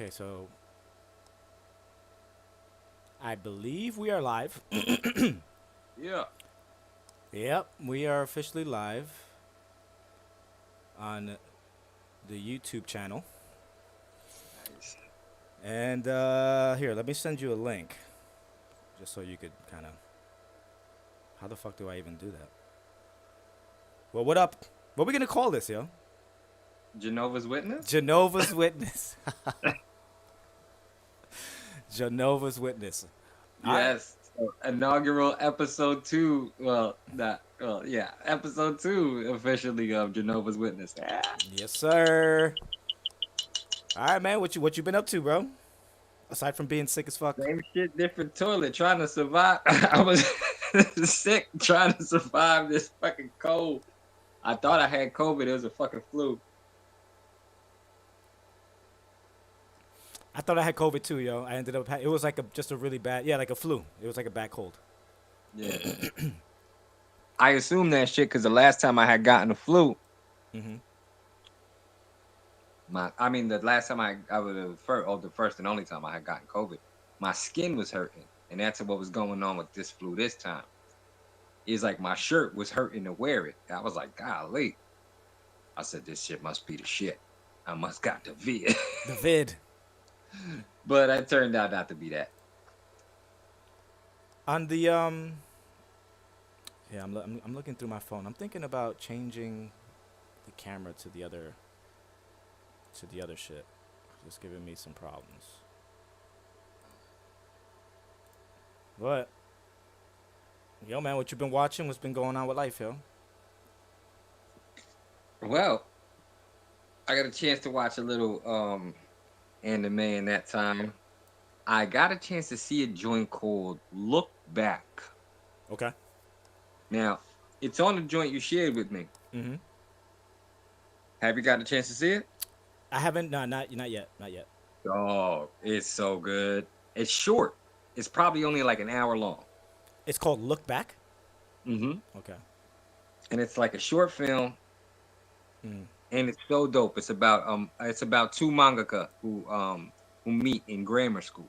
Okay, so I believe we are live. Yeah. Yep, we are officially live on the YouTube channel. Nice. And here, let me send you a link just so you could kind of. How the fuck do I even do that? Well, what up? What are we gonna call this, yo? Jehovah's Witness? Jehovah's Witness. Jehovah's Witness. All right. Yes. So, inaugural episode two. Well, not well, yeah. Episode two officially of Jehovah's Witness. Ah. Yes, sir. All right, man. What you been up to, bro? Aside from being sick as fuck. Same shit, different toilet. Trying to survive. I was sick trying to survive this fucking cold. I thought I had COVID. It was a fucking flu. I thought I had COVID too, yo. I ended up. It was like just a really bad, yeah, like a flu. It was like a bad cold. Yeah. I assumed that shit because the last time I had gotten the flu, Mm-hmm. the last time I was the first and only time I had gotten COVID, my skin was hurting, and that's what was going on with this flu this time. It's like my shirt was hurting to wear it. I was like, golly. I said, this shit must be the shit. I must got the vid. The vid. But it turned out not to be that. On the Yeah, I'm looking through my phone. I'm thinking about changing the camera to the other shit. Just giving me some problems. But yo, man, what you been watching? What's been going on with life, yo? Well, I got a chance to watch a little anime in that time. I got a chance to see a joint called Look Back. Okay. Now, it's on the joint you shared with me. Mm-hmm. Have you got a chance to see it? I haven't. No, not yet. Not yet. Oh, it's so good. It's short. It's probably only like an hour long. It's called Look Back. Hmm. Okay. And it's like a short film, Mm. and it's so dope. It's about two mangaka who meet in grammar school.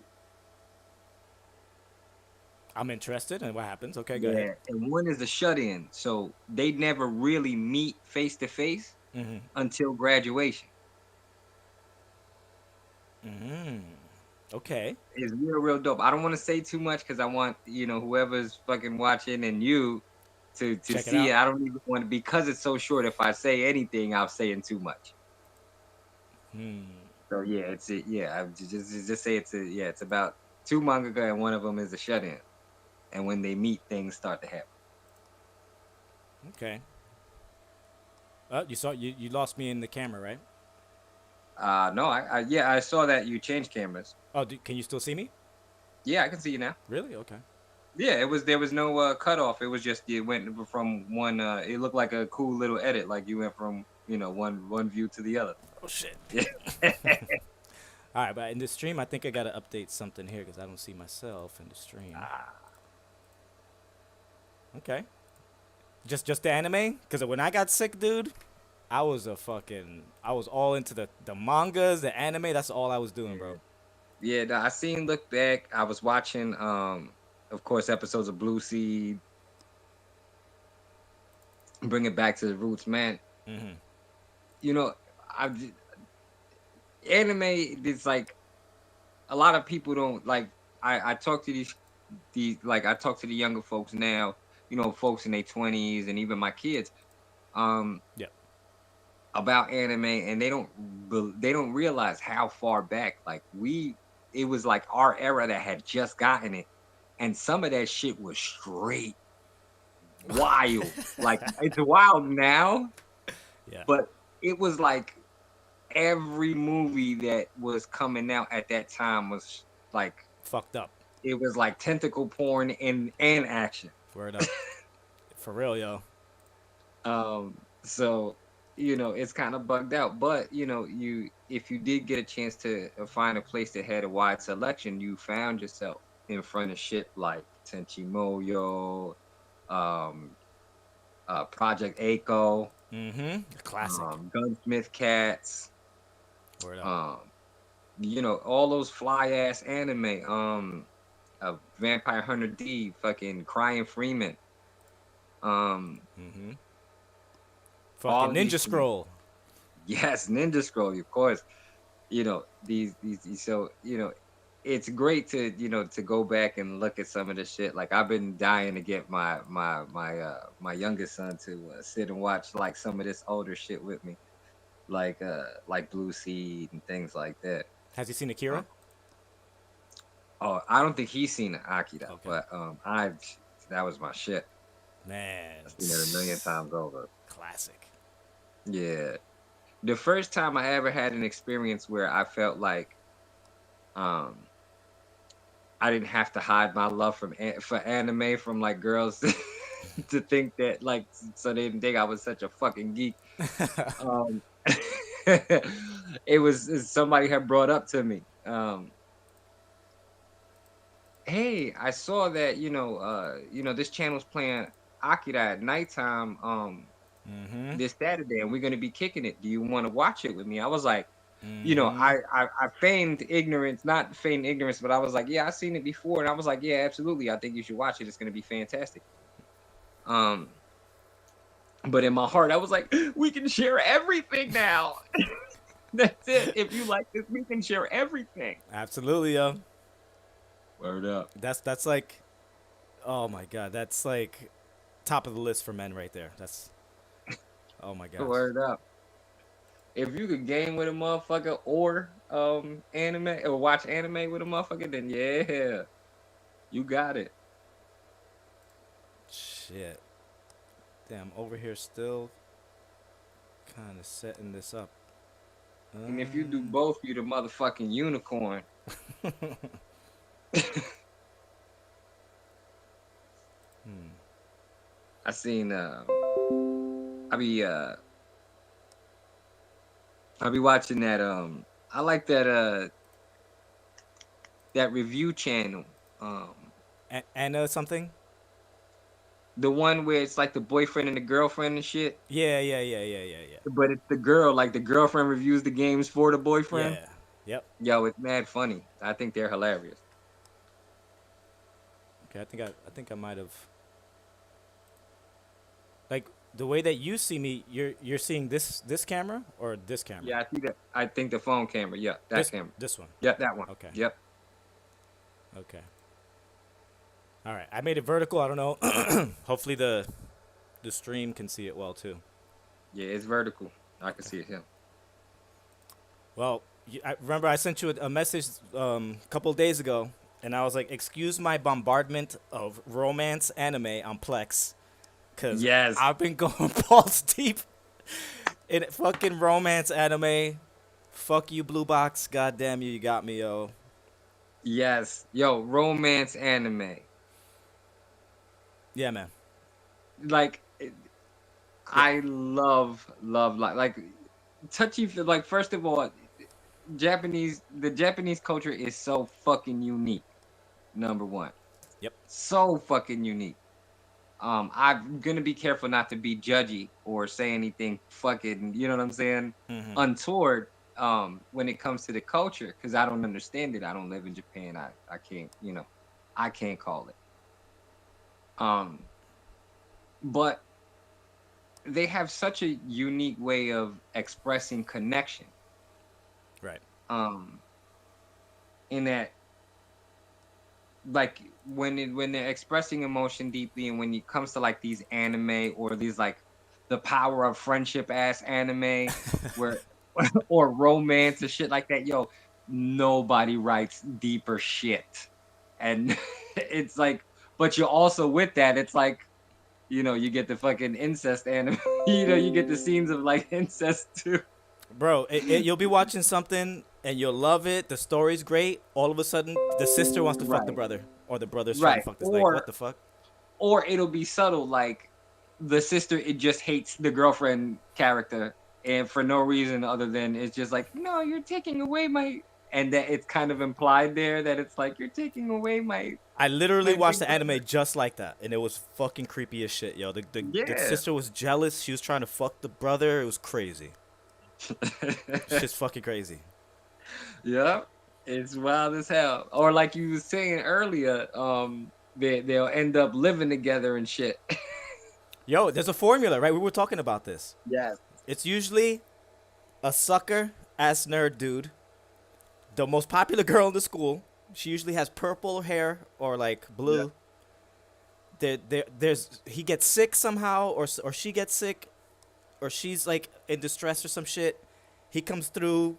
I'm interested in what happens. Okay, go ahead. Yeah, and one is a shut-in, so they never really meet face to face Mm-hmm. until graduation. Mm-hmm. Okay. It's real dope. I don't want to say too much because I want whoever's fucking watching and you to Check it see out. it. I don't even want to because it's so short. If I say anything, I'll say in too much. Hmm. So yeah, it's it. Yeah, I just say it's about two mangaka and one of them is a shut-in, and when they meet, things start to happen. Okay. You saw you lost me in the camera, right? No, I saw that you changed cameras. Oh, can you still see me? Yeah, I can see you now. Really? Okay. Yeah, there was no cutoff. It was just you went from one. It looked like a cool little edit, like you went from one view to the other. Oh shit. Yeah. All right, but in the stream, I think I gotta update something here because I don't see myself in the stream. Ah, Okay. Just the anime? Because when I got sick, dude, I was I was all into the mangas, the anime. That's all I was doing, yeah. bro. Yeah, no, I seen Look Back. I was watching, of course, episodes of Blue Seed. Bring it back to the roots, man. Mm-hmm. You know, I anime. It's like a lot of people don't like. I talk to these like I talk to the younger folks now. Folks in their 20s and even my kids. Um, Yeah. about anime, and they don't realize how far back it was like our era that had just gotten it, and some of that shit was straight wild. Like it's wild now, Yeah. but it was like every movie that was coming out at that time was like Fucked up. it was like tentacle porn and action. Word up. For real, yo. So it's kind of bugged out, but you if you did get a chance to find a place that had a wide selection, you found yourself in front of shit like Tenchi Moyo, um, Project Echo, Mm-hmm. Classic. Gunsmith Cats, Word up. um, all those fly ass anime. Vampire Hunter D, fucking Crying Freeman. Um, Mm-hmm. all Fucking of these Ninja things. Scroll. Yes, Ninja Scroll, of course. So it's great to to go back and look at some of this shit. Like I've been dying to get my youngest son to sit and watch like some of this older shit with me, like Blue Seed and things like that. Has he seen Um, Akira? oh, I don't think he's seen Akira, Okay. but I that was my shit. Man. I've seen it a million times over. Classic. Yeah, the first time I ever had an experience where I felt like um I didn't have to hide my love for anime from like girls to think that like so they didn't think I was such a fucking geek. Um, somebody had brought up to me. Hey, I saw that this channel's playing Akira at nighttime Mm-hmm. this Saturday, and we're gonna be kicking it. Do you want to watch it with me? I was like, Mm-hmm. I feigned ignorance, not feigned ignorance, but I was like, yeah, I've seen it before, and I was like, yeah, absolutely, I think you should watch it. It's gonna be fantastic. Um, but in my heart, I was like, we can share everything now. That's it. If you like this, we can share everything. Absolutely, yo. Word up. That's like, oh my god, that's like top of the list for men right there. That's, oh my gosh. Word up. If you could game with a motherfucker or anime or watch anime with a motherfucker, then yeah, you got it. Shit. Damn, over here still kind of setting this up. And if you do Um, both, you the motherfucking unicorn. hmm. I seen I be I be watching that I like that review channel. Anna something? The one where it's like the boyfriend and the girlfriend and shit, Yeah, yeah, yeah, yeah, yeah, yeah. but it's the girl, like the girlfriend reviews the games for the boyfriend. Yeah. Yep. Yo, it's mad funny. I think they're hilarious. Okay, I think I might have, like, the way that you see me, you're seeing this camera or this camera? Yeah, I see that. I think the phone camera. Yeah, that This camera. this one. Yep, that one. Okay. Yep. Okay. All right. I made it vertical. I don't know. Hopefully the stream can see it well too. Yeah, it's vertical. I can Okay. see it here. Well, I remember I sent you a message a couple days ago, and I was like, "Excuse my bombardment of romance anime on Plex, cause Yes. I've been going balls deep in fucking romance anime. Fuck you, Blue Box. God damn you, you got me, yo. Yes. Yo, romance anime. Yeah, man. Like Yeah. I love like touchy like first of all, the Japanese culture is so fucking unique. Number one. Yep. So fucking unique. I'm gonna be careful not to be judgy or say anything fucking, you know what I'm saying, Mm-hmm. untoward when it comes to the culture, because I don't understand it. I don't live in Japan. I can't, I can't call it. Um, but they have such a unique way of expressing connection. Right. Um, in that like when they're expressing emotion deeply, and when it comes to like these anime or these like the power of friendship ass anime where or romance and shit like that, yo, nobody writes deeper shit. And it's like, but you're also with that, it's like, you get the fucking incest anime, you get the scenes of like incest too. Bro, you'll be watching something and you'll love it. The story's great. All of a sudden, the sister wants to fuck the Right, brother, or the brother's trying to right. fuck this. Like, what Or the fuck? it'll be subtle, like the sister, it just hates the girlfriend character, and for no reason other than it's just like, no, you're taking away my, and that it's kind of implied there that it's like you're taking away I literally my watched big the anime brother. just like that, and it was fucking creepy as shit, yo. The Yeah. sister was jealous. She was trying to fuck the brother. It was crazy. It's just fucking crazy. Yeah. It's wild as hell. Or like you was saying earlier, they'll end up living together and shit. Yo, there's a formula, right? We were talking about this. Yes. It's usually a sucker ass nerd dude, the most popular girl in the school. She usually has purple hair or like Yeah. blue. There's he gets sick somehow, or she gets sick, or she's like in distress or some shit. He comes through,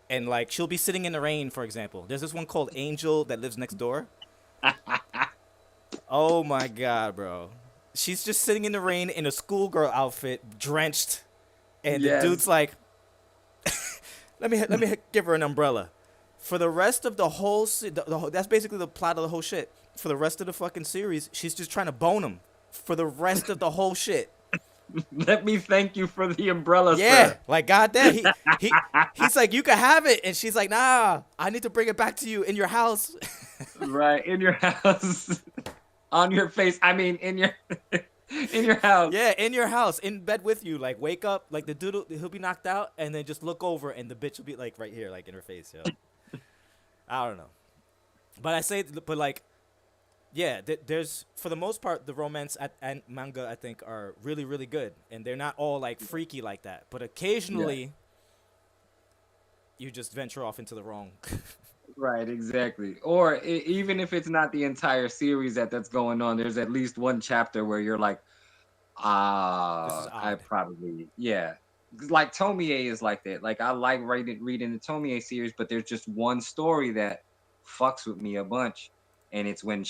and like she'll be sitting in the rain, for example. There's this one called Angel that lives next door. Oh my god, bro. She's just sitting in the rain in a schoolgirl outfit, drenched, and the dude's Yes. like, let me give her an umbrella. For the rest of the whole, that's basically the plot of the whole shit. For the rest of the fucking series, she's just trying to bone him. For the rest of the whole shit. Let me thank you for the umbrella, Yeah, sir. like goddamn, he's like, you can have it, and she's like, nah, I need to bring it back to you in your house. Right in your house, on your face. I mean, in your in your house. Yeah, in your house, in bed with you. Like, wake up, like the dude, he'll be knocked out, and then just look over, and the bitch will be like right here, like in her face. Yo, I don't know, but I say, but like, yeah, there's for the most part the romance and manga I think are really really good, and they're not all like freaky like that. But Yeah. occasionally, you just venture off into the wrong. Right. Exactly. Or even if it's not the entire series that's going on, there's at least one chapter where you're like, This is I odd. probably, yeah. 'Cause like Tomie is like that. Like I like reading the Tomie series, but there's just one story that fucks with me a bunch. And it's when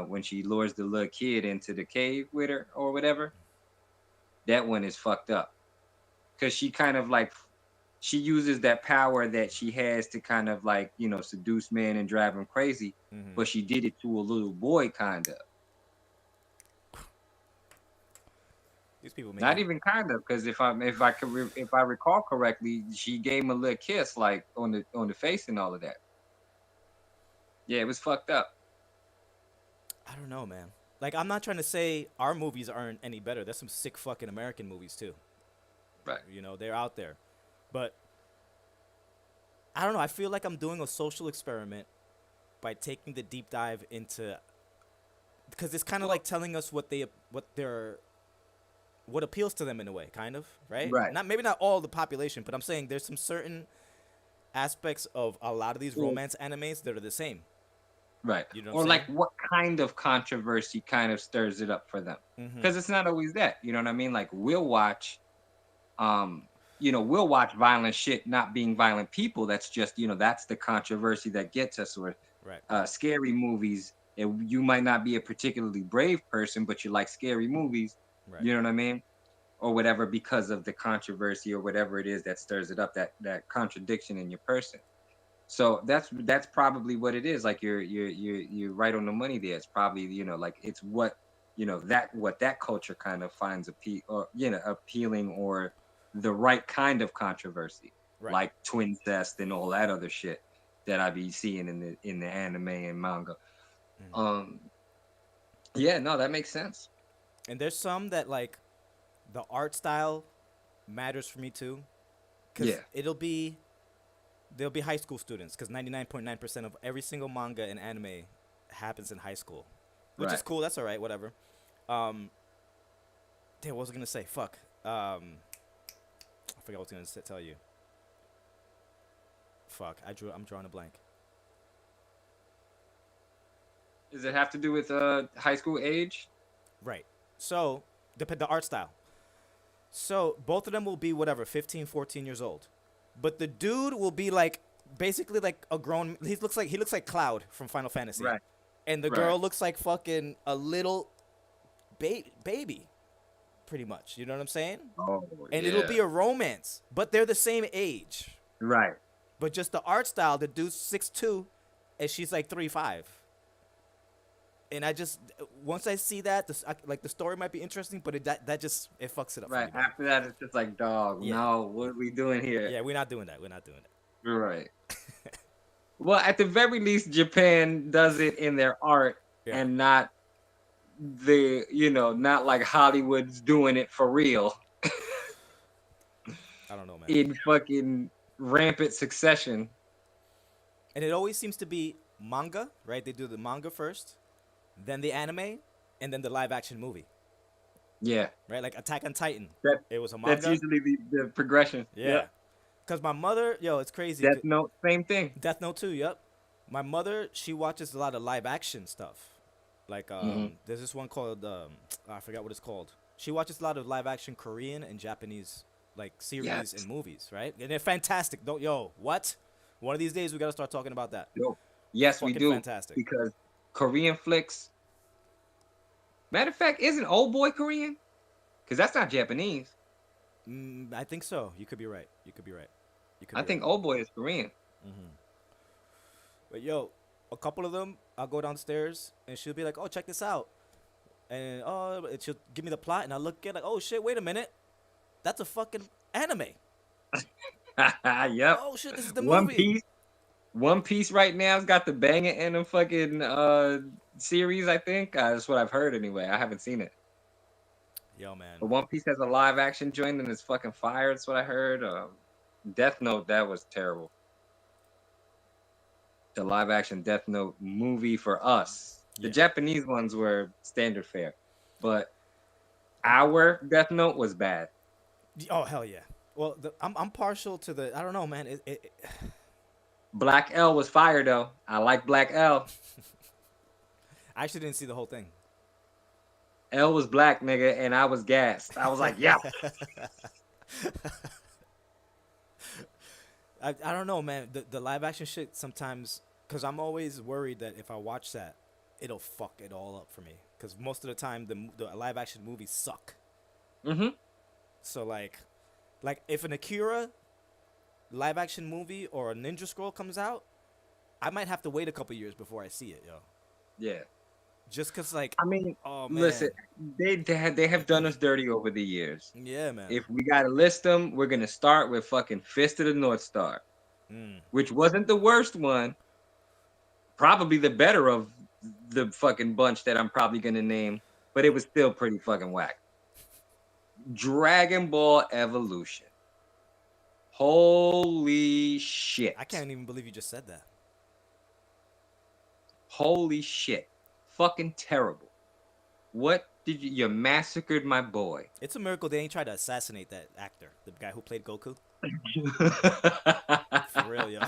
when she lures the little kid into the cave with her or whatever. That one is fucked up. Cause she kind of like she uses that power that she has to kind of like, seduce men and drive him crazy, Mm-hmm. but she did it to a little boy kind of. These people Not making. even kind of, because if I recall correctly, she gave him a little kiss like on the face and all of that. Yeah, it was fucked up. I don't know, man. Like, I'm not trying to say our movies aren't any better. There's some sick fucking American movies too. Right. You know, they're out there, but I don't know. I feel like I'm doing a social experiment by taking the deep dive into, because it's kind of Well, like telling us what appeals to them in a way, kind of, right? right. Not maybe not all the population, but I'm saying there's some certain aspects of a lot of these Well, romance animes that are the same. right. You know what I'm Or like saying? what kind of controversy kind of stirs it up for them? Mm-hmm. Because it's not always that. You know what I mean? Like um, we'll watch violent shit not being violent people. That's just, that's the controversy that gets us. Or Right. scary movies. You might not be a particularly brave person, but you like scary movies. Right. You know what I mean? Or whatever, because of the controversy or whatever it is that stirs it up, that contradiction in your person. So that's probably what it is. Like you're right on the money there. It's probably, like it's what that culture kind of finds appealing, or the right kind of controversy, Right. like twin cest and all that other shit that I be seeing in the anime and manga. Mm-hmm. um yeah, no, that makes sense. And there's some that like the art style matters for me too, because Yeah. they'll be high school students, because 99.9% of every single manga and anime happens in high school, which is Right. cool. That's all right. Whatever. Um, damn, what was I gonna say? Fuck. I forgot what I was gonna tell you. Fuck. I'm drawing a blank. Does it have to do with high school age? Right. So the art style. So both of them will be whatever 15, 14 years old, but the dude will be like basically like a grown. He looks like Cloud from Final Fantasy, Right. and the Right. girl looks like fucking a little baby, pretty much. You know what I'm saying? Oh And it'll yeah. be a romance, but they're the same age. Right. But just the art style, the dude's 6'2", and she's like 3'5". And I just once I see that, like the story might be interesting, but that just it fucks it up for Right. me, bro. After that, it's just like, dog. Yeah, No, what are we doing here? yeah, we're not doing that. We're not doing that. Right. Well, at the very least, Japan does it in their art, Yeah, and not not like Hollywood's doing it for real I don't know, man. in fucking rampant succession. And it always seems to be manga, right? They do the manga first, then the anime, and then the live action movie, Yeah, right? Like Attack on Titan, that it was a that's manga. usually the progression. Yeah. Yep. Cause my mother, yo, it's crazy. Death Note, same thing. Death Note 2, yep. My mother, she watches a lot of live action stuff. Like Hmm. there's this one called I forgot what it's called. She watches a lot of live action Korean and Japanese like series and Yes. movies, right? And they're fantastic. Don't yo, what? One of these days we gotta start talking about that. Yo. Yes, we Fucking do fantastic. because Korean flicks. Matter of fact, isn't Old Boy Korean? Because that's not Japanese. I think so. You could be right. You could be right. You could I be right. think Old Boy is Korean. But yo, a couple of them, I'll go downstairs and she'll be like, "Oh, check this out," and she'll give me the plot, and I look at like, "Oh shit, wait a minute, that's a fucking anime. Yep. Oh shit, this is the One movie." Piece. One Piece right now has got the banging in a fucking series. I think that's what I've heard anyway. I haven't seen it, Yo, man. but One Piece has a live action joint and it's fucking fire. That's what I heard. Death Note, that was terrible. The live action Death Note movie for us. The Yeah. Japanese ones were standard fare, but our Death Note was bad. Oh hell yeah. Well, I'm partial to the. I don't know, man. Black L was fire though. I like Black L. I actually didn't see the whole thing. L was black, nigga, and I was gassed. I was like, yeah. I don't know, man. The live action shit sometimes, cause I'm always worried that if I watch that, it'll fuck it all up for me. Cause most of the time the live action movies suck. Mm-hmm. So like if an Akira live action movie or a Ninja Scroll comes out, I might have to wait a couple years before I see it, yo. Yeah. Just cause like, I mean, oh listen, man, they have done us dirty over the years. yeah, man. If we gotta list them, we're gonna start with fucking Fist of the North Star, Mm. which wasn't the worst one. Probably the better of the fucking bunch that I'm probably gonna name, but it was still pretty fucking whack. Dragon Ball Evolution. Holy shit. I can't even believe you just said that. Holy shit. Fucking terrible. What did you massacred my boy. It's a miracle they ain't tried to assassinate that actor, the guy who played Goku. For real, yo.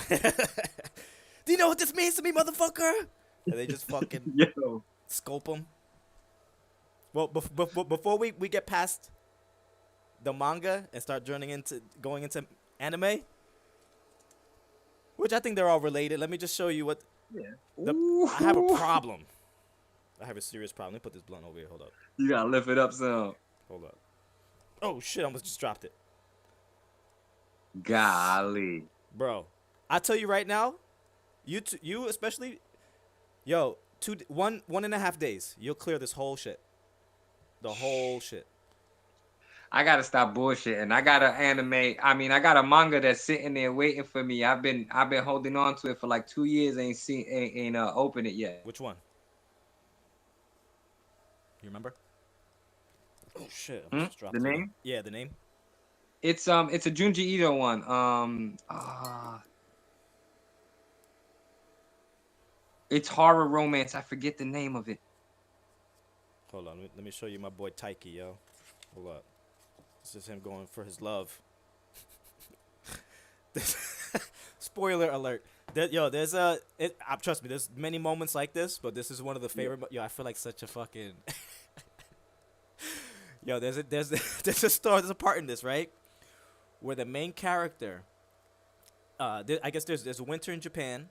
Do you know what this means to me, motherfucker? And they just fucking Yo. scope him. Well, before we get past the manga and start going into anime, which I think they're all related. Let me just show you what Yeah. I have a problem. I have a serious problem. Let me put this blunt over here. Hold up. You gotta lift it up some. Hold up. Oh shit! I almost just dropped it, Golly. bro. I tell you right now, you especially, yo, 1.5 days, you'll clear this whole shit, the whole shit. I gotta stop bullshitting. I got an anime. I mean, I got a manga that's sitting there waiting for me. I've been holding on to it for like 2 years. Ain't opened it yet. Which one? You remember? Oh shit! I just dropped The it. name? Yeah, the name. It's a Junji Ito one. It's horror romance. I forget the name of it. Hold on. Let me show you my boy Taiki, yo. Hold up. This is him going for his love. Spoiler alert. There's trust me, there's many moments like this, but this is one of the favorite. Yo, I feel like such a fucking. Yo, there's a part in this, right, where the main character. I guess there's a winter in Japan.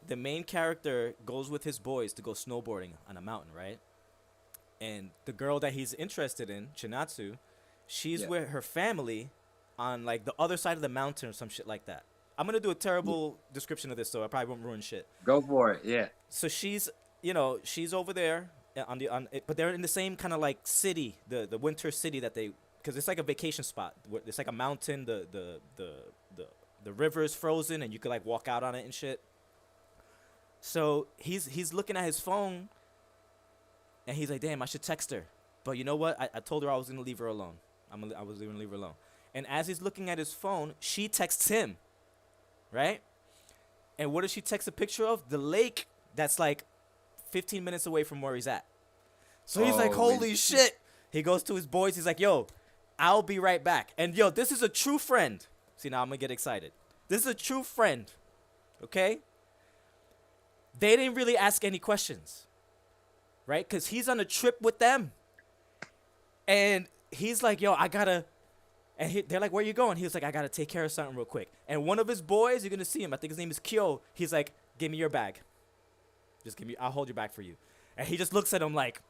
The main character goes with his boys to go snowboarding on a mountain, right? And the girl that he's interested in, Chinatsu, she's with her family on like the other side of the mountain or some shit like that. I'm gonna do a terrible description of this, so I probably won't ruin shit. Go for it. Yeah. So she's over there but they're in the same kind of like city, the winter city that because it's like a vacation spot. It's like a mountain. The river is frozen, and you could like walk out on it and shit. So he's looking at his phone, and he's like, "Damn, I should text her." But you know what? I told her I was gonna leave her alone. I was gonna leave her alone. And as he's looking at his phone, she texts him, right? And what does she text a picture of? The lake that's like 15 minutes away from where he's at. So he's like, Holy holy shit. He goes to his boys. He's like, yo, I'll be right back. And yo, this is a true friend. See, now I'm going to get excited. This is a true friend. Okay? They didn't really ask any questions. Right? Because he's on a trip with them. And he's like, yo, I got to. And they're like, where you going? He was like, I got to take care of something real quick. And one of his boys, you're going to see him. I think his name is Kyo. He's like, give me your bag. Just give me, I'll hold your bag for you. And he just looks at him like,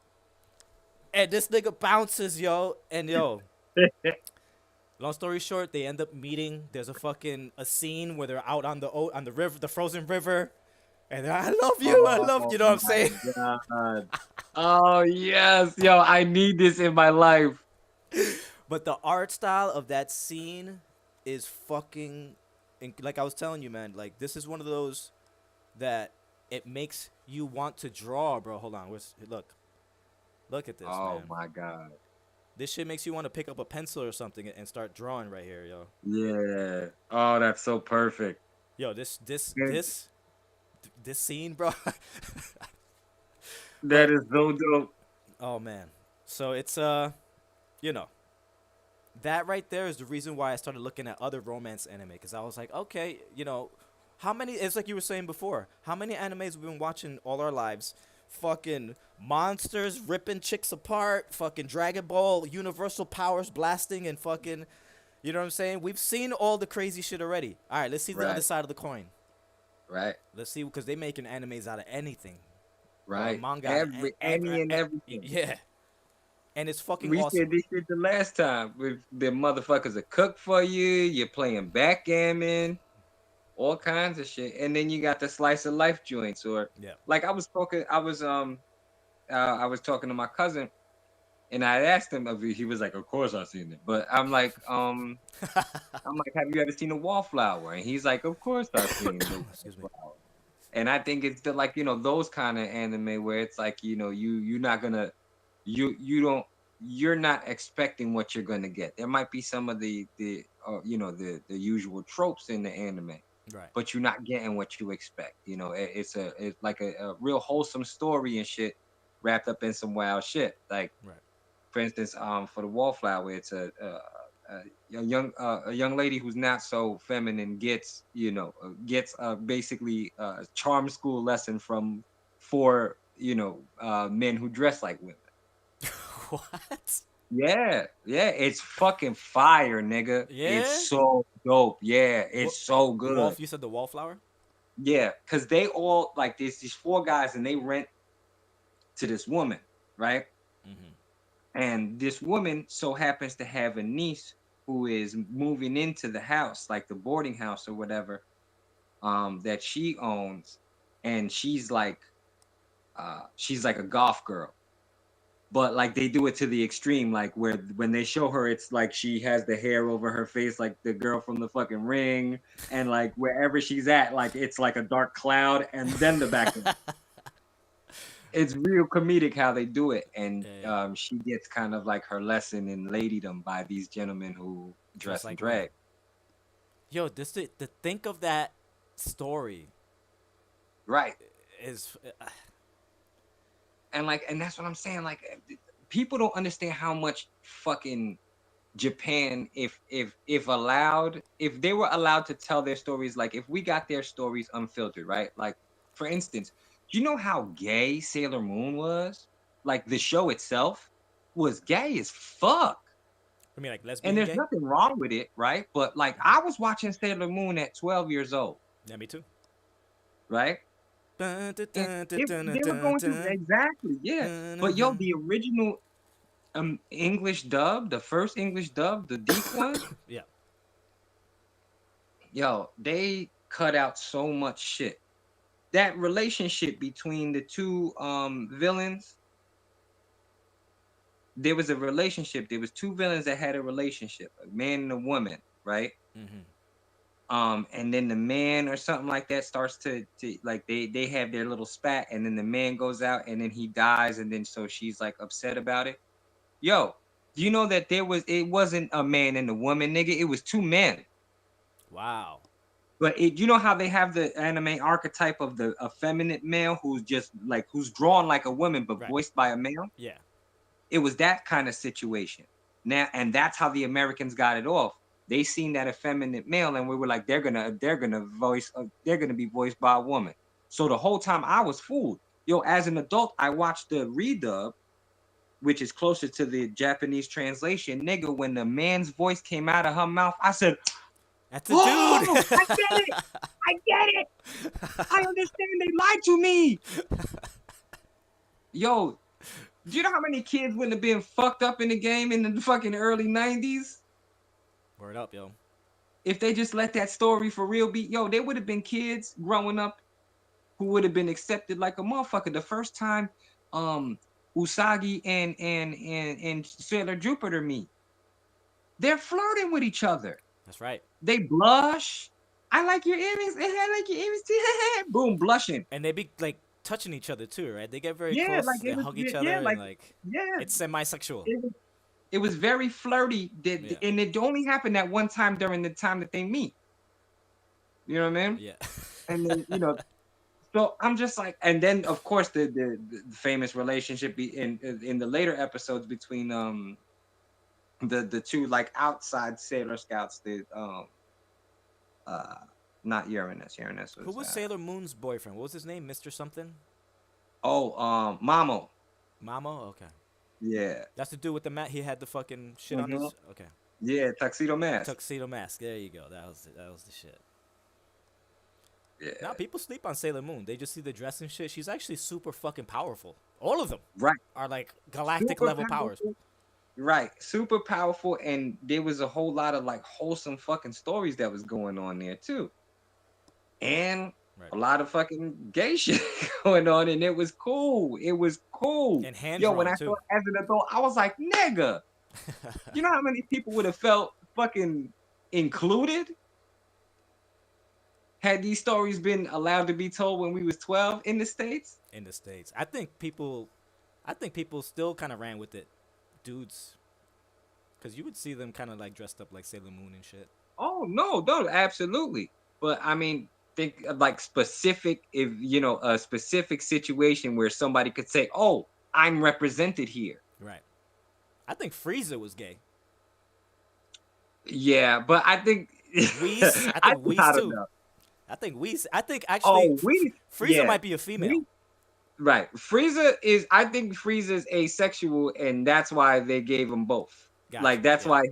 and this nigga bounces, yo. And yo, long story short, they end up meeting. There's a scene where they're out on the river, the frozen river. And they're, I love you, I love you. Oh You know what I'm saying? my God. Oh yes, yo, I need this in my life. But the art style of that scene is fucking, like I was telling you, man. Like this is one of those that it makes you want to draw, bro. Hold on, look at this, Oh man. my God. This shit makes you want to pick up a pencil or something and start drawing right here, yo. Yeah. Oh, that's so perfect. Yo, this this And this this scene, bro. that But is so dope. oh man, so it's you know, that right there is the reason why I started looking at other romance anime because I was like, okay, how many? It's like you were saying before. How many animes we've been watching all our lives? Fucking monsters ripping chicks apart. Fucking Dragon Ball, universal powers blasting, and fucking, you know what I'm saying? We've seen all the crazy shit already. All right, let's see the other Right. side of the coin. Right. Let's see because they making animes out of anything or Right. manga out of Any and everything. yeah, and it's fucking We awesome. said this shit the last time. With the motherfuckers that cook for you, you're playing backgammon, all kinds of shit. And then you got the slice of life joints or Yeah. like I was talking to my cousin and I asked him if he was like, of course I've seen it. But I'm like, have you ever seen a wallflower? And he's like, of course I've seen the Excuse me. wallflower. And I think it's the like, those kind of anime where it's like, you're not gonna you don't you're not expecting what you're gonna get. There might be some of the usual tropes in the anime, Right. but you're not getting what you expect. It's like a real wholesome story and shit wrapped up in some wild shit. Like Right. for instance, for the wallflower, it's a young lady who's not so feminine gets basically a charm school lesson from four men who dress like women. What? Yeah, yeah, it's fucking fire, nigga. It's Yeah. so dope. Yeah, it's so good. Wolf. You said the wallflower. Yeah, because they all like there's these four guys and they rent to this woman, right? Mm-hmm. And this woman so happens to have a niece who is moving into the house, like the boarding house or whatever, that she owns, and she's like a golf girl. But like they do it to the extreme, like where when they show her, it's like she has the hair over her face, like the girl from the fucking Ring, and like wherever she's at, like it's like a dark cloud, and then the background. It's real comedic how they do it, and Yeah, yeah. she gets kind of like her lesson in ladydom by these gentlemen who Dress dress in like women. drag. Yo, this to think of that story Right. is And that's what I'm saying. Like people don't understand how much fucking Japan, if they were allowed to tell their stories, like if we got their stories unfiltered, right? Like for instance, do you know how gay Sailor Moon was? Like the show itself was gay as fuck. I mean like And lesbian there's gay. nothing wrong with it, right? But like I was watching Sailor Moon at 12 years old, Yeah, me too. right? Dun, dun, And dun, dun, they dun, were dun, going through dun, exactly, yeah. dun, dun, But yo, dun. the original English dub, the first English dub, the deep one, Yeah. yo, they cut out so much shit. That relationship between the two villains, there was a relationship. There was two villains that had a relationship, a man and a woman, right? Mm-hmm. And then the man or something like that starts to like they have their little spat, and then the man goes out and then he dies, and then so she's like upset about it. Yo, do you know that, it wasn't a man and a woman, nigga? It was two men. Wow. But you know how they have the anime archetype of the effeminate male who's just like who's drawn like a woman but Right. voiced by a male? Yeah. It was that kind of situation. Now, and that's how the Americans got it off. They seen that effeminate male, and we were like, they're gonna be voiced by a woman. So the whole time I was fooled. Yo, as an adult, I watched the redub, which is closer to the Japanese translation. Nigga, when the man's voice came out of her mouth, I said, That's a dude. "Oh, I get it, I get it, I understand. They lied to me." Yo, do you know how many kids wouldn't have been fucked up in the game in the fucking early 90s Word up, yo. if they just let that story for real be? Yo, there would have been kids growing up who would have been accepted like a motherfucker. The first time Usagi and Sailor Jupiter meet, they're flirting with each other. That's right. They blush. I like your earrings. I like your earrings too. Boom, blushing. And they be like touching each other too, right? They get very Yeah, like close. They it was. hug each Yeah, other like and like yeah. it's semi-sexual. It was very flirty. Yeah. And it only happened that one time during the time that they meet. You know what I mean? Yeah. And then so I'm just like, and then of course the famous relationship in the later episodes between the two like outside Sailor Scouts, the uh not Uranus. Uranus Who was was Sailor Moon's boyfriend? What was his name? Mr. Something? Mamo. Mamo? Okay. Yeah. That's the dude with the mat. He had the fucking shit on Mhm. his. Okay. Yeah, Tuxedo Mask. Tuxedo mask. There you go. That was the shit. Now Yeah. people sleep on Sailor Moon. They just see the dress and shit. She's actually super fucking powerful. All of them Right. are like galactic Super level powers. powerful. Right. Super powerful. And there was a whole lot of like wholesome fucking stories that was going on there too. And Right. a lot of fucking gay shit going on. And it was cool. It was cool. And hand Yo, when drawn I saw too. it as an adult, I was like, nigga, you know how many people would have felt fucking included had these stories been allowed to be told when we was 12 in the States? In the States. I think people still kind of ran with it. Dudes. Because you would see them kind of like dressed up like Sailor Moon and shit. Oh no, absolutely. But I mean, think of like specific, if a specific situation where somebody could say, "Oh, I'm represented here." Right. I think Frieza was gay. Yeah, but I think Whis, I I think Whis I don't too. know. I think actually Oh, we Frieza yeah, might be a female. we right. Frieza is. I think Frieza is asexual, and that's why they gave him both. Gotcha. Like that's Yeah. why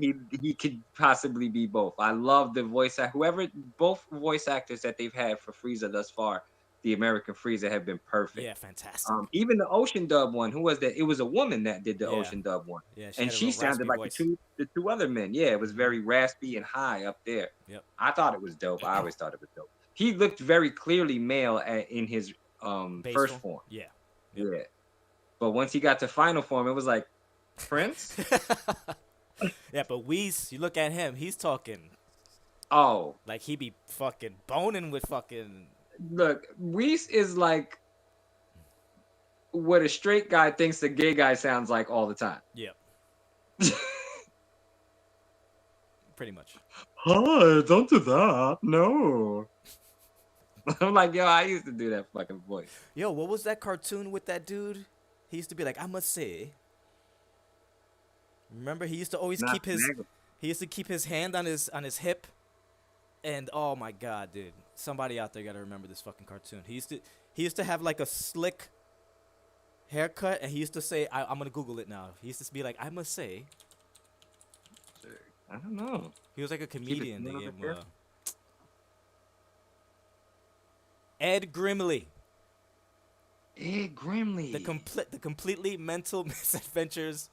he could possibly be both. I love the voice act. Whoever both voice actors that they've had for Frieza thus far, the American Frieza have been perfect. Yeah, fantastic. Even the Ocean Dub one, who was that? It was a woman that did the Yeah. Ocean Dub one, Yeah, she and had a she real sounded raspy like voice. the two other men. Yeah, it was Mhm. very raspy and high up there. Yep. I thought it was dope. I always thought it was dope. He looked very clearly male in his Base first form. Yeah. Yep. Yeah, but once he got to final form, it was like Prince. Yeah, but Whis, you look at him, he's talking Oh, like he be fucking boning with fucking. look, Reese is like what a straight guy thinks a gay guy sounds like all the time. Yep. Pretty much. Hi, don't do that. No. I'm like, yo, I used to do that fucking voice. Yo, what was that cartoon with that dude? He used to be like, I must say. Remember, he used to always Not keep his. Snaggle. He used to keep his hand on his hip. And oh my god, dude! Somebody out there gotta remember this fucking cartoon. He used to have like a slick haircut, and he used to say, I'm gonna Google it now. He used to be like, I must say. I don't know. He was like a comedian. They going gave on him here. Ed Grimley, Ed Grimley. the completely mental misadventures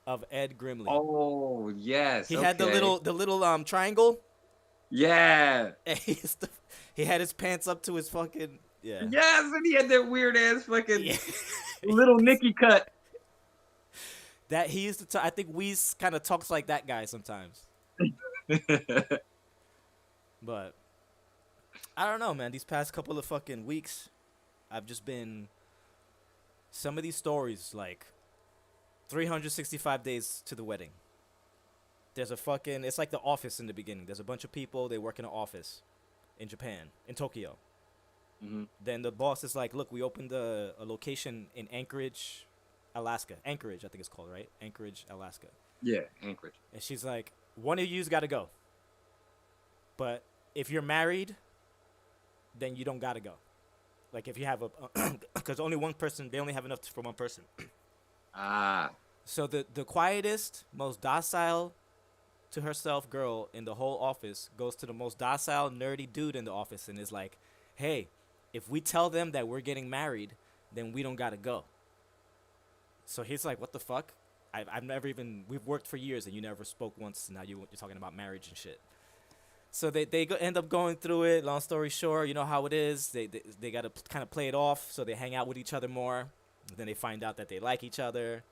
of Ed Grimley. Oh yes. He had the okay. little triangle. Yeah. And he had his pants up to his fucking yeah. Yes, and he had that weird ass fucking Yeah. little Nicky cut. That he used to. I think Whis kind of talks like that guy sometimes. But I don't know, man. These past couple of fucking weeks, I've just been. Some of these stories, like 365 days to the wedding. There's a fucking. It's like The Office in the beginning. There's a bunch of people. They work in an office. in Japan, in Tokyo. Hmm. Then the boss is like, look, we opened a location in Anchorage, Alaska. Anchorage, I think it's called, right? Anchorage, Alaska. Yeah, Anchorage. And she's like, one of you's got to go. But if you're married, then you don't got to go. Like if you have a, because only one person, they only have enough for one person. Ah, So the quietest, most docile to herself girl in the whole office goes to the most docile, nerdy dude in the office and is like, hey, if we tell them that we're getting married, then we don't got to go. So he's like, what the fuck? I've never even, we've worked for years and you never spoke once. Now you're talking about marriage and shit. So end up going through it. Long story short, you know how it is. They got to kind of play it off. So they hang out with each other more. Then they find out that they like each other.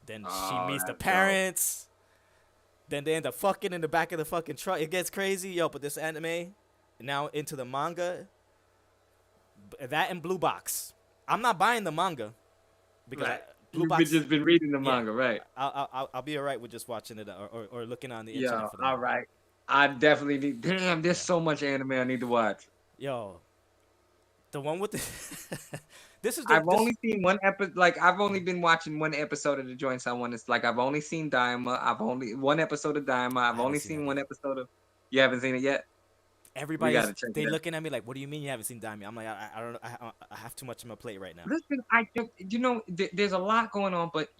Then she oh, meets the that's dope. parents. Then they end up fucking in the back of the fucking truck. It gets crazy, yo. But this anime, now into the manga, that and Blue Box. I'm not buying the manga because Right. Blue You've Box. just been reading the Yeah, manga, right? I'll be alright with just watching it or looking on the internet Yeah, for that. all right. I definitely need. Damn, there's Yeah. so much anime I need to watch. Yo, the one with the this is the I've this only seen one episode. Like I've only been watching one episode of the joints. I want to. Like I've only seen Daima. I've only one episode of Daima. I I've haven't only seen that seen one yet. episode of. You haven't seen it yet. We got Everybody's to check they it out. looking at me like, what do you mean you haven't seen Daimyo? I'm like, I don't know. I have too much on my plate right now. Listen, there's a lot going on, but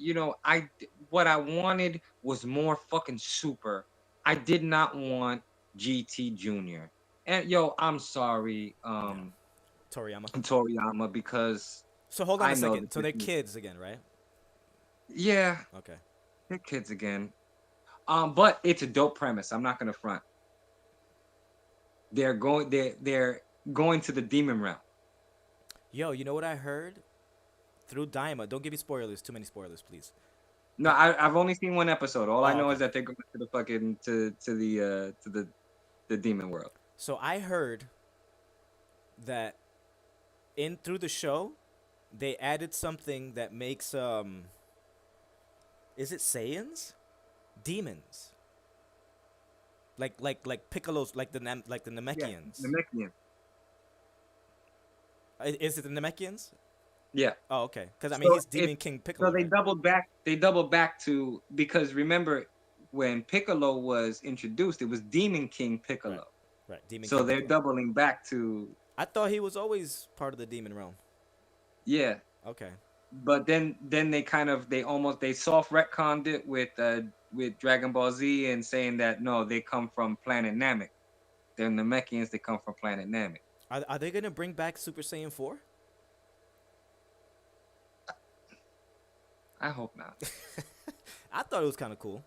what I wanted was more fucking super. I did not want GT Junior. And yo, I'm sorry, Yeah, Toriyama. Toriyama, because So hold on I a know second. that So they're kids again, right? yeah, Okay. they're kids again. But it's a dope premise. I'm not gonna front. They're going to the demon realm. Yo, you know what I heard through Daima? Don't give me spoilers. Too many spoilers, please. No, I've only seen one episode. All I Oh, know okay. is that they're going to the fucking to the demon world. So I heard that in through the show, they added something that makes is it Saiyans? Demons. Like Piccolo's like the Yeah, Namekians. Namekian. Is it the Namekians? Yeah. Oh, okay. Because I mean, So he's if Demon King so, Piccolo, they right? doubled back. They doubled back to because remember when Piccolo was introduced, it was Demon King Right. Piccolo. Right. Demon So King they're Piccolo. doubling back to I thought he was always part of the demon realm. yeah. Okay. But then they soft retconned it with Dragon Ball Z and saying that no, they come from planet Namek. They're Namekians. They come from planet Namek. Are they gonna bring back Super Saiyan 4? I hope not. I thought it was kind of cool.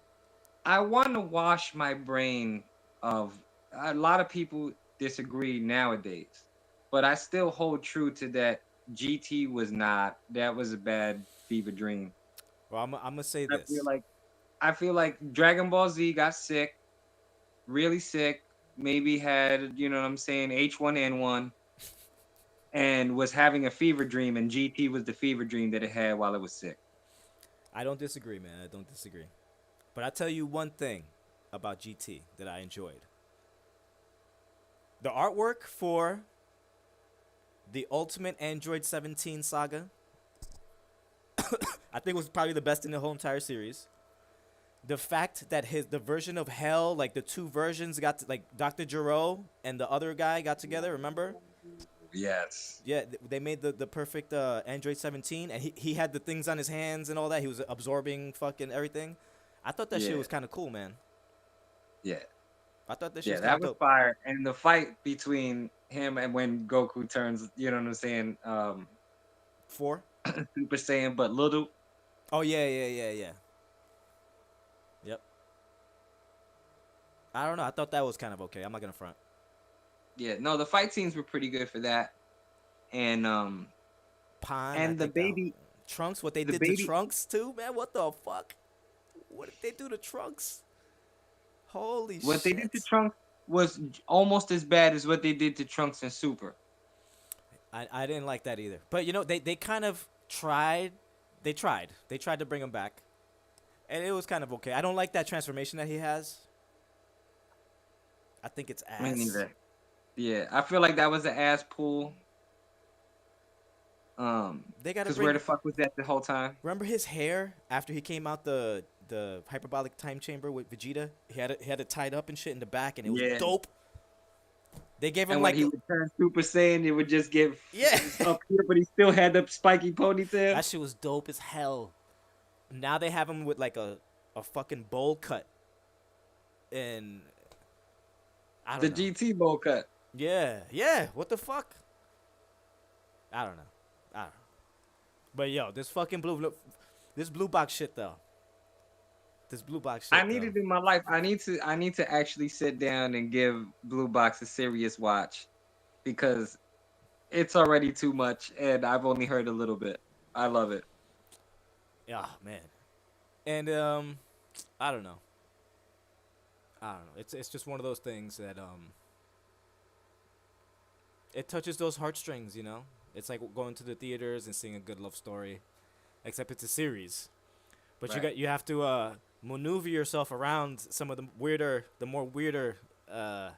I want to wash my brain of a lot of people disagree nowadays, but I still hold true to that. GT was not. That was a bad fever dream. Well, I'm gonna say I feel this. like I feel like Dragon Ball Z got sick, really sick. Maybe had what I'm saying H1N1 and was having a fever dream, and GT was the fever dream that it had while it was sick. I don't disagree, man. I don't disagree. But I tell you one thing about GT that I enjoyed. The artwork for the Ultimate Android 17 saga, I think was probably the best in the whole entire series. The fact that the version of Hell, like the two versions got to, like Dr. Gero and the other guy got together, remember? Yes. Yeah, they made the perfect Android 17 and he had the things on his hands and all that. He was absorbing fucking everything. I thought that shit Yeah. was kind of cool, man. Yeah. I thought that shit Yeah, was kind that of was dope. fire. And the fight between him and when Goku turns, you know what I'm saying, 4? Super Saiyan, but little. Oh yeah. Yep. I don't know. I thought that was kind of okay. I'm not gonna front. Yeah, no, the fight scenes were pretty good for that. And Pon, I and think Trunks, what they the did to baby, Trunks too, man. What the fuck? What did they do to Trunks? Holy what they did to shit! Trunks was almost as bad as what they did to Trunks and Super. I didn't like that either. But you know, they kind of tried. They tried. They tried to bring him back, and it was kind of okay. I don't like that transformation that he has. I think it's Me ass. neither. Yeah, I feel like that was an ass pull. They gotta Cause where the bring. fuck was that the whole time? Remember his hair after he came out the hyperbolic time chamber with Vegeta? He had it tied up and shit in the back, and it was Yeah. dope. They gave him And when like he would turn Super Saiyan, it would just get yeah, up here, but he still had the spiky ponytail. that shit was dope as hell. Now they have him with like a fucking bowl cut, and I The don't know. GT bowl cut. Yeah, yeah. What the fuck? I don't know. I don't know. But yo, this blue box shit though. This blue box I shit need though. it in my life. I need to actually sit down and give Blue Box a serious watch because it's already too much and I've only heard a little bit. I love it. Yeah, man. And I don't know. I don't know. It's just one of those things that it touches those heartstrings, you know. It's like going to the theaters and seeing a good love story, except it's a series. But Right. you have to maneuver yourself around some of the more weirder uh,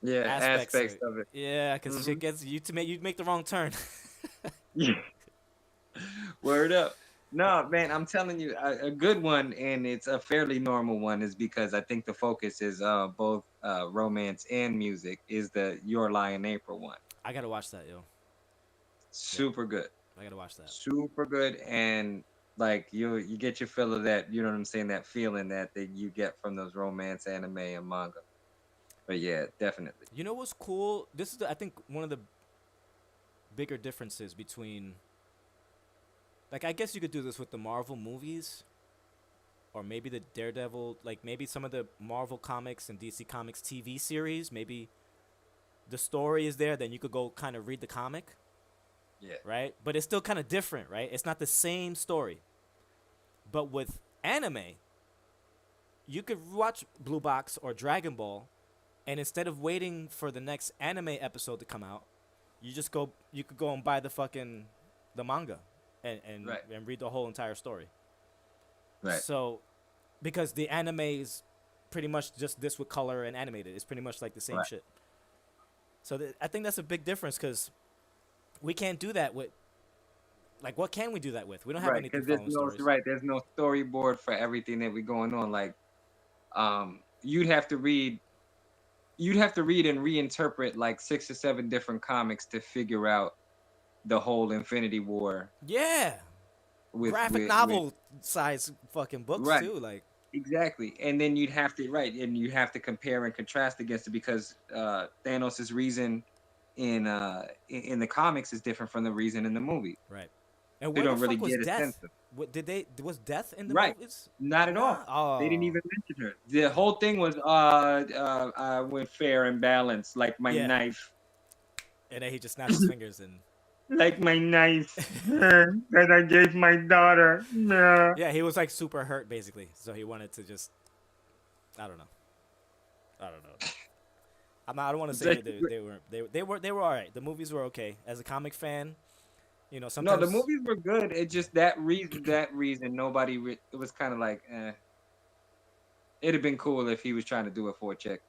Yeah, aspects of aspects it. of it. Yeah, because Hmm. shit gets you make the wrong turn. Yeah. Word up. No, man, I'm telling you, a good one, and it's a fairly normal one, is because I think the focus is both romance and music. Is the Your Lie in April one? I gotta watch that, yo. Yeah, Super good. I gotta watch that. Super good, and like you get your fill of that, you know what I'm saying, that feeling that you get from those romance anime and manga. But yeah, definitely. You know what's cool? This is I think one of the bigger differences between like I guess you could do this with the Marvel movies or maybe the Daredevil, like maybe some of the Marvel comics and DC Comics TV series, maybe the story is there, then you could go kind of read the comic, Yeah. right? But it's still kind of different, right? It's not the same story. But with anime, you could watch Blue Box or Dragon Ball, and instead of waiting for the next anime episode to come out, you could go and buy the manga Right. and read the whole entire story. Right. So because the anime is pretty much just this with color and animated. It's pretty much like the same Right. shit. So I think that's a big difference because we can't do that with like what can we do that with? We don't have Right. anything Because there's following no stories. right. There's no storyboard for everything that we going on. Like, you'd have to read. You'd have to read and reinterpret like 6 or 7 different comics to figure out the whole Infinity War Yeah, graphic with novel size fucking books right. too. Like Exactly, and then you'd have to right, and you have to compare and contrast against it because Thanos' reason in the comics is different from the reason in the movie. right. And They where the don't really fuck was get a sense Death? of What did they? Was Death in the right. movies? Not at all. Nah. They didn't Oh, even mention her. The whole thing was I went fair and balanced like my yeah. knife, And then he just snaps his fingers and like my knife that I gave my daughter. Yeah. yeah, he was like super hurt basically. So he wanted to just I don't know. I don't know. I don't want to say they were all right. The movies were okay. As a comic fan, you know, No, the sometimes movies were good. It just that reason nobody. It was kind of like, eh. It'd have been cool if he was trying to do it for a chick.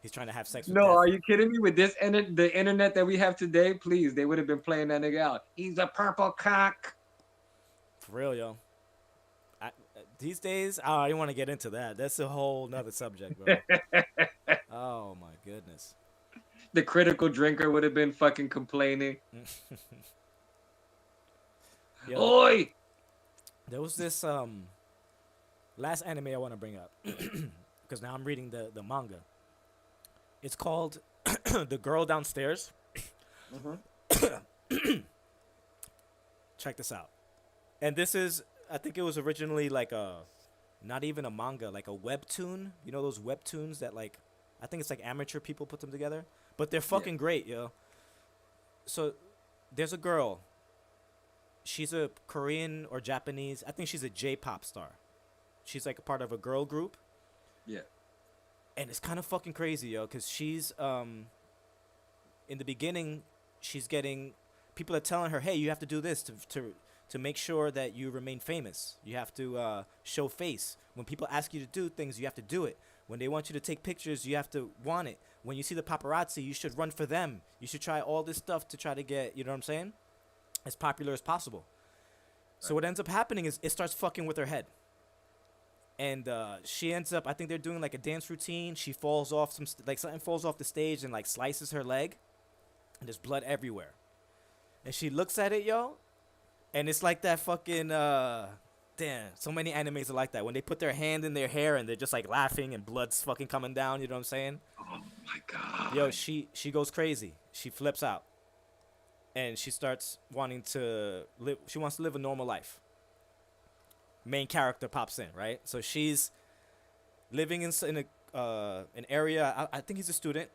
he's trying to have sex with No, Death. are you kidding me? With the internet that we have today, please, they would have been playing that nigga out. He's a purple cock. For real, yo. These days, oh, I don't want to get into that. That's a whole nother subject, bro. Oh my goodness. The critical drinker would have been fucking complaining. Yo, Oi! there was this last anime I want to bring up because now I'm reading the manga. It's called The Girl Downstairs. Mhm. Check this out. And this is I think it was originally like a not even a manga, like a webtoon. You know those webtoons that like I think it's like amateur people put them together, but they're Yeah, fucking great, yo. So there's a girl. She's a Korean or Japanese. I think she's a J-pop star. She's like a part of a girl group, yeah, and it's kind of fucking crazy, yo, cuz she's in the beginning she's getting people are telling her, "Hey, you have to do this to make sure that you remain famous. You have to show face. When people ask you to do things, you have to do it." When they want you to take pictures, you have to want it. When you see the paparazzi, you should run for them. You should try all this stuff to try to get, you know what I'm saying, as popular as possible. So what ends up happening is it starts fucking with her head. And she ends up, I think they're doing like a dance routine. She falls off something falls off the stage and like slices her leg. And there's blood everywhere. And she looks at it, yo. And it's like that fucking, damn, so many animes are like that. When they put their hand in their hair and they're just like laughing and blood's fucking coming down, you know what I'm saying? Oh my god. Yo, she goes crazy. She flips out. And she starts wanting to live, she wants to live a normal life. Main character pops in, right? So she's living in an area, I think he's a student.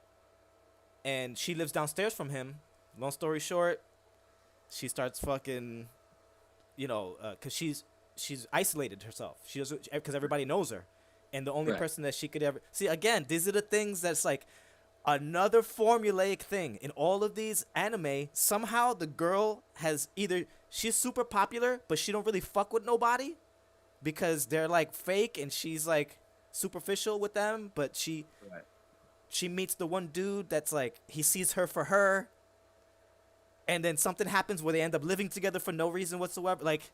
And she lives downstairs from him. Long story short, she starts fucking, you know, because she's isolated herself. She doesn't, because everybody knows her, and the only person that she could ever see. Again, these are the things that's like another formulaic thing in all of these anime. Somehow the girl has either she's super popular, but she don't really fuck with nobody because they're like fake, and she's like superficial with them. But she meets the one dude that's like he sees her for her. And then something happens where they end up living together for no reason whatsoever. Like,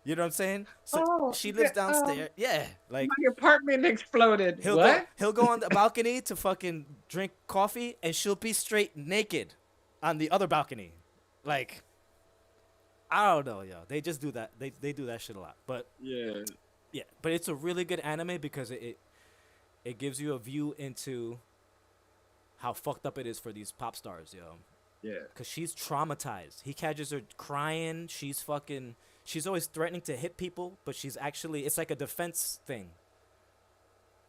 you know what I'm saying? So she lives downstairs. Yeah, like my apartment exploded. He'll go on the balcony to fucking drink coffee, and she'll be straight naked on the other balcony. Like, I don't know, yo. They just do that. They do that shit a lot. But yeah. But it's a really good anime because it gives you a view into how fucked up it is for these pop stars, yo. Yeah. Because she's traumatized. He catches her crying. She's always threatening to hit people, but she's actually, it's like a defense thing.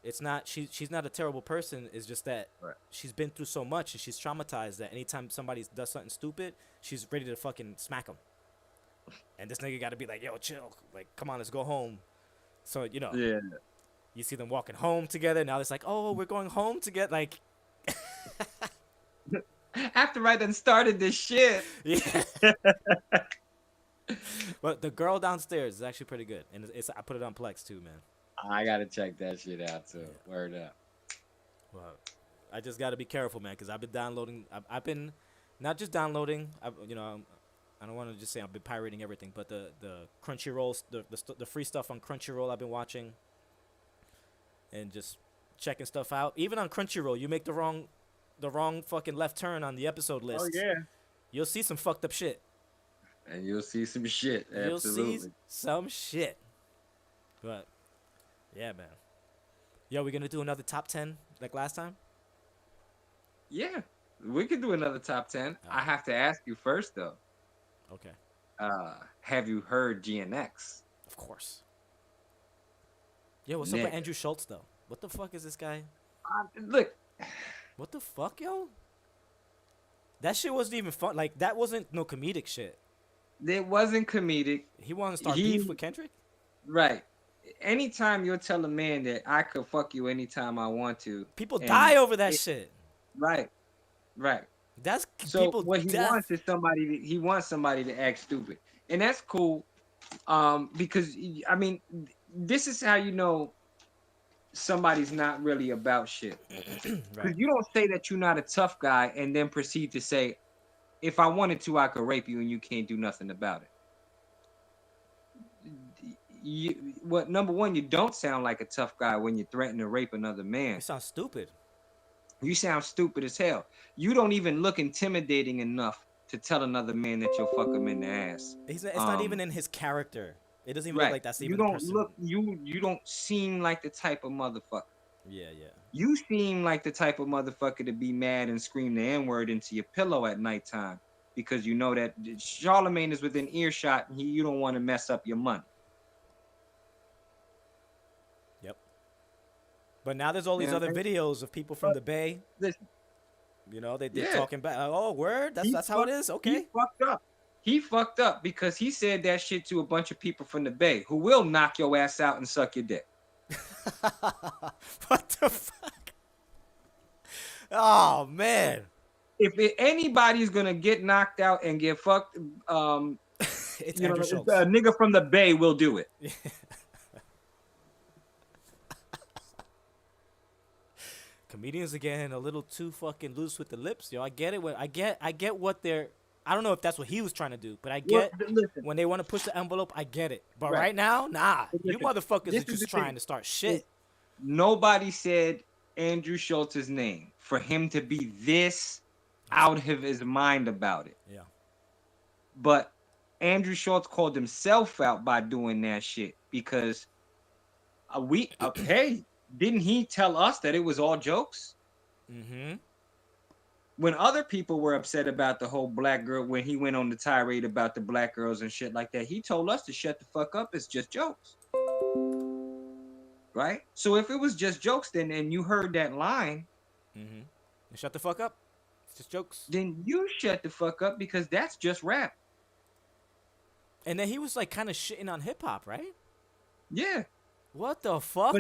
It's not, she's not a terrible person. It's just that she's been through so much and she's traumatized that anytime somebody does something stupid, she's ready to fucking smack him. And this nigga got to be like, yo, chill. Like, come on, let's go home. So, you know, you see them walking home together. Now it's like, oh, we're going home together. Like, after I done started this shit. Yeah. But the girl downstairs is actually pretty good, and I put it on Plex too, man. I gotta check that shit out too. Yeah. Word up. Well, I just gotta be careful, man, because I've been downloading. I've been not just downloading. I don't want to just say I've been pirating everything, but the Crunchyroll, the free stuff on Crunchyroll I've been watching, and just checking stuff out. Even on Crunchyroll, you make the wrong fucking left turn on the episode list. Oh yeah. You'll see some fucked up shit. And you'll see some shit. Absolutely. You'll see some shit. But yeah, man. Yo, we gonna do another top 10 like last time? Yeah. We could do another top 10. I have to ask you first though. Okay. Have you heard GNX? Of course. Yo, what's up with Andrew Schultz though? What the fuck is this guy? Look. What the fuck, yo? That shit wasn't even fun. Like, that wasn't no comedic shit. It wasn't comedic. He wanted to start beef with Kendrick? Right. Anytime you'll tell a man that I could fuck you anytime I want to. People die over that shit. Right. That's so people what he death. wants is somebody to act stupid. And that's cool. Because I mean, this is how you know somebody's not really about shit. Because you don't say that you're not a tough guy and then proceed to say, if I wanted to, I could rape you and you can't do nothing about it. Number one, you don't sound like a tough guy when you threaten to rape another man. You sound stupid. You sound stupid as hell. You don't even look intimidating enough to tell another man that you'll fuck him in the ass. It's not even in his character. It doesn't even look like that's even you don't person. look you don't seem like the type of motherfucker. Yeah. You seem like the type of motherfucker to be mad and scream the N-word into your pillow at nighttime because you know that Charlemagne is within earshot and you don't want to mess up your money. Yep. But now there's all these other videos of people from the Bay. Listen, you know, they're talking back. Oh, word? That's how it is? Okay. He fucked up because he said that shit to a bunch of people from the Bay who will knock your ass out and suck your dick. What the fuck? Oh, man. If anybody's going to get knocked out and get fucked, it's Andrew Schultz. A nigga from the Bay will do it. comedians are getting a little too fucking loose with the lips, yo. I get it. I get what they're. I don't know if that's what he was trying to do, but I Well, get listen, when they want to push the envelope. I get it. But right. right now, nah. But You listen, motherfuckers this are is the just thing. trying to start Is shit. nobody said Andrew Schultz's name for him to be this out of his mind about it. Yeah. But Andrew Schultz called himself out by doing that shit because hey, didn't he tell us that it was all jokes? Mm-hmm. When other people were upset about the whole black girl, when he went on the tirade about the black girls and shit like that, he told us to shut the fuck up. It's just jokes. Right? So if it was just jokes, then and you heard that line, Mm-hmm. Shut the fuck up. It's just jokes. then you shut the fuck up because that's just rap. And then he was like kind of shitting on hip hop, right? Yeah. What the fuck?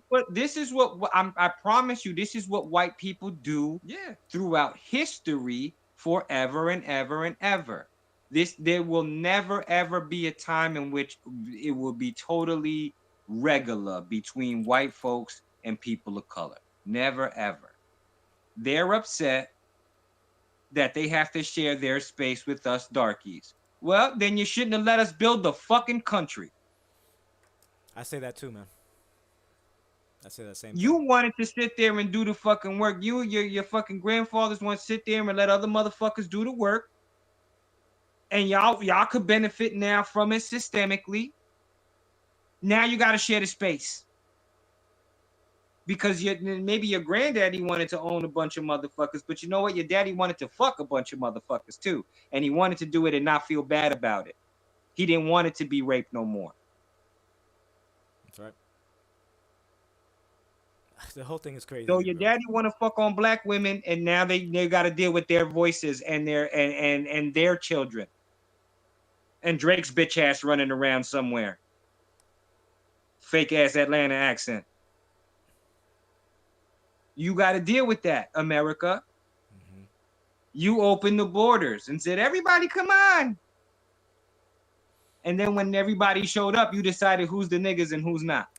But this is what I promise you, this is what white people do, yeah, throughout history forever and ever and ever. There will never ever be a time in which it will be totally regular between white folks and people of color. Never ever. They're upset that they have to share their space with us darkies. Well, then you shouldn't have let us build the fucking country. I say that too, man. I say that same You thing. wanted to sit there and do the fucking work. Your fucking grandfathers want to sit there and let other motherfuckers do the work. And y'all could benefit now from it systemically. Now you got to share the space. Because maybe your granddaddy wanted to own a bunch of motherfuckers, but you know what? Your daddy wanted to fuck a bunch of motherfuckers too. And he wanted to do it and not feel bad about it. He didn't want it to be rape no more. That's right. The whole thing is crazy. So your daddy want to fuck on black women, and now they got to deal with their voices and their children. And Drake's bitch ass running around somewhere. Fake ass Atlanta accent. You got to deal with that, America. Mm-hmm. You opened the borders and said, everybody come on. And then when everybody showed up, you decided who's the niggas and who's not.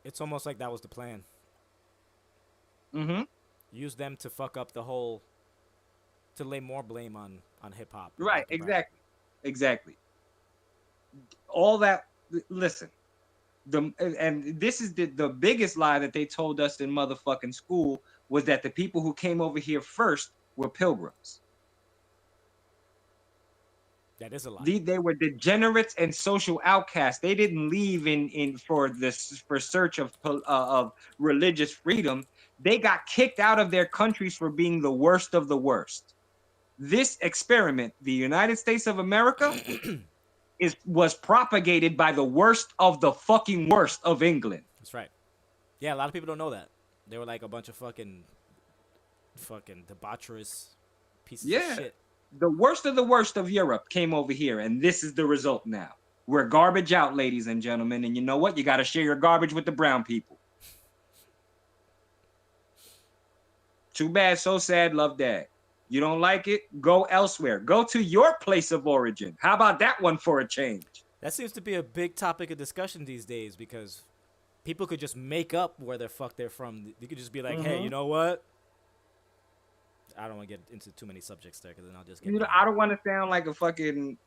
It's almost like that was the plan. Mm-hmm. Use them to fuck up the whole, to lay more blame on hip hop. Right, exactly. All that, listen, and this is the biggest lie that they told us in motherfucking school was that the people who came over here first were pilgrims. That is a lie. They were degenerates and social outcasts. They didn't leave for search of religious freedom. They got kicked out of their countries for being the worst of the worst. This experiment, the United States of America, was propagated by the worst of the fucking worst of England. That's right. Yeah, a lot of people don't know that. They were like a bunch of fucking debaucherous pieces of shit. The worst of the worst of Europe came over here, and this is the result now. We're garbage out, ladies and gentlemen, and you know what? You got to share your garbage with the brown people. Too bad, so sad, love dad. You don't like it? Go elsewhere. Go to your place of origin. How about that one for a change? That seems to be a big topic of discussion these days because people could just make up where the fuck they're from. You could just be like, hey, you know what? I don't want to get into too many subjects there because then I'll just get. I don't want to sound like a fucking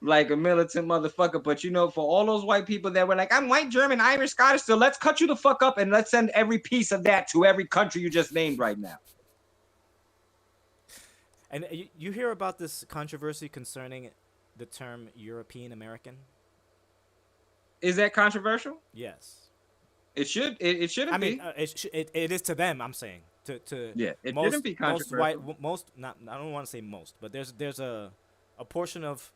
like a militant motherfucker, but for all those white people that were like, I'm white, German, Irish, Scottish, so let's cut you the fuck up and let's send every piece of that to every country you just named right now. And you hear about this controversy concerning the term European American? Is that controversial? Yes. It shouldn't be. I mean, it is to them. I'm saying to it shouldn't be controversial. I don't want to say most, but there's a portion of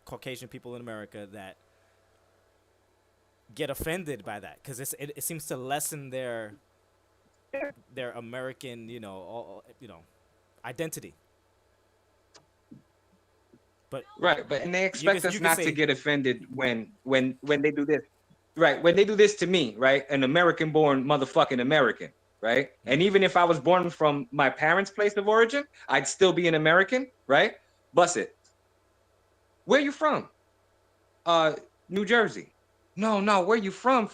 Caucasian people in America that get offended by that because it seems to lessen their American identity. But and they expect us not to get offended when they do this. Right, when they do this to me, right, an American-born motherfucking American, right? And even if I was born from my parents' place of origin, I'd still be an American, right? Bust it. Where you from? New Jersey. No, where you from?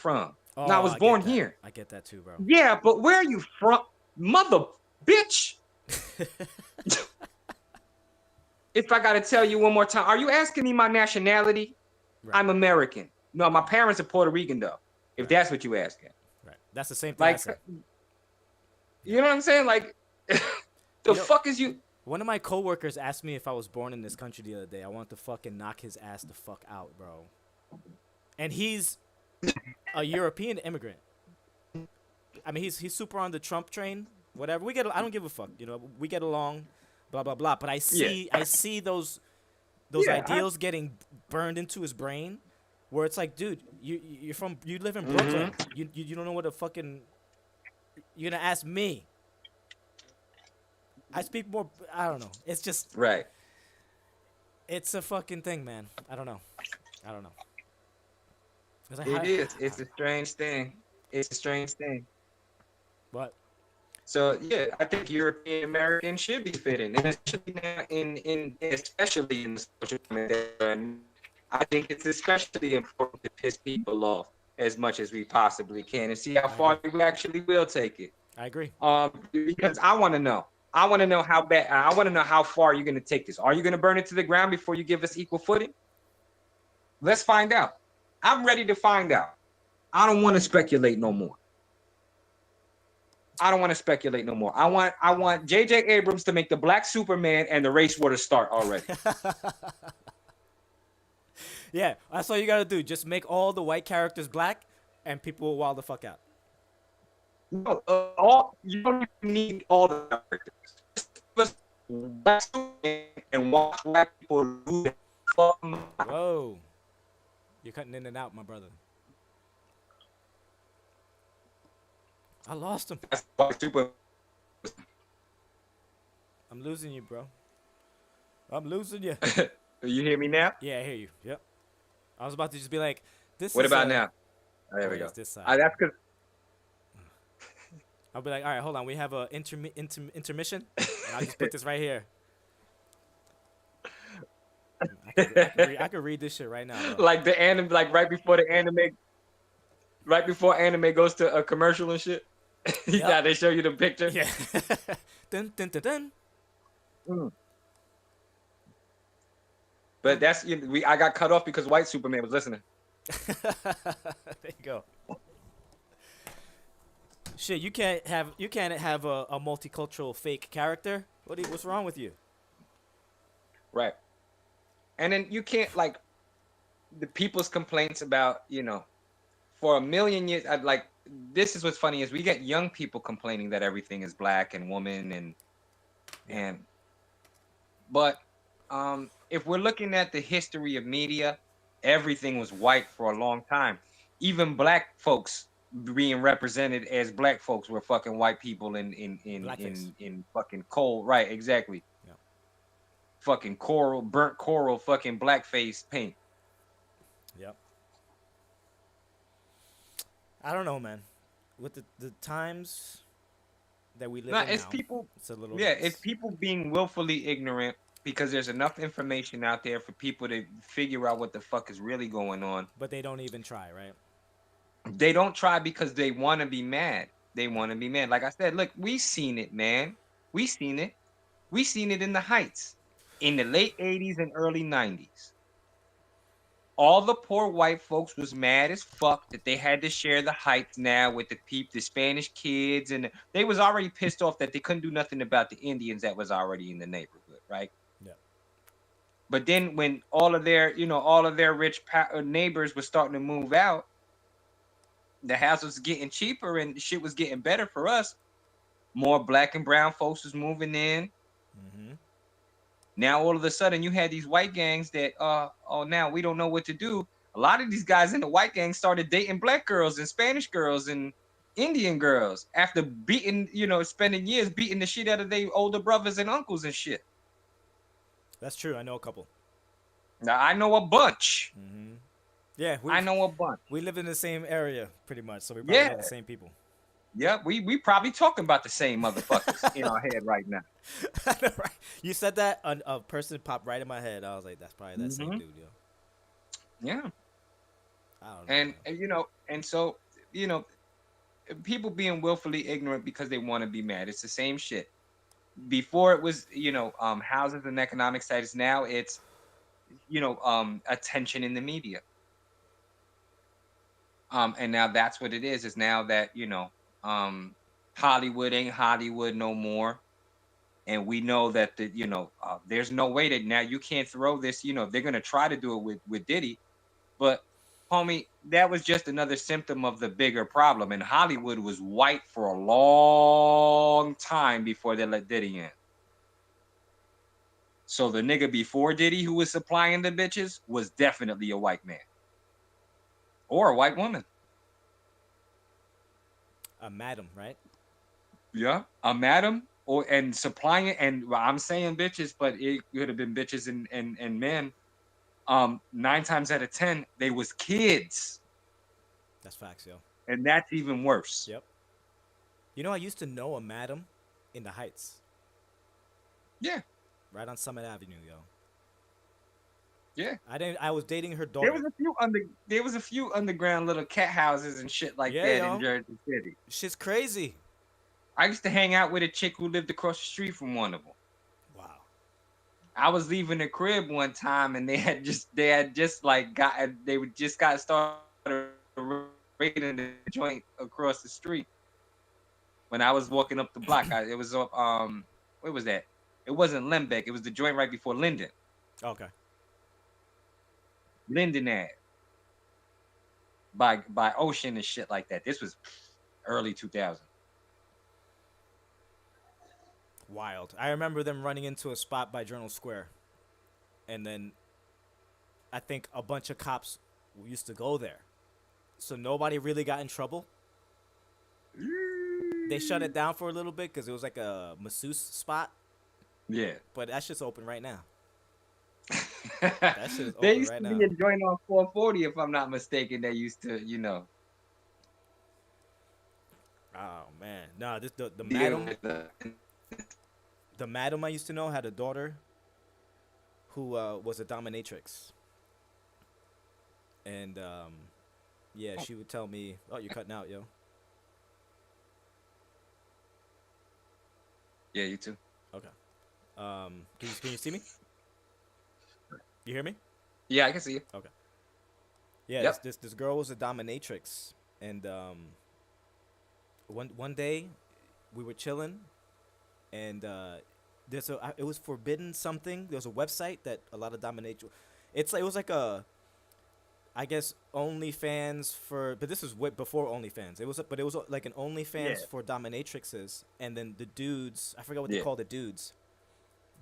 Now I Oh, was I get born that. here. I get that too, bro. Yeah, but where are you from? Mother bitch. If I gotta tell you one more time, are you asking me my nationality? Right. I'm American. No, my parents are Puerto Rican though. If Right. that's what you asking. Right. That's the same thing I Like, said. Yeah. you know what I'm saying? Like, the You know, fuck is you? one of my coworkers asked me if I was born in this country the other day. I wanted to fucking knock his ass the fuck out, bro. And he's a European immigrant. I mean, he's super on the Trump train. Whatever. We get. I don't give a fuck. You know, we get along. Blah blah blah. But Yeah, I see those yeah. ideals getting burned into his brain, where it's like, dude, you live in Mm-hmm. Brooklyn. You don't know what a fucking you're gonna ask me. I speak more. I don't know. It's just Right. it's a fucking thing, man. I don't know. I don't know. It's like, It is. It's a strange thing. It's a strange thing. what? So yeah, I think European Americans should be fitting, and especially now especially in the social media. And I think it's especially important to piss people off as much as we possibly can, and see how I agree. far we actually will take it. I agree. Because I want to know. I want to know how bad. I want to know how far you're going to take this. Are you going to burn it to the ground before you give us equal footing? Let's find out. I'm ready to find out. I don't want to speculate no more. I don't want to speculate no more. I want J.J. Abrams to make the Black Superman and the race war to start already. Yeah, that's all you gotta do. Just make all the white characters black, and people will wild the fuck out. No, all you don't even need all the characters. Just Black Superman and watch black people do the fuck. Whoa, you're cutting in and out, my brother. I lost him. That's why Superman. I'm losing you, bro. I'm losing you. You hear me now? Yeah, I hear you. Yep. I was about to just be like, this What is about now? Oh, there oh, we go. it's this side. That's because I'll be like, all right, hold on. We have a intermission, and I'll just put this right here. I could read this shit right now, bro. like the anime, like right before anime goes to a commercial and shit. Yeah, they show you the picture. Yeah. Dun, dun, dun, dun. Mm. But that's I got cut off because white Superman was listening. There you go. Shit, you can't have a multicultural fake character. What's wrong with you? Right. And then you can't like the people's complaints about, for a million years. I'd like this is what's funny is we get young people complaining that everything is black and woman but if we're looking at the history of media, everything was white for a long time. Even black folks being represented as black folks were fucking white people in fucking coal. Right, exactly. Yeah. Fucking burnt coral, fucking blackface paint. Yep. I don't know, man. With the times that we live in It's now, people. it's a little. Yeah, it's people being willfully ignorant because there's enough information out there for people to figure out what the fuck is really going on. But they don't even try, right? They don't try because they want to be mad. They want to be mad. Like I said, look, we seen it, man. We seen it. We seen it in the Heights in the late 80s and early 90s. All the poor white folks was mad as fuck that they had to share the Heights now with the Spanish kids, and they was already pissed off that they couldn't do nothing about the Indians that was already in the neighborhood, right? Yeah. But then when all of their rich neighbors were starting to move out, the house was getting cheaper and shit was getting better for us. More black and brown folks was moving in. Mm-hmm. Now all of a sudden you had these white gangs that now we don't know what to do. A lot of these guys in the white gang started dating black girls and Spanish girls and Indian girls after spending years beating the shit out of their older brothers and uncles and shit. That's true. I know a couple. Now I know a bunch. Mm-hmm. Yeah, I know a bunch. We live in the same area pretty much, so we probably know the same people. Yeah, we probably talking about the same motherfuckers in our head right now. Right. You said that, a person popped right in my head. I was like, that's probably that same dude, yo. Yeah. I don't know. And so you know, people being willfully ignorant because they want to be mad. It's the same shit. Before it was, houses and economic status. Now it's, attention in the media. And now that's what it is now that, um, Hollywood ain't Hollywood no more. And we know that there's no way that now you can't throw this, they're gonna try to do it with Diddy, but homie, that was just another symptom of the bigger problem. And Hollywood was white for a long time before they let Diddy in. So the nigga before Diddy who was supplying the bitches was definitely a white man or a white woman. A madam, right? Yeah, a madam or and supplying it. And well, I'm saying bitches, but it could have been bitches and men. 9 times out of 10, they was kids, That's facts, yo. and that's even worse. Yep. You know, I used to know a madam in the Heights, Yeah, right on Summit Avenue, yo. yeah. I didn't. I was dating her There daughter. was a few there was a few underground little cat houses and shit like Yeah, that in yo. Jersey City. Shit's crazy. I used to hang out with a chick who lived across the street from one of them. Wow. I was leaving the crib one time and they had just like just got started raiding the joint across the street. When I was walking up the block, it was where was that? It wasn't Lembeck. It was the joint right before Linden, Okay. Linden Ave, by Ocean and shit like that. This was early 2000. Wild. I remember them running into a spot by Journal Square, and then I think a bunch of cops used to go there, so nobody really got in trouble. They shut it down for a little bit because it was like a masseuse spot, Yeah. but that shit's open right now. That shit is There open used right to be now. a joint on 440, if I'm not mistaken. They used to, Oh man, no, this the deal madam, with the. the madam I used to know had a daughter who was a dominatrix, and yeah, she would tell me, "Oh, you're cutting out, yo." Yeah, you too. Okay. Can you see me? You hear me? Yeah, I can see you. Okay. Yeah, Yep. this girl was a dominatrix, and one day we were chilling, and it was forbidden something. There was a website that a lot of dominatrix. It was like a, I guess, OnlyFans for, but this was way before OnlyFans. It was like an Yeah. OnlyFans for dominatrixes, and then the dudes, I forgot what they Yeah. call the dudes.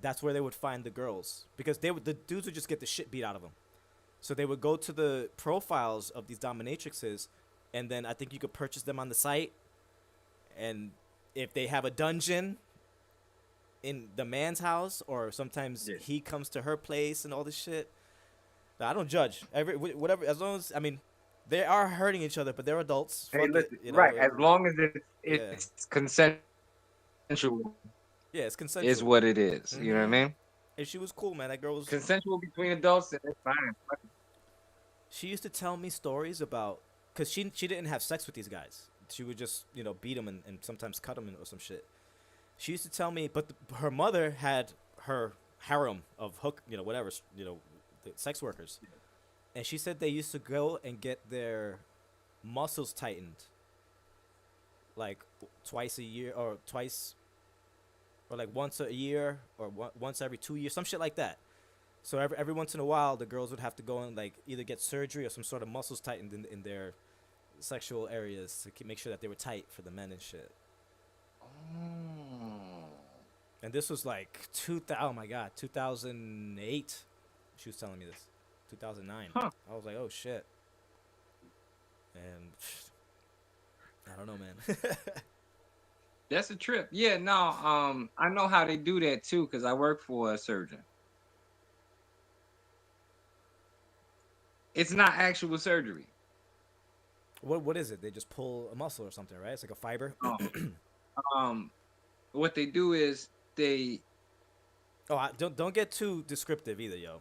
That's where they would find the girls because the dudes would just get the shit beat out of them. So they would go to the profiles of these dominatrixes, and then I think you could purchase them on the site. And if they have a dungeon in the man's house, or sometimes Yeah. he comes to her place and all this shit. Now, I don't judge. Whatever, as long as, I mean, they are hurting each other, but they're adults. Hey, Fuck it, listen. you know. Right. As long as Yeah, it's consensual, yeah, it's is consensual. what it is. You know what I Mhm. mean? And she was cool, man. That girl was. Consensual between adults, and it's fine. She used to tell me stories about, cause she didn't have sex with these guys. She would just beat them and sometimes cut them or some shit. She used to tell me, but her mother had her harem of whatever, the sex workers, and she said they used to go and get their muscles tightened, like twice a year or twice, or like once a year or once every 2 years, some shit like that. So every once in a while, the girls would have to go and like either get surgery or some sort of muscles tightened in their sexual areas to make sure that they were tight for the men and shit. Oh. And this was like 2000. Oh my god, 2008. She was telling me this. 2009. Huh. I was like, oh shit. And I don't know, man. That's a trip. Yeah, no, I know how they do that too, because I work for a surgeon. It's not actual surgery. What is it? They just pull a muscle or something, right? It's like a fiber. No. Um, what they do is they Oh, don't get too descriptive either, yo.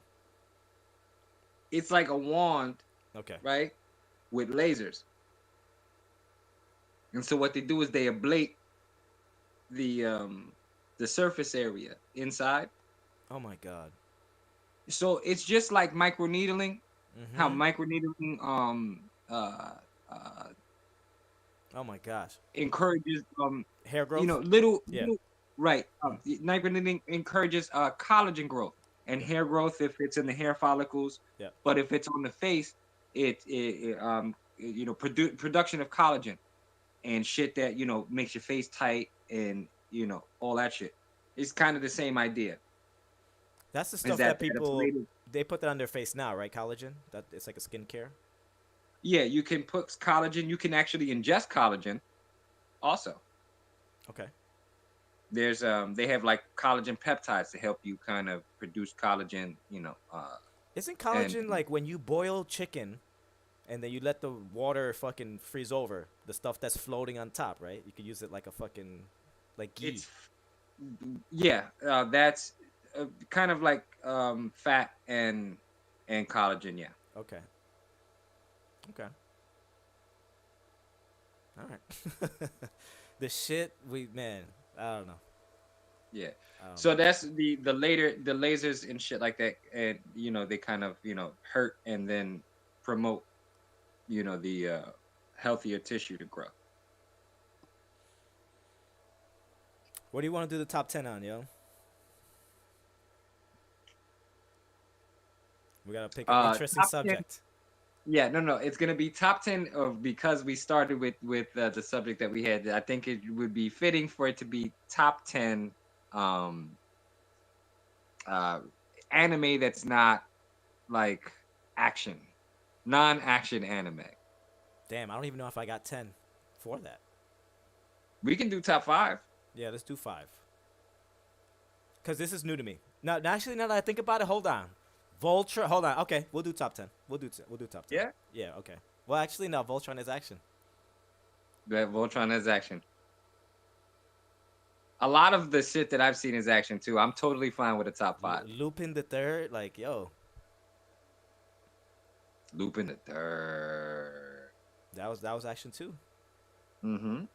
it's like a wand, Okay. right? With lasers. And so what they do is they ablate the um the surface area inside. Oh my god. So it's just like microneedling, how Mm-hmm. microneedling uh Oh my gosh. encourages Hair you know growth. Yeah. little right Mm. microneedling encourages collagen growth and Yeah. hair growth if it's in the hair follicles, Yeah. but if it's on the face, production of collagen and shit that makes your face tight and all that shit. It's kind of the same idea. That's the Is stuff that that people ablative? they put that on their face now, right? Collagen. That it's like a skincare. Yeah, you can put collagen. You can actually ingest collagen. Also, Okay. there's they have like collagen peptides to help you kind of produce collagen. Isn't And collagen like when you boil chicken and then you let the water fucking freeze over the stuff that's floating on top, right? You could use it like a fucking like ghee. it's yeah, that's kind of like fat and collagen. Yeah, Okay. Okay. All right. The shit we man, I don't know. yeah. I don't So know. that's the lasers and shit like that, and they kind of hurt and then promote the healthier tissue to grow. What do you want to do the top 10 on, yo? We got to pick an interesting Top 10. subject. Yeah, no, it's gonna be top 10 of because we started with the subject that we had. I think it would be fitting for it to be top 10 um uh anime that's not like action, non-action anime. Damn, I don't even know if I got 10 for that. We can do top 5. Yeah, let's do 5. Cuz this is new to me. Now, actually now that I think about it, hold on. Voltron, hold on. Okay, we'll do top 10. We'll do top 10. Yeah, Yeah, okay. Well, actually no, Voltron is action. that Voltron is action. A lot of the shit that I've seen is action too. I'm totally fine with a top 5. Lupin the Third, like, yo, Lupin the Third. that was action too. Mm-hmm.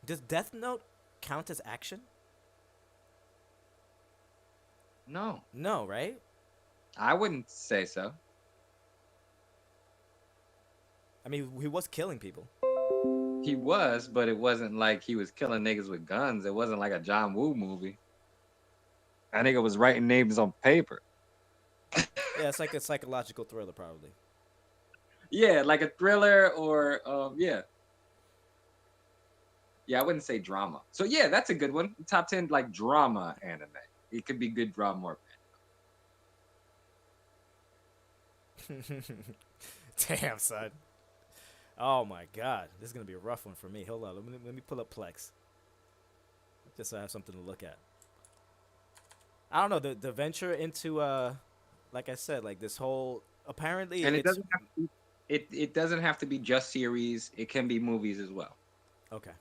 Does Death Note count as action? No, No, right? I wouldn't say so. I mean, he was killing people. He was, but it wasn't like he was killing niggas with guns. It wasn't like a John Woo movie. That nigga was writing names on paper. Yeah, it's like a psychological thriller, probably. Yeah, like a thriller or yeah. Yeah, I wouldn't say drama. So yeah, that's a good one. Top 10 like drama anime. It could be good drama or Damn, son. Oh my god, this is gonna be a rough one for me. Hold on, let me pull up Plex, just so I have something to look at. I don't know the venture into like I said, like this whole apparently and it it's doesn't have to be, it doesn't have to be just series. It can be movies as well. okay.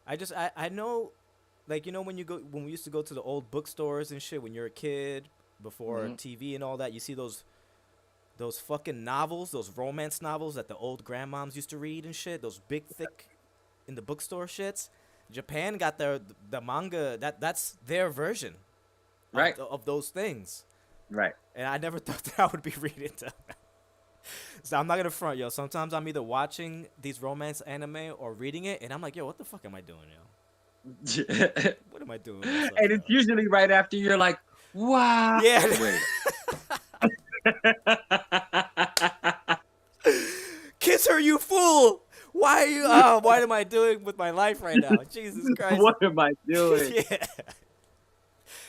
I know, like when we used to go to the old bookstores and shit when you're a kid before Hmm. TV and all that, you see those fucking novels, those romance novels that the old grandmoms used to read and shit. Those big thick in the bookstore shits. Japan got the manga that's their version Right. of those things, Right. and I never thought that I would be reading them. So I'm not gonna front, yo. Sometimes I'm either watching these romance anime or reading it, and I'm like, yo, what the fuck am I doing, yo? And What am I doing with myself, yo? it's usually right after you're like, wow. Yeah. Wait. Kiss her, you fool! Why are you? Oh, what am I doing with my life right now? Jesus Christ! What am I doing? Yeah.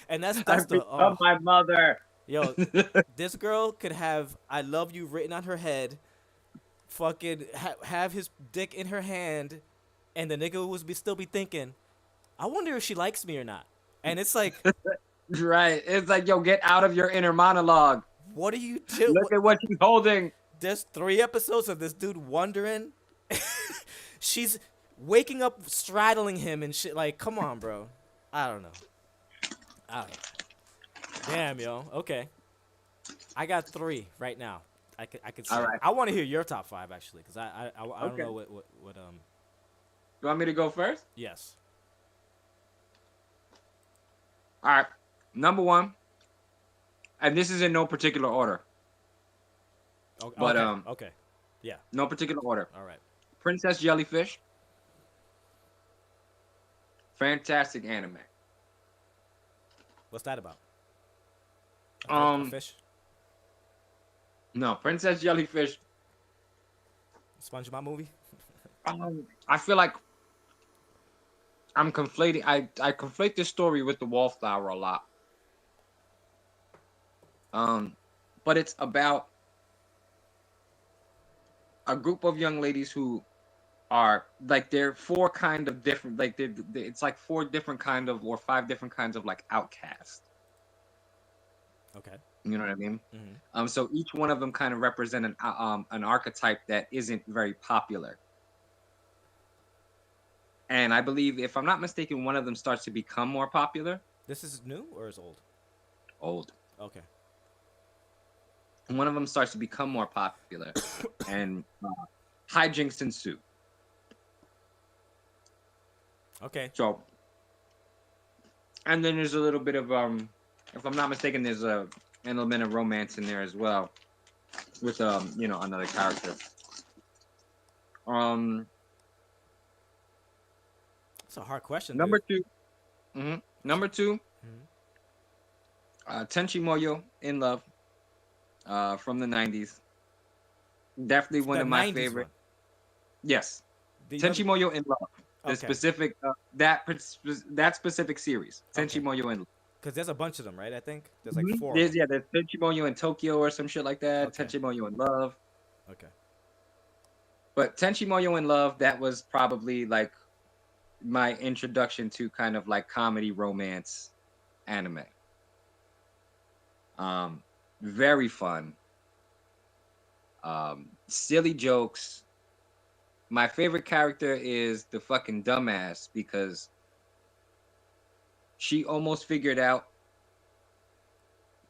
And that's I've the become my mother. yo. This girl could have "I love you" written on her head. Fucking have his dick in her hand, and the nigga would still be thinking, "I wonder if she likes me or not." And it's like, Right. It's like, yo, get out of your inner monologue. what do you do? Look at what she's holding. There's 3 episodes of this dude wondering. She's waking up straddling him and shit. Like, come on, bro. I don't know. I don't know. Damn, yo. Okay. I got 3 right now. I could All see. right. I want to hear your top five actually, because I don't Okay. know what You want me to go first? yes. All right. Number one, and this is in no particular order, but Okay, okay, yeah, no particular order. all right. Princess Jellyfish, fantastic anime. What's that about? A Um, fish? no, Princess Jellyfish. SpongeBob movie? I feel like I'm conflating. I conflate this story with the Wallflower a lot. Um, but it's about a group of young ladies who are like they're four kind of different. Like it's like four different kind of or five different kinds of like outcasts. Okay. You know what I mean? Mm-hmm. So each one of them kind of represent an archetype that isn't very popular. And I believe, if I'm not mistaken, one of them starts to become more popular. This is new or is old? Old. Okay. One of them starts to become more popular, and hijinks ensue. Okay. So, and then there's a little bit of if I'm not mistaken, there's a an element of romance in there as well with another character. Um, It's a hard question, dude. number 2. Number 2, Mm-hmm. Tenchi Moyo in Love, from the '90s. Definitely one The of my '90s favorite. one. Yes, You know Tenchi Moyo in Love. The okay. specific that specific series, Tenchi Okay. Moyo in Love. Because there's a bunch of them, right? I think there's like four of There's them. there's Tenchi Moyo in Tokyo or some shit like that. Okay. Tenchi Moyo in Love. Okay. But Tenchi Moyo in Love, that was probably like my introduction to kind of like comedy romance anime. Um, Very fun. Silly jokes. My favorite character is the fucking dumbass because she almost figured out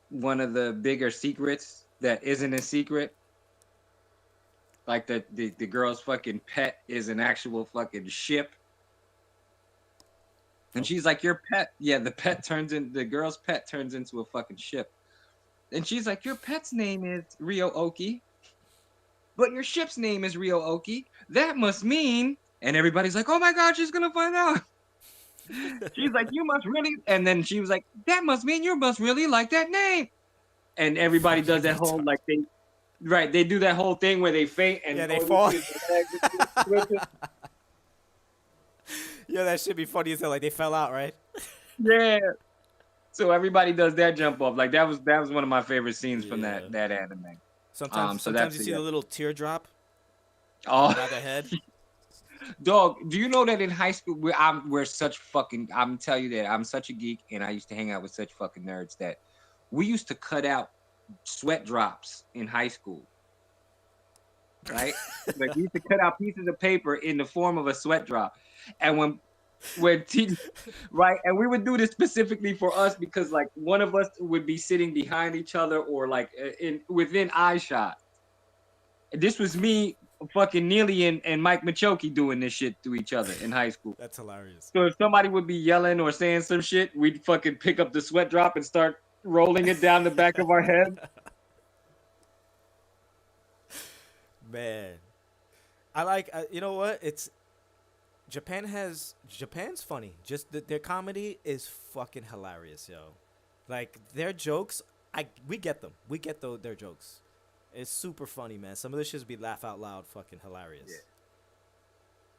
one of the bigger secrets that isn't a secret. Like the girl's fucking pet is an actual fucking ship. And Oh, she's like, your pet, yeah, the girl's pet turns into a fucking ship. And she's like, your pet's name is Rio Oki, but your ship's name is Rio Oki. That must mean, and everybody's like, oh my God, she's gonna find out. She's like, you must really, and then she was like, that must mean you must really like that name. And everybody fucking does that whole retard. like they do that whole thing where they faint Yeah, and they all you fall. see is their legs and twisted. Yeah, that should be funny as hell. Like they fell out, right? Yeah. So everybody does that jump off. Like that was one of my favorite scenes from Yeah. that anime. Sometimes, So sometimes that's you the see the little teardrop oh by the head. dog. Do you know that in high school we're such fucking I'm tell you that I'm such a geek and I used to hang out with such fucking nerds that we used to cut out sweat drops in high school. Right? Like we used to cut out pieces of paper in the form of a sweat drop. And right, and we would do this specifically for us because like one of us would be sitting behind each other or like in within eye shot. This was me, fucking Neely and Mike Machoki doing this shit to each other in high school. That's hilarious. So if somebody would be yelling or saying some shit, we'd fucking pick up the sweat drop and start rolling it down the back of our head. Man, I like. You know what? Japan's funny. Just their comedy is fucking hilarious, yo. Like their jokes, we get them. We get their jokes. It's super funny, man. Some of this should be laugh out loud, fucking hilarious. Yeah.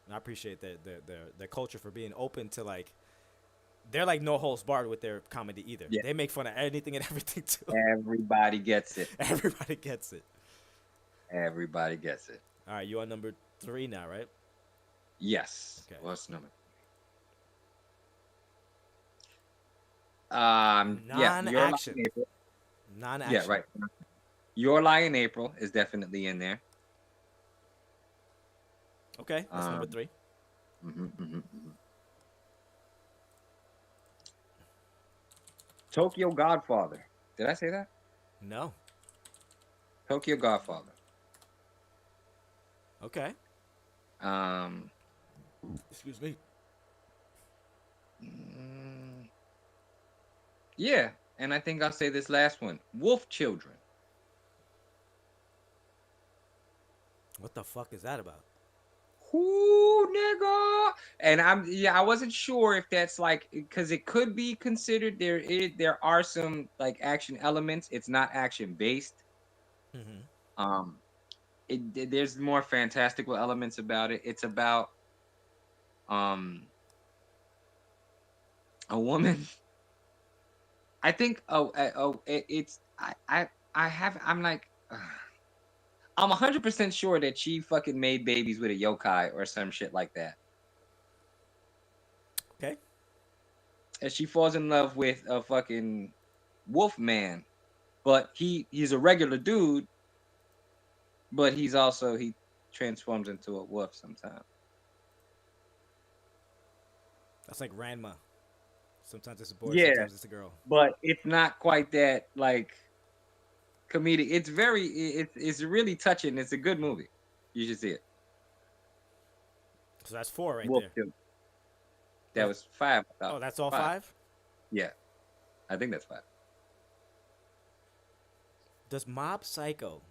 And I appreciate their culture for being open to like. They're like no holds barred with their comedy either. Yeah. They make fun of anything and everything too. Everybody gets it. Everybody gets it. Everybody gets it. All right, you on number 3 now, right? Yes. Okay. What's number? Yeah, Your Lie Non-action. in April. Non-action. Yeah, right. Your Lie in April is definitely in there. Okay, that's number Um, 3. Tokyo Godfather. Did I say that? No. Tokyo Godfather. Okay. Um, Excuse me. mm, yeah, and I think I'll say this last one: Wolf Children. What the fuck is that about? Whoo, nigga. And I wasn't sure if that's like because it could be considered there are some like action elements. It's not action based. Mm-hmm. Um, there's more fantastical elements about it. It's about um a woman. I think it's I have I'm like I'm 100% sure that she fucking made babies with a yokai or some shit like that. Okay. And she falls in love with a fucking wolf man, but he's a regular dude, but he transforms into a wolf sometimes. That's like Ranma. Sometimes it's a boy, Yeah, sometimes it's a girl. but it's not quite that like comedic. It's really touching. It's a good movie. You should see it. So that's four right Wolf there. Children. That But was five. I thought. oh, that's all Five. five? Yeah, I think that's five. Does Mob Psycho?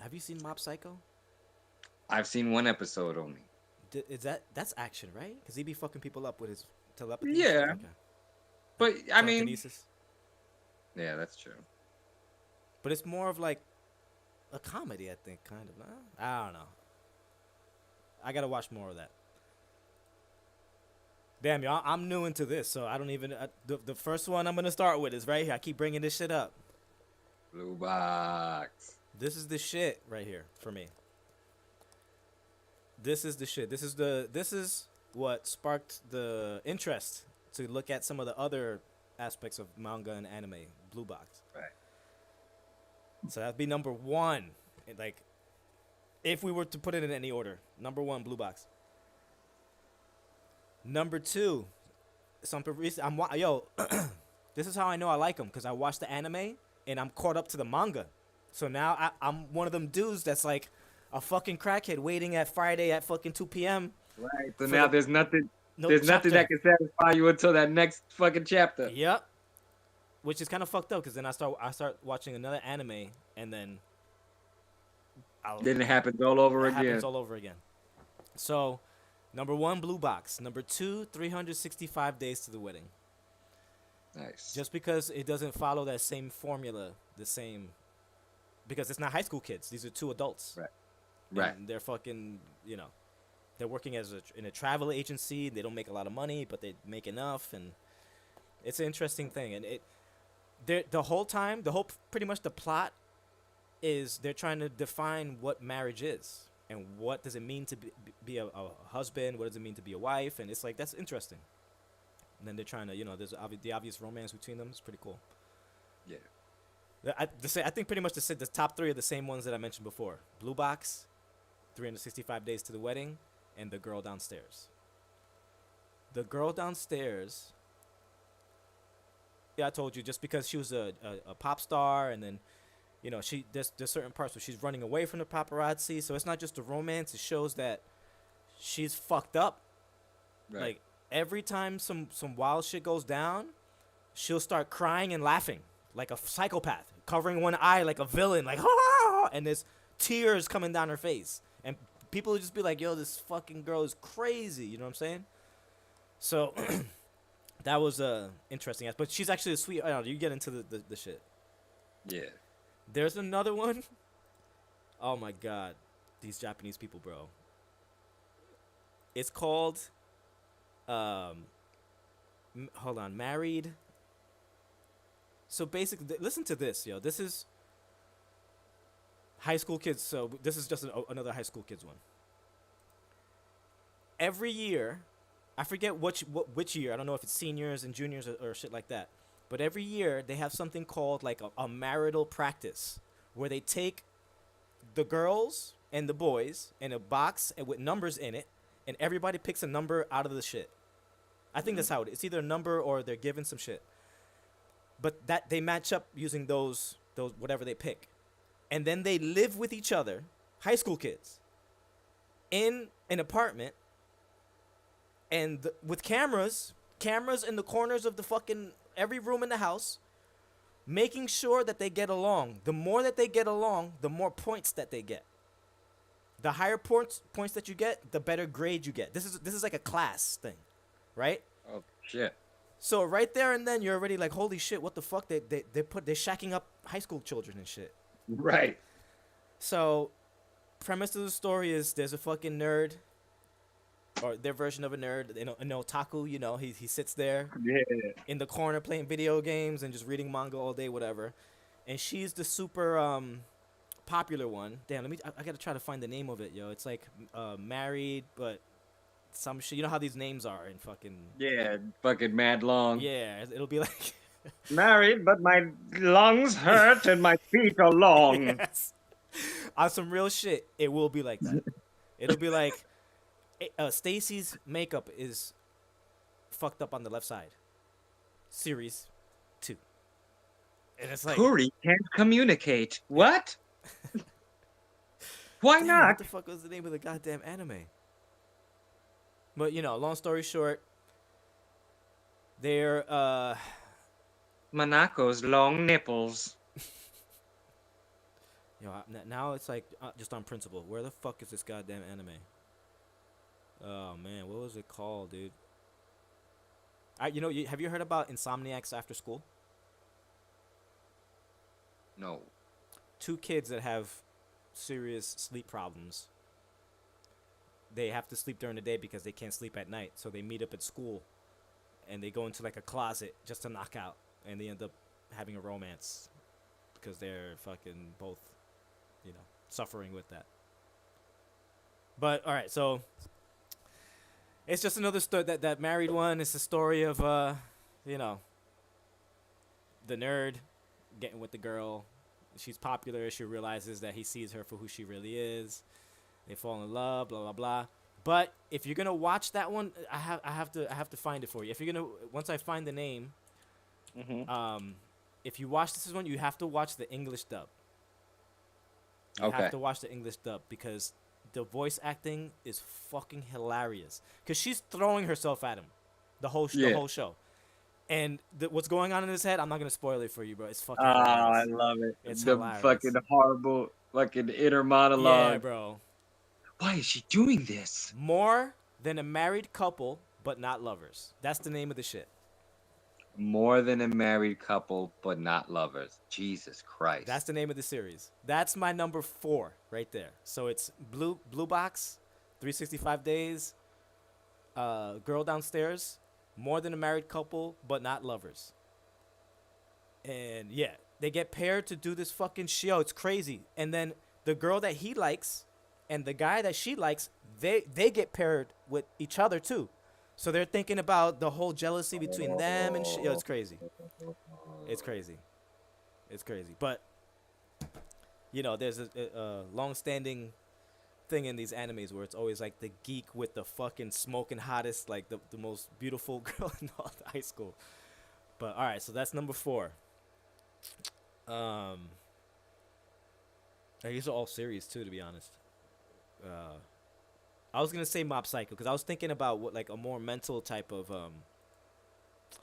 Have you seen Mob Psycho? I've seen one episode only. Is that's action, right? Because he be fucking people up with his telepathy and shit. Yeah, Okay. Like but I mean, telekinesis. yeah, that's true. But it's more of like a comedy, I think, kind of. Huh? I don't know. I gotta watch more of that. Damn, y'all, I'm new into this, so I don't even. The first one I'm gonna start with is right here. I keep bringing this shit up. Blue box. This is the shit right here for me. This is the shit. This is what sparked the interest to look at some of the other aspects of manga and anime. Blue box. Right. So that'd be number one. Like, if we were to put it in any order, number one, blue box. Number two, something recent. Yo, this is how I know I like them because I watched the anime and I'm caught up to the manga. So now I'm one of them dudes that's like a fucking crackhead waiting at Friday at fucking 2 p.m. Right. So for now the there's nothing. no There's nothing that chapter. can satisfy you until that next fucking chapter. Yep. Which is kind of fucked up because then I start watching another anime and then Then it happens all over it again. happens all over again. So, number one, blue box. Number two, 365 days to the wedding. Nice. Just because it doesn't follow that same formula, the same, because it's not high school kids. These are two adults. Right. Right. And they're fucking, they're working in a travel agency. They don't make a lot of money, but they make enough, and it's an interesting thing. And the whole time, pretty much the plot is they're trying to define what marriage is and what does it mean to be a husband. What does it mean to be a wife? And it's like that's interesting. And then they're trying to, there's the obvious romance between them. It's pretty cool. Yeah. I think pretty much the top three are the same ones that I mentioned before. Blue Box, 365 Days to the Wedding, and The Girl Downstairs. The Girl Downstairs, yeah, I told you, just because she was a pop star, and then, there's certain parts where she's running away from the paparazzi, so it's not just a romance. It shows that she's fucked up. Right. Like, every time some wild shit goes down, she'll start crying and laughing like a psychopath, covering one eye like a villain, like, ah! And there's tears coming down her face. And people would just be like, yo, this fucking girl is crazy. You know what I'm saying? So that was interesting. But she's actually a sweet. I don't know, you get into the shit. Yeah. There's another one. Oh my god. These Japanese people, bro. It's called hold on, Married. So basically, listen to this, yo. This is high school kids. So this is just another high school kids one. Every year, I forget which year. I don't know if it's seniors and juniors or shit like that. But every year they have something called like a marital practice, where they take the girls and the boys in a box and with numbers in it, and everybody picks a number out of the shit. I think that's how it is. It's either a number or they're given some shit. But that they match up using those whatever they pick. and then they live with each other, high school kids, in an apartment, and with cameras in the corners of the fucking every room in the house, making sure that they get along. The more that they get along, the more points that they get. The higher points that you get, the better grade you get. This is like a class thing, right? Oh shit. So right there and then you're already like, holy shit, what the fuck? They're shacking up high school children and shit. Right. So, premise of the story is there's a fucking nerd, or their version of a nerd, an otaku. You know, he sits there Yeah. in the corner playing video games and just reading manga all day, whatever. And she's the super popular one. Damn, I gotta try to find the name of it, yo. It's like married, but some shit. You know how these names are in fucking. Yeah. Fucking mad long. Yeah, it'll be like. Married, but my lungs hurt and my feet are long. Yes. On some real shit, it will be like that. It'll be like, Stacy's makeup is fucked up on the left side. Series 2. And it's like, Kuri can't communicate. What? Why damn, not? what the fuck was the name of the goddamn anime? But, long story short, they're, Monaco's long nipples. now it's like, just on principle. Where the fuck is this goddamn anime? Oh, man, what was it called, dude? Have you heard about Insomniacs After School? No. 2 kids that have serious sleep problems. They have to sleep during the day because they can't sleep at night. So they meet up at school and they go into like a closet just to knock out. And they end up having a romance because they're fucking both, suffering with that. But, all right, so it's just another story. That married one. It's a story of, the nerd getting with the girl. She's popular. She realizes that he sees her for who she really is. They fall in love. Blah blah blah. But if you're gonna watch that one, I have to find it for you. If you're gonna once I find the name, if you watch this one, you have to watch the English dub. You have to watch the English dub because the voice acting is fucking hilarious. Because she's throwing herself at him, the whole show. And what's going on in his head, I'm not gonna spoil it for you, bro. It's fucking hilarious. I love it. It's the hilarious. Fucking horrible fucking inner monologue. Yeah, bro. Why is she doing this? More than a married couple, but not lovers. That's the name of the shit. More than a married couple, but not lovers. Jesus Christ. That's the name of the series. That's my number 4 right there. So it's Blue Box, 365 Days, Girl Downstairs, More Than a Married Couple, but not lovers. And yeah, they get paired to do this fucking show. It's crazy. And then the girl that he likes and the guy that she likes, they get paired with each other too. So they're thinking about the whole jealousy between them and shit. Yo, it's crazy. It's crazy. It's crazy. But, there's a long-standing thing in these animes where it's always like the geek with the fucking smoking hottest, like the most beautiful girl in all the high school. But, all right, so that's number 4. These are all series, too, to be honest. I was gonna say Mob Psycho because I was thinking about what like a more mental type of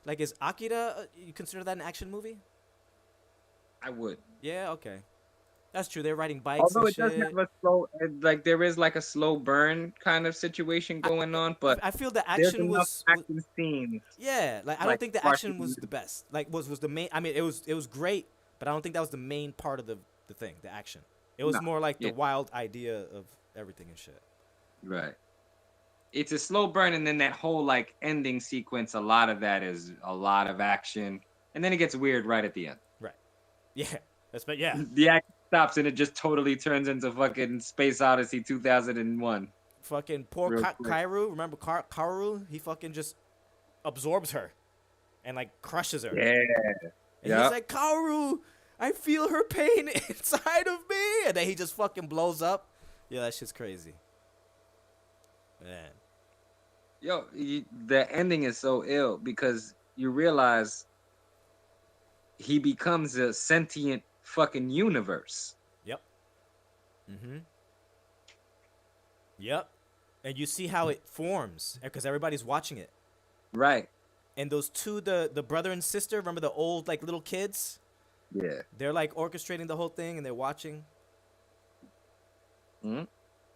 like is Akira you consider that an action movie? I would. Yeah, okay, that's true. They're riding bikes. Although and it does shit. have a slow, like there is like a slow burn kind of situation going on, but I feel the there's action enough was action scenes. yeah, like I don't think the action was the best. Like was the main. I mean, it was great, but I don't think that was the main part of the thing. The action. It was more like the wild idea of everything and shit. Right. It's a slow burn, and then that whole like ending sequence. A lot of that is a lot of action, and then it gets weird right at the end. Right. Yeah. Yeah. The action stops, and it just totally turns into fucking Space Odyssey 2001. Fucking poor Kaoru. Remember Kaoru? He fucking just absorbs her, and like crushes her. Yeah. And he's like, Kaoru, I feel her pain inside of me, and then he just fucking blows up. Yeah, that shit's crazy. Man. Yo, the ending is so ill because you realize he becomes a sentient fucking universe. Yep. Mm-hmm. Yep. And you see how it forms because everybody's watching it. Right. And those two, the brother and sister, remember the old like little kids? Yeah. They're like orchestrating the whole thing and they're watching. Mhm.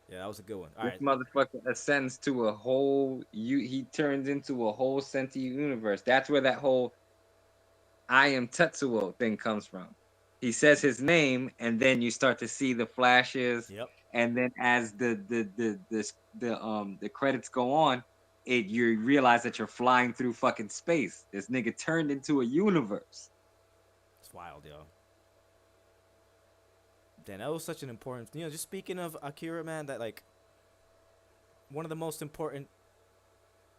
Yeah, that was a good one. All This right. motherfucker ascends to a whole he turns into a whole sentient universe. That's where that whole I am Tetsuo thing comes from. He says his name, and then you start to see the flashes, Yep. and then as the credits go on, you realize that you're flying through fucking space. This nigga turned into a universe. It's wild, yo. Damn, that was such an important. Just speaking of Akira, man, that like one of the most important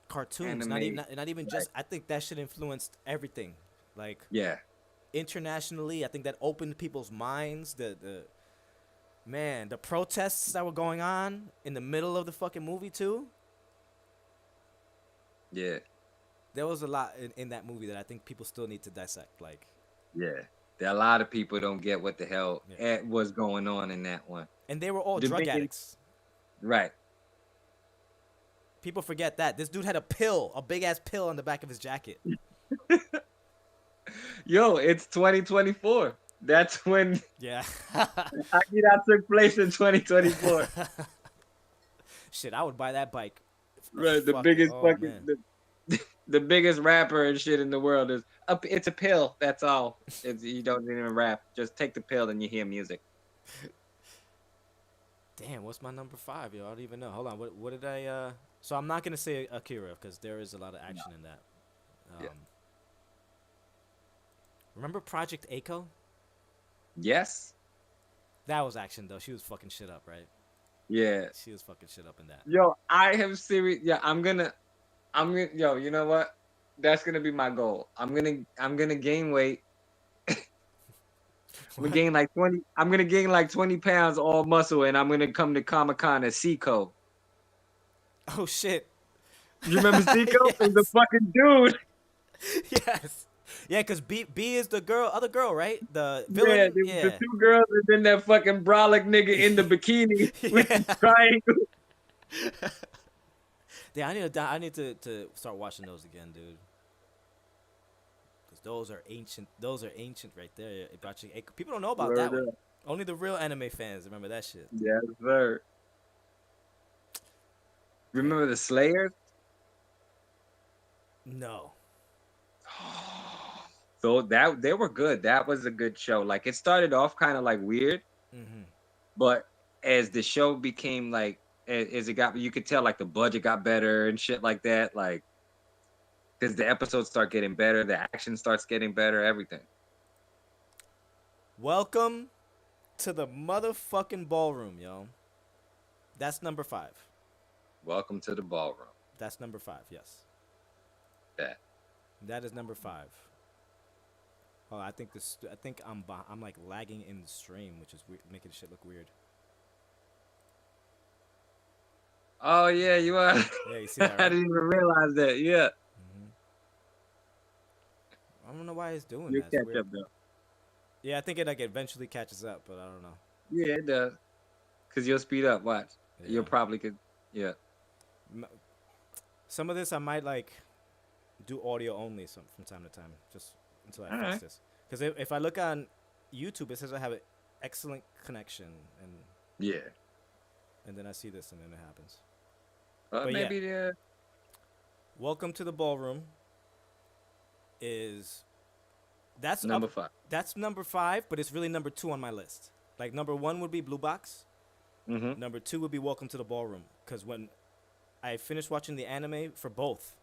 cartoons. Not even Anime, not even right? just. I think that shit influenced everything. Like Yeah, internationally, I think that opened people's minds. The man, the protests that were going on in the middle of the fucking movie too. yeah, There was a lot in that movie that I think people still need to dissect. Like, yeah. A lot of people don't get what the hell yeah. was going on in that one. And they were all The drug biggest, addicts. right? People forget that. This dude had a pill, a big ass pill on the back of his jacket. Yo, it's 2024. That's when Yeah. Akira took place in 2024. Shit, I would buy that bike. Right, the Fuck it. biggest Oh fucking man. the biggest rapper and shit in the world is it's a pill. That's all. You don't even rap. Just take the pill and you hear music. Damn, what's my number 5, yo? I don't even know. Hold on. What did I So I'm not gonna say Akira because there is a lot of No. action in that. Yeah. Remember Project Echo? Yes. That was action though. She was fucking shit up, right? Yeah. She was fucking shit up in that. Yo, I have serious. Yeah, I'm gonna. Yo, you know what? That's gonna be my goal. I'm gonna gain weight. I'm gonna What? gain like 20. I'm gonna gain like 20 pounds, all muscle, and I'm gonna come to Comic Con as Seiko. Oh shit. You remember Seiko? It was the Yes. fucking dude. Yes. Yeah, cause B is the girl, other girl, right? The Yeah, villain. there was the Yeah. two girls and then that fucking brolic nigga in the bikini with Yeah. the triangle. Yeah, I need to start watching those again, dude. Cause those are ancient. Those are ancient right there. Yeah, Project Echo. People don't know about that Word one. up. Only the real anime fans remember that shit. Yes, sir. Damn. Remember the Slayers? No. So that they were good. That was a good show. Like it started off kind of like weird, Mm-hmm. but as the show became like as it got, you could tell like the budget got better and shit like that. Like because the episodes start getting better, the action starts getting better, everything. Welcome to the motherfucking ballroom, yo. That's number 5. Welcome to the ballroom. That's number 5. Yes, That. that is number 5. Oh, I think this. I think I'm like lagging in the stream, which is making shit look weird. Oh yeah, you are. Yeah, you see that, I right? didn't even realize that. Yeah, Hmm. I don't know why it's doing you that. It's catch weird. up though. Yeah, I think it like eventually catches up, but I don't know. Yeah, it does. Cause you'll speed up. Watch. You'll Yeah. probably could. Yeah. M- Some of this I might like do audio only from time to time, just until I All fix right. this. Because if I look on YouTube, it says I have an excellent connection, and Yeah. and then I see this, and then it happens. Well, But yeah, maybe the welcome to the ballroom. Is that's number up? 5. That's number 5, but it's really number 2 on my list. Like number 1 would be Blue Box. Mm-hmm. Number 2 would be Welcome to the Ballroom. Because when I finished watching the anime for both,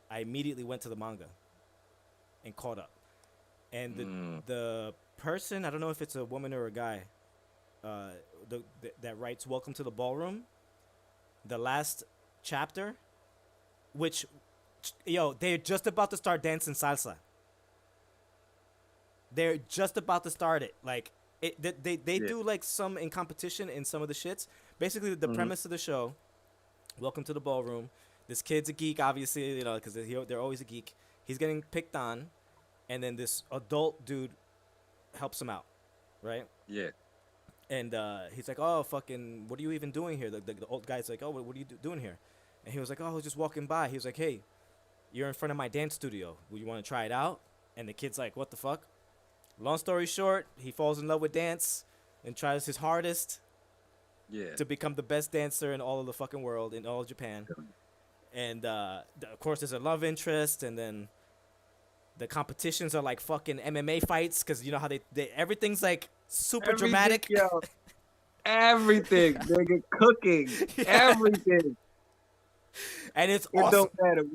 I immediately went to the manga and caught up. And the person, I don't know if it's a woman or a guy, that writes Welcome to the Ballroom, the last chapter, which, yo, they're just about to start dancing salsa. They're just about to start it. Like, they Yeah. do like some in competition in some of the shits. Basically, the Mm-hmm. premise of the show, Welcome to the Ballroom. This kid's a geek, obviously, because they're always a geek. He's getting picked on, and then this adult dude helps him out, right? Yeah. And he's like, "Oh, fucking, what are you even doing here?" The old guy's like, "Oh, what are you doing here?" And he was like, "Oh, I was just walking by." He was like, "Hey, you're in front of my dance studio. Would you want to try it out?" And the kid's like, "What the fuck?" Long story short, he falls in love with dance and tries his hardest Yeah. to become the best dancer in all of the fucking world, in all of Japan. And of course, there's a love interest, and then the competitions are like fucking MMA fights because you know how they everything's like super Everything, dramatic. yo. Everything. Nigga, cooking. Yeah. Everything. And it's It don't awesome. matter.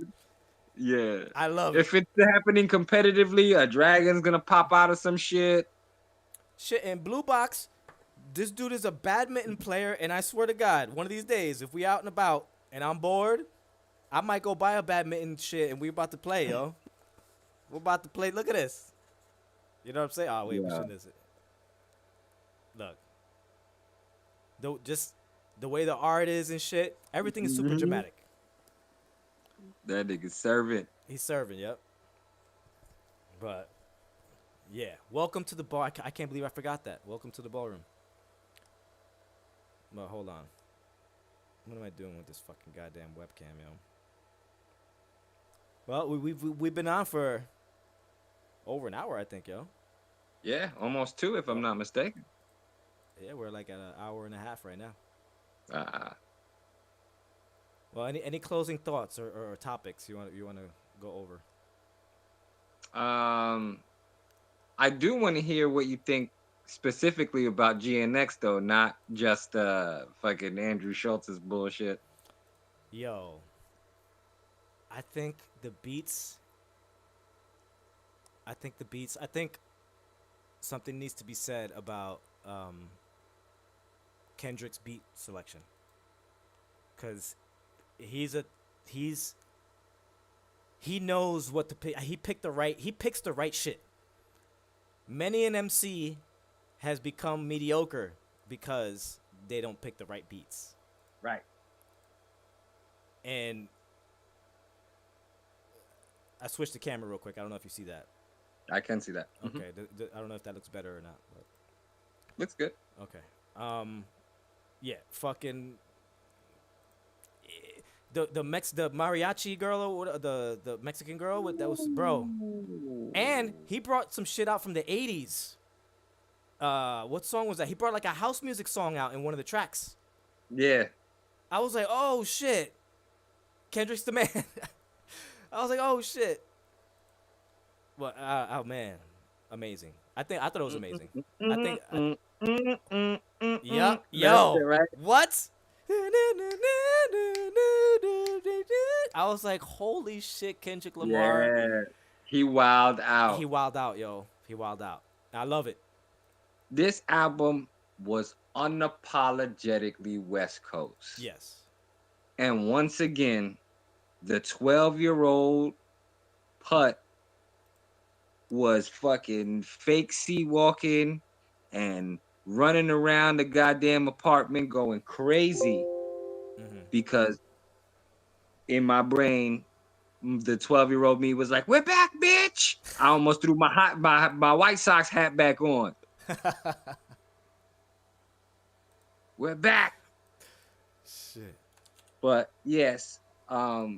Yeah. I love it. If it's happening competitively, a dragon's gonna pop out of some shit. Shit, in Blue Box, this dude is a badminton player, and I swear to God, one of these days, if we out and about and I'm bored, I might go buy a badminton shit and we about to play, yo. We're about to play. Look at this. You know what I'm saying? Oh wait, we Yeah. shouldn't. Is it? Look, just the way the art is and shit, everything is super Mhm. dramatic. That nigga serving. He's serving, yep. But yeah, welcome to the bar. I can't believe I forgot that. Welcome to the ballroom. But hold on. What am I doing with this fucking goddamn webcam, yo? Well, we've been on for over an hour, I think, yo. Yeah, almost two, if I'm Well, not mistaken. yeah, we're like at an hour and a half right now. Uh, Well, any closing thoughts or topics you want to go over? um, I do want to hear what you think specifically about GNX, though, not just fucking Andrew Schultz's bullshit. Yo, I think the beats. I think the beats. I think something needs to be said about Kendrick's beat selection, cause he's a he's he knows what to pick. He picked the right. He picks the right shit. Many an MC has become mediocre because they don't pick the right beats. Right. And I switched the camera real quick. I don't know if you see that. I can see that. Okay, I don't know if that looks better or not. But Looks good. okay. Yeah, fucking the mariachi girl or the Mexican girl that was bro. And he brought some shit out from the 80s. What song was that? He brought like a house music song out in one of the tracks. Yeah. I was like, "Oh shit. Kendrick's the man." I was like, "Oh shit." Well, oh man. Amazing. I thought it was amazing. I think Yup. That's it, Yo. right? What? I was like, holy shit, Kendrick Lamar. Yeah. He wowed He out. wilded out, yo. He wilded out. I love it. This album was unapologetically West Coast. Yes. And once again, the 12-year-old Putt was fucking fake sea walking and running around the goddamn apartment going crazy Mm-hmm. because in my brain, the 12-year-old me was like, "We're back, bitch." I almost threw my White Sox hat back on. We're back. Shit. But yes, I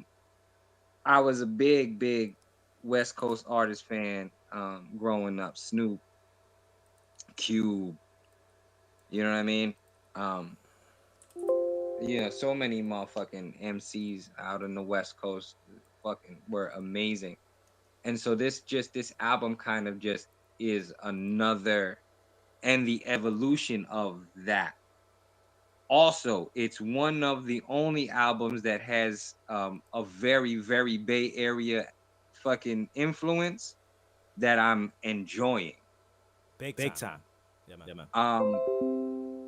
was a big West Coast artist fan growing up. Snoop, Cube, you know what I mean? Um, so many motherfucking MCs out in the West Coast fucking were amazing. And so this album kind of just is another and the evolution of that. Also, it's one of the only albums that has a very Bay Area fucking influence that I'm enjoying. Big time. Yeah, man.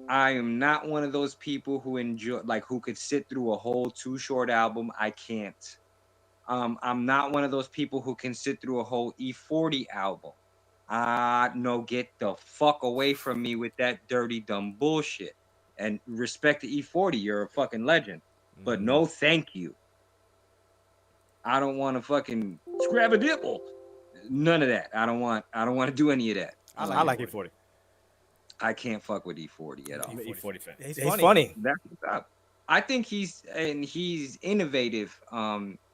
I am not one of those people who enjoy like who could sit through a whole Too Short album. I can't. I'm not one of those people who can sit through a whole E40 album. No, get the fuck away from me with that dirty dumb bullshit. And respect to E40, you're a fucking legend. But Mm-hmm. no, thank you. I don't want to fucking scrap a dipple. None of that. I don't want to do any of that. I I like like E40. E40. I can't fuck with E40 at all. E40 fan. He's He's funny. funny. That's what's up. I think he's innovative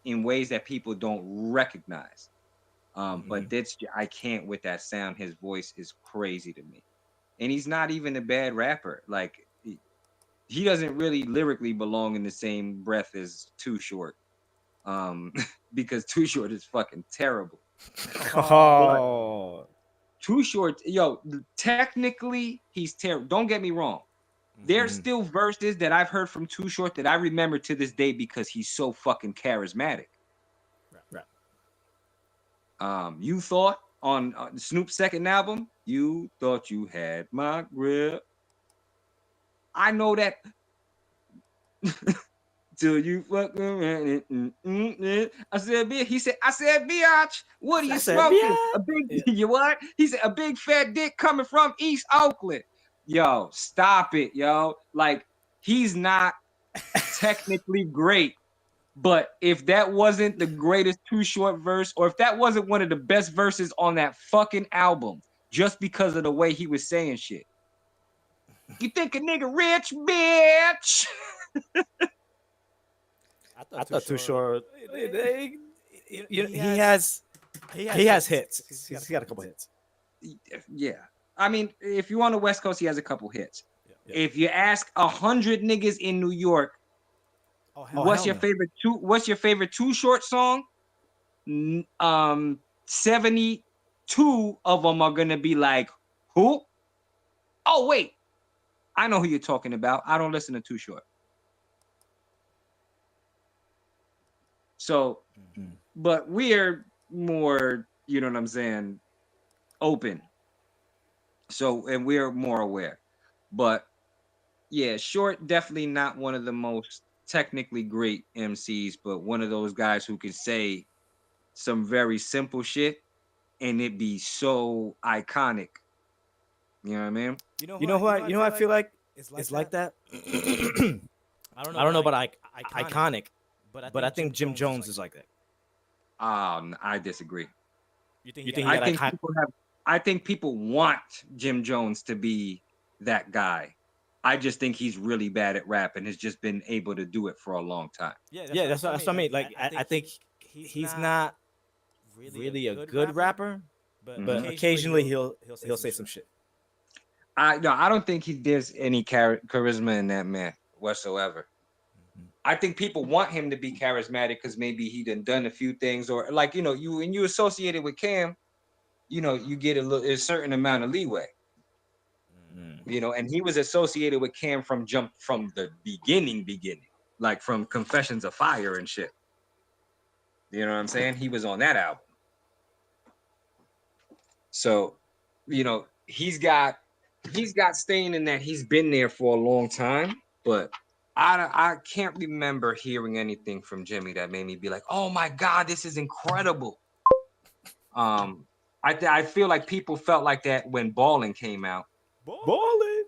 in ways that people don't recognize. But that's I can't with that sound. His voice is crazy to me, and he's not even a bad rapper. Like he doesn't really lyrically belong in the same breath as Too Short, because Too Short is fucking terrible. Oh, Too Short, yo, technically he's terrible. Don't get me wrong. There's still verses that I've heard from Too Short that I remember to this day because he's so fucking charismatic. right. You thought on Snoop's second album, you thought you had my grip. I know that till you fuck around it. I said, he said, I said, biatch, what are you I said, smoking? "Biatch." A big, you what? He said, a big fat dick coming from East Oakland. Yo, stop it, yo. Like, he's not technically great. But if that wasn't the greatest Too Short verse, or if that wasn't one of the best verses on that fucking album, just because of the way he was saying shit. You think a nigga rich, bitch? I thought Too Short. He has hits. He's got a couple hits. Yeah. I mean, if you're on the West Coast, he has a couple hits. Yeah. If you ask 100 niggas in New York, what's your favorite Too Short song? 72 of them are gonna be like, who? Oh wait, I know who you're talking about. I don't listen to Too Short. So, but we're more, you know what I'm saying, open. So, and we're more aware. But yeah, Short definitely not one of the most technically great MCs, but one of those guys who can say some very simple shit and it be so iconic. You know what I mean? You know who I feel like is like that. I don't know about iconic, but I think Jim Jones is like that. I disagree. You think he I got think I think people want Jim Jones to be that guy. I just think he's really bad at rap and has just been able to do it for a long time. Yeah, that's what I mean. Like I think he's not really a good rapper, but occasionally he'll say some shit. I don't think there's any charisma in that man whatsoever. I think people want him to be charismatic because maybe he done a few things, or like when you associate it with Cam, you get a certain amount of leeway. And he was associated with Cam from the beginning, like from Confessions of Fire and shit. You know what I'm saying? He was on that album. So, he's got staying in that he's been there for a long time, but I can't remember hearing anything from Jimmy that made me be like, oh my God, this is incredible. I feel like people felt like that when Ballin' came out. Ballin'.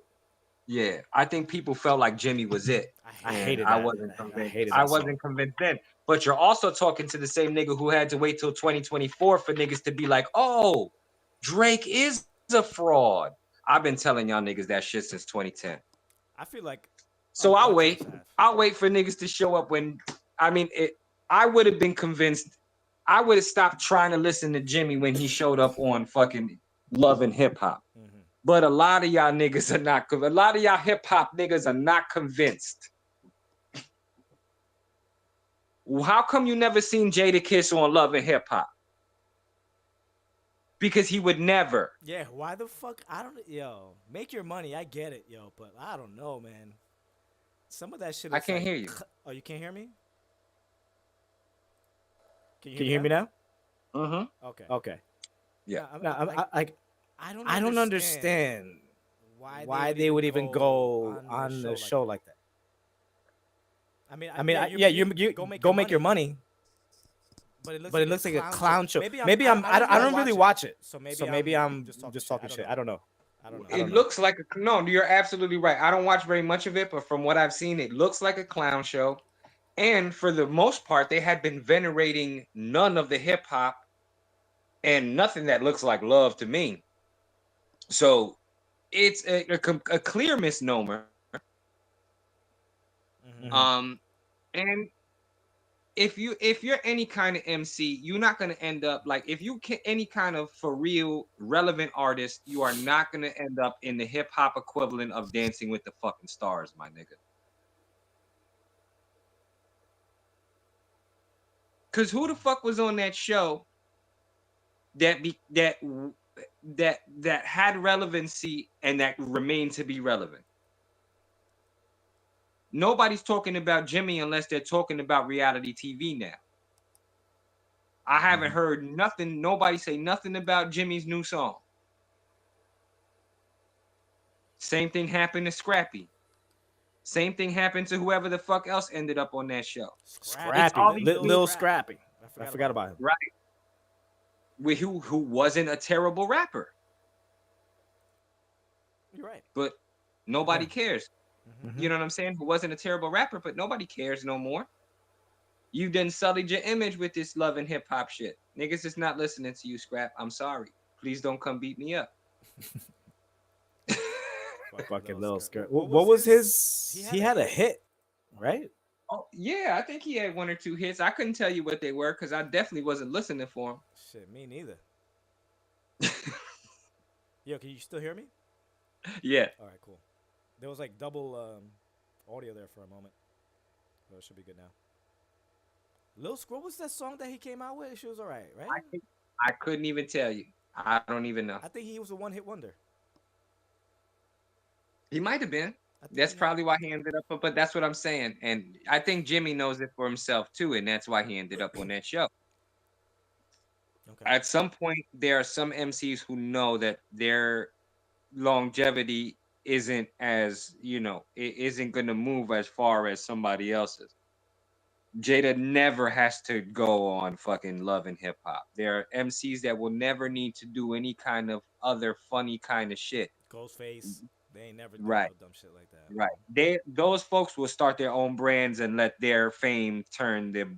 Yeah, I think people felt like Jimmy was it. I hated I that. wasn't convinced. I wasn't convinced then. But you're also talking to the same nigga who had to wait till 2024 for niggas to be like, oh, Drake is a fraud. I've been telling y'all niggas that shit since 2010. I feel like. So I'll wait. I'll wait for niggas to show up when. I would have been convinced. I would have stopped trying to listen to Jimmy when he showed up on fucking Love and Hip Hop. But a lot of y'all niggas are not. A lot of y'all hip hop niggas are not convinced. How come you never seen Jadakiss on Love and Hip Hop? Because he would never. Yeah, why the fuck? I don't. Yo, make your money. I get it, yo, but I don't know, man. Some of that shit. I can't hear you. Oh, you can't hear me? Can you hear me now? Okay. Yeah. I don't understand why they would even go on the show like that. You go make your money. But it looks like a clown show. Maybe I don't really watch it. So maybe I'm just talking shit. I don't know. It looks like no. You're absolutely right. I don't watch very much of it, but from what I've seen, it looks like a clown show. And for the most part, they had been venerating none of the hip hop and nothing that looks like love to me. So it's a clear misnomer. Mm-hmm. And if you're any kind of MC, you're not gonna end up like if you can any kind of for real relevant artist, you are not gonna end up in the hip hop equivalent of Dancing with the fucking Stars, my nigga. Cause who the fuck was on that show that be that had relevancy and that remained to be relevant? Nobody's talking about Jimmy unless they're talking about reality TV now. I haven't heard nothing, nobody say nothing about Jimmy's new song. Same thing happened to Scrappy. Same thing happened to whoever the fuck else ended up on that show. It's Scrappy, obviously little Scrappy. I forgot about him. right. Who wasn't a terrible rapper, You're right. but nobody cares. Mm-hmm. You know what I'm saying? Who wasn't a terrible rapper, but nobody cares no more. You've done sullied your image with this love and hip hop shit. Niggas is not listening to you, Scrap. I'm sorry. Please don't come beat me up. Fucking little skirt. What was his? He had a hit, right? Oh yeah, I think he had one or two hits. I couldn't tell you what they were because I definitely wasn't listening for him. Shit, me neither. Yo, can you still hear me? Yeah. All right, cool. There was like double audio there for a moment. So it should be good now. Lil Scroll, what was that song that he came out with? She was all right, right? I couldn't even tell you. I don't even know. I think he was a one-hit wonder. He might have been. That's probably why he ended up. But that's what I'm saying. And I think Jimmy knows it for himself too, and that's why he ended up on that show. Okay. At some point, there are some MCs who know that their longevity isn't as it isn't going to move as far as somebody else's. Jada never has to go on fucking Love and Hip Hop. There are MCs that will never need to do any kind of other funny kind of shit. Ghostface, they ain't never done Right. no dumb shit like that. Right. Those folks will start their own brands and let their fame turn their,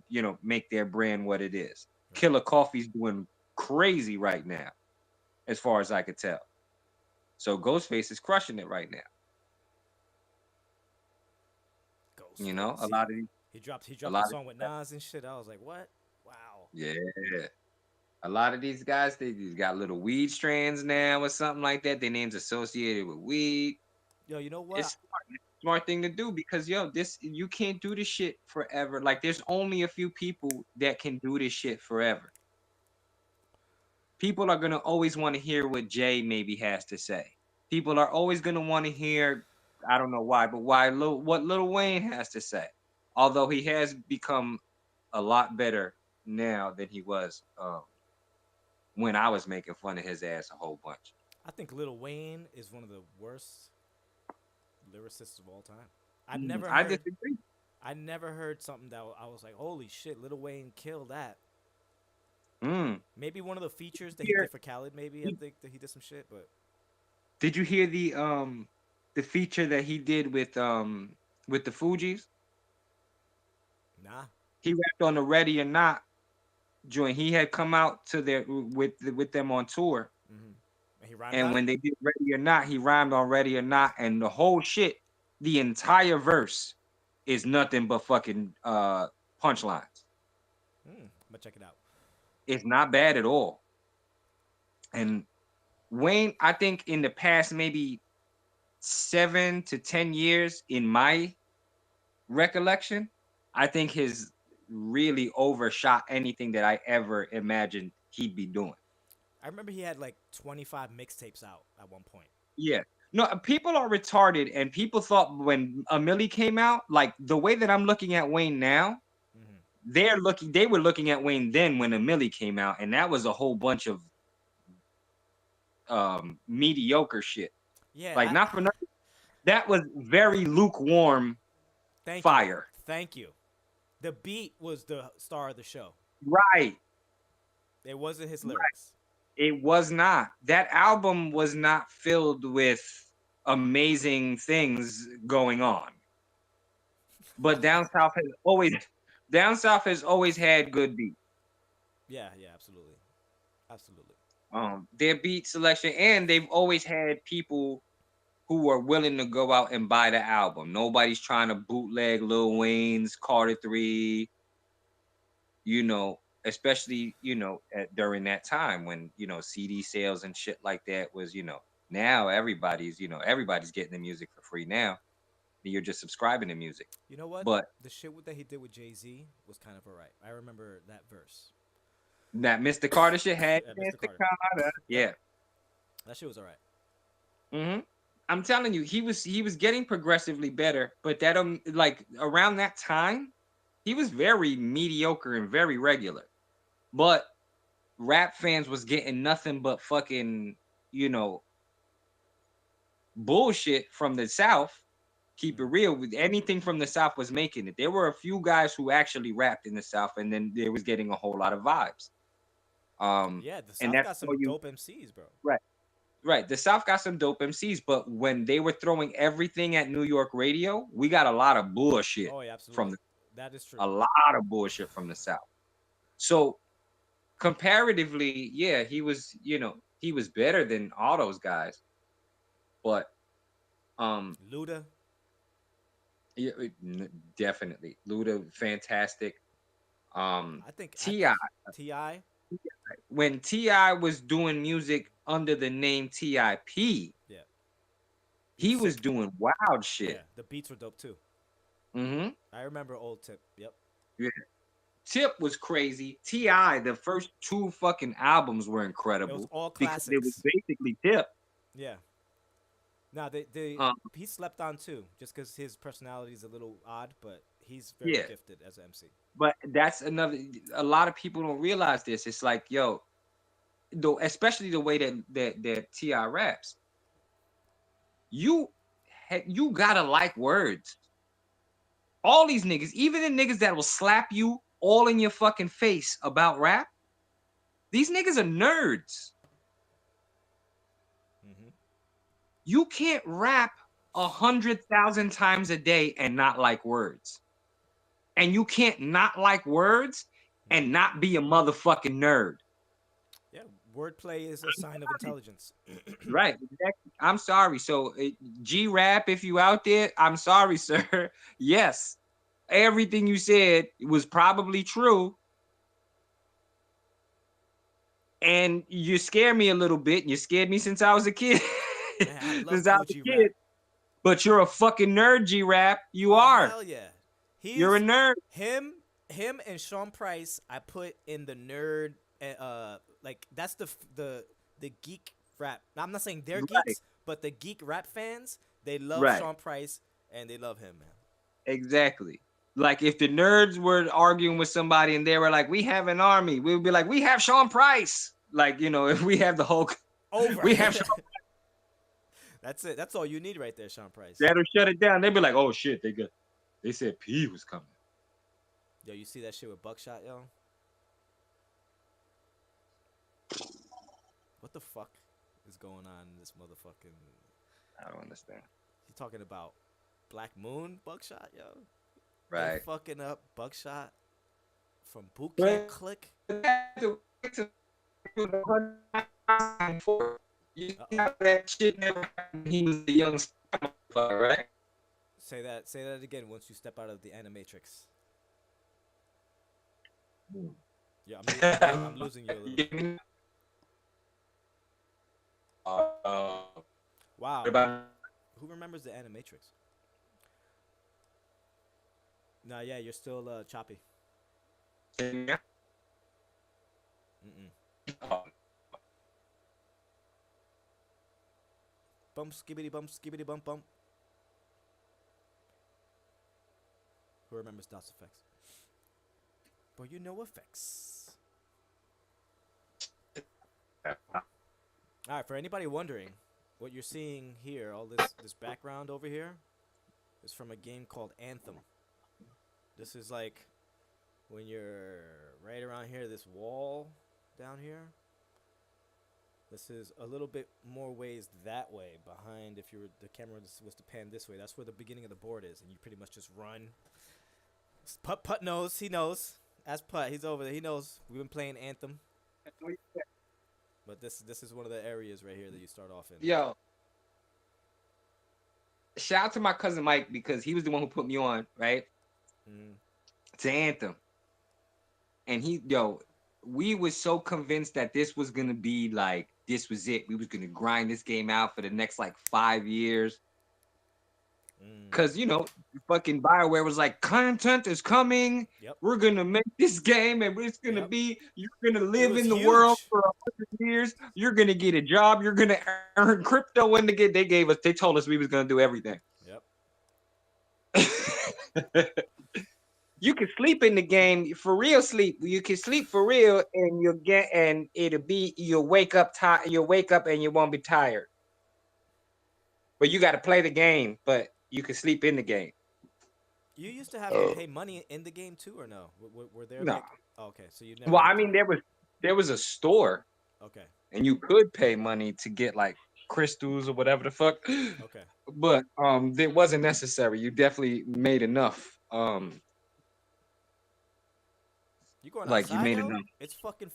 make their brand what it is. Right. Killer Coffee's doing crazy right now, as far as I could tell. So Ghostface is crushing it right now. Ghostface. A lot of these. He dropped a song with Nas and shit. I was like, what? Wow. Yeah. A lot of these guys, they got little weed strands now or something like that. Their names associated with weed. Yo, you know what? It's smart thing to do because you can't do this shit forever. Like there's only a few people that can do this shit forever. People are gonna always want to hear what Jay maybe has to say. People are always gonna want to hear, I don't know why, but what Lil Wayne has to say. Although he has become a lot better now than he was when I was making fun of his ass a whole bunch. I think Lil Wayne is one of the worst lyricists of all time. I disagree. I never heard something that I was like, holy shit, Lil Wayne killed that. Maybe one of the features that he did for Khaled, maybe I think that he did some shit, but did you hear the feature that he did with the Fugees? Nah. He rapped on the Ready or Not joint. He had come out to their with them on tour. Mm-hmm. And when they did Ready or Not, he rhymed on Ready or Not, and the whole shit, the entire verse is nothing but fucking punchlines. I'm gonna check it out. It's not bad at all. And Wayne, I think in the past maybe 7 to 10 years, in my recollection, I think has really overshot anything that I ever imagined he'd be doing. I remember he had like 25 mixtapes out at one point. Yeah. No, people are retarded, and people thought when A Milli came out, like the way that I'm looking at Wayne now, they were looking at Wayne then when A Milli came out, and that was a whole bunch of mediocre shit. Yeah. Like not for nothing. That was very lukewarm fire. Thank you. The beat was the star of the show. Right. It wasn't his lyrics. It was not. That album was not filled with amazing things going on. But Down South has always had good beats. Yeah, absolutely. Their beat selection, and they've always had people who are willing to go out and buy the album. Nobody's trying to bootleg Lil Wayne's Carter 3, especially, during that time when, CD sales and shit like that was, now everybody's getting the music for free now. You're just subscribing to music. You know what? But The shit that he did with Jay-Z was kind of alright. I remember that verse. that Mr. Carter shit had Yeah, Mr. Mr. Carter. Carter. Yeah. That shit was alright. I'm telling you, he was getting progressively better, but that like around that time, he was very mediocre and very regular. But rap fans was getting nothing but fucking, bullshit from the South. Keep it real, with anything from the South was making it. There were a few guys who actually rapped in the South, and then they was getting a whole lot of vibes. Yeah, the And South that's got some dope MCs, bro. Right. The South got some dope MCs, but when they were throwing everything at New York radio, we got a lot of bullshit Oh, yeah, absolutely. That is true. a lot of bullshit from the South. So comparatively, yeah, he was better than all those guys. But Luda. yeah, definitely. Luda, fantastic. I think T.I. T.I. When T.I. was doing music under the name T.I.P., Yeah. he was doing wild shit. Yeah, the beats were dope too. Mm-hmm. I remember Old Tip. Yep. Yeah. Tip was crazy. T.I., the first 2 fucking albums were incredible. It was all because classics. it was basically Tip. Yeah. Now he slept on too, just because his personality is a little odd, but he's very gifted as an MC. But that's a lot of people don't realize this. It's like, yo, though, especially the way that T.I. raps, you gotta like words. All these niggas, even the niggas that will slap you all in your fucking face about rap, these niggas are nerds. Mm-hmm. You can't rap 100,000 times a day and not like words. And you can't not like words and not be a motherfucking nerd. Yeah, wordplay is a sign of intelligence. Right. Exactly. I'm sorry. So G-Rap, if you out there, I'm sorry, sir. Yes. Everything you said was probably true. And you scare me a little bit. And you scared me since I was a kid. Man, I love Since I was a G-Rap. kid. But you're a fucking nerd, G-Rap. You are. Hell yeah. You're a nerd. Him and Sean Price, I put in the nerd. Like that's the geek rap. Now, I'm not saying they're geeks, but the geek rap fans, they love Sean Price and they love him, man. Exactly. Like if the nerds were arguing with somebody and they were like, "We have an army," we would be like, "We have Sean Price." Like, if we have the whole over, we have Sean Price. That's it. That's all you need right there, Sean Price. That'll shut it down. They'd be like, "Oh shit, they said P was coming." Yo, you see that shit with Buckshot, yo? What the fuck is going on in this motherfucking? I don't understand. You talking about Black Moon Buckshot, yo? Right. They're fucking up Buckshot from Boot Camp Click. That shit never happened. He was a young motherfucker, right? Say that again once you step out of the animatrix. Yeah, I'm losing you a little. Wow. Who remembers the animatrix? Nah, yeah, you're still choppy. Mm-mm. Bump, skibbity bump bump. Who remembers DOS effects? But you know effects. Alright, for anybody wondering, what you're seeing here, all this background over here, is from a game called Anthem. This is like when you're right around here, this wall down here. This is a little bit more ways that way behind. If the camera was to pan this way, that's where the beginning of the board is, and you pretty much just run. Putt knows. He knows. Ask Putt. He's over there. He knows. We've been playing Anthem. But this is one of the areas right here that you start off in. Yo. shout out to my cousin Mike because he was the one who put me on, right? To Anthem. And we was so convinced that this was gonna be like, this was it. We was gonna grind this game out for the next like 5 years. Cause fucking BioWare was like, content is coming. Yep. We're gonna make this game, and it's gonna be. You're gonna live in the huge. world for 100 years. You're gonna get a job. You're gonna earn crypto. When they told us we was gonna do everything. Yep. You can sleep in the game for real. You can sleep for real, and you'll wake up tired. You'll wake up and you won't be tired. But you got to play the game. But you can sleep in the game. You used to have to pay money in the game too, or no? Were there? No. Okay, so you never. Well, I mean, there was a store. Okay. And you could pay money to get like crystals or whatever the fuck. Okay. But it wasn't necessary. You definitely made enough. You going like outside? You made though? enough. It's fucking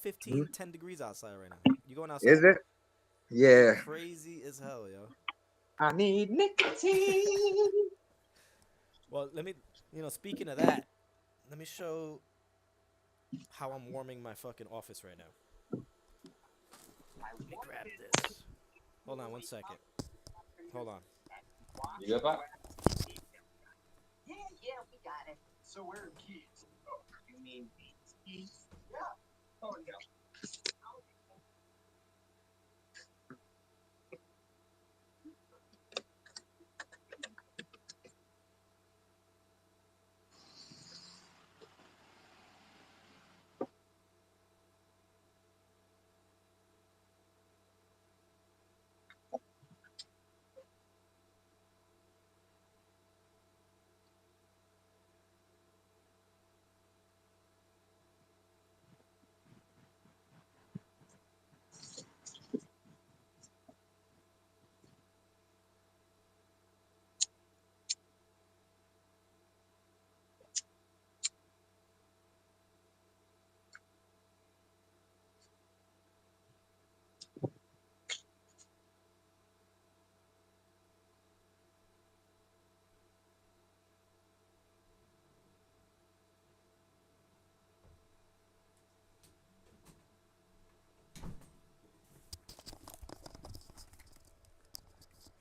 10 degrees outside right now. You going outside? Is it? Yeah. It's crazy as hell, yo. I need nicotine. Well, speaking of that, let me show how I'm warming my fucking office right now. Let me grab this. Hold on 1 second. Hold on. You good, Pop? Yeah, we got it. So where are kids? Oh, you mean these? Yeah. Oh, yeah.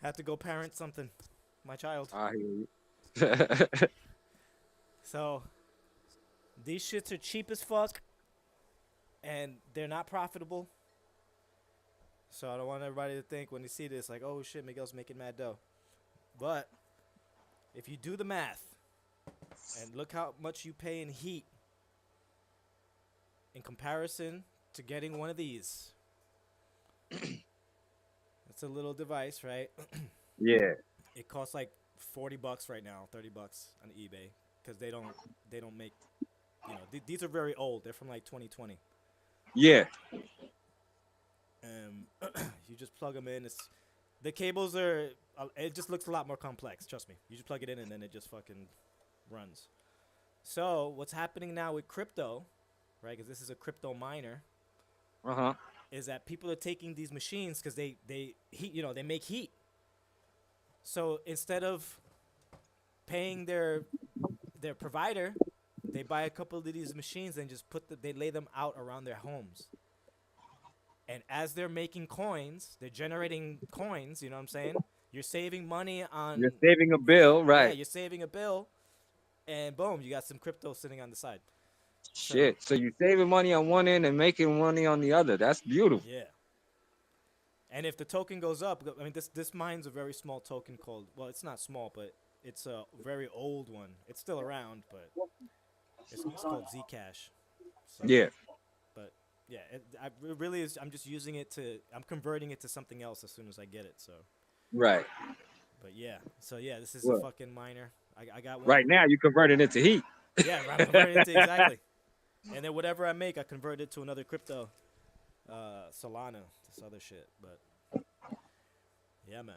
Had to go parent something. My child. I hear you. So, these shits are cheap as fuck, and they're not profitable. So I don't want everybody to think when they see this, like, oh shit, Miguel's making mad dough. But, if you do the math, and look how much you pay in heat, in comparison to getting one of these. It's a little device, right? Yeah. It costs like $40 right now, $30 on eBay, because they don't make, these are very old. They're from like 2020. Yeah. You just plug them in. The cables are. It just looks a lot more complex. Trust me. You just plug it in and then it just fucking runs. So what's happening now with crypto, right? Because this is a crypto miner. Is that people are taking these machines because they heat, they make heat. So instead of paying their provider, they buy a couple of these machines and just they lay them out around their homes. And as they're making coins, they're generating coins, you know what I'm saying? You're saving money on... You're saving a bill, right. Yeah, you're saving a bill. And boom, you got some crypto sitting on the side. Shit. So you're saving money on one end and making money on the other. That's beautiful. Yeah. And if the token goes up, I mean, this mine's a very small token called... Well, it's not small, but it's a very old one. It's still around, but it's called Zcash. So, yeah. But... Yeah, it really is. I'm just using it I'm converting it to something else as soon as I get it. So, right. But yeah, this is a fucking miner. I got one. Right now, you converting it to heat. Yeah, I'm converting it to exactly. And then whatever I make, I convert it to another crypto, Solana, this other shit. But yeah, man.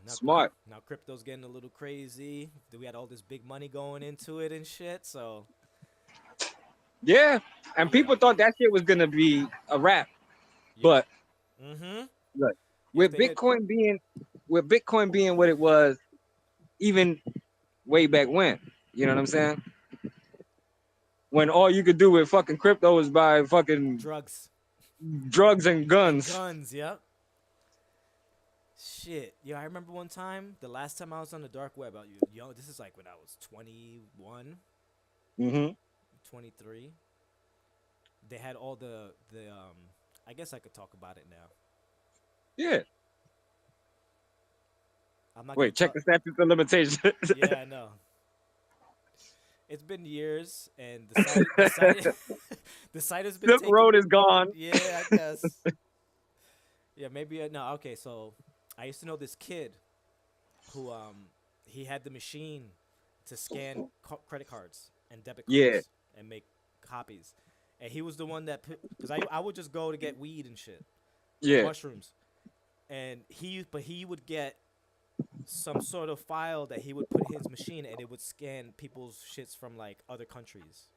Smart. Now crypto's getting a little crazy. We had all this big money going into it and shit. So. Yeah, and people thought that shit was gonna be a wrap, but Yes, with they did. Bitcoin being what it was, even way back when. You know what I'm saying? When all you could do with fucking crypto was buy fucking Drugs drugs and and guns. guns. Yep. Shit. Yeah, I remember one time, the last time I was on the dark web, this is like when I was 21, Mm-hmm. 23. They had all the I guess I could talk about it now. Yeah. I'm not gonna Wait, check talk. the statute of limitations. Yeah, I know. It's been years, and the site the site has been Silk taken. Road is gone. Yeah, I guess. Yeah, maybe no. Okay, so I used to know this kid who he had the machine to scan credit cards and debit Yeah, cards and make copies, and he was the one that because I would just go to get weed and shit or yeah, mushrooms, and he would get some sort of file that he would put in his machine, and it would scan people's shits from like other countries.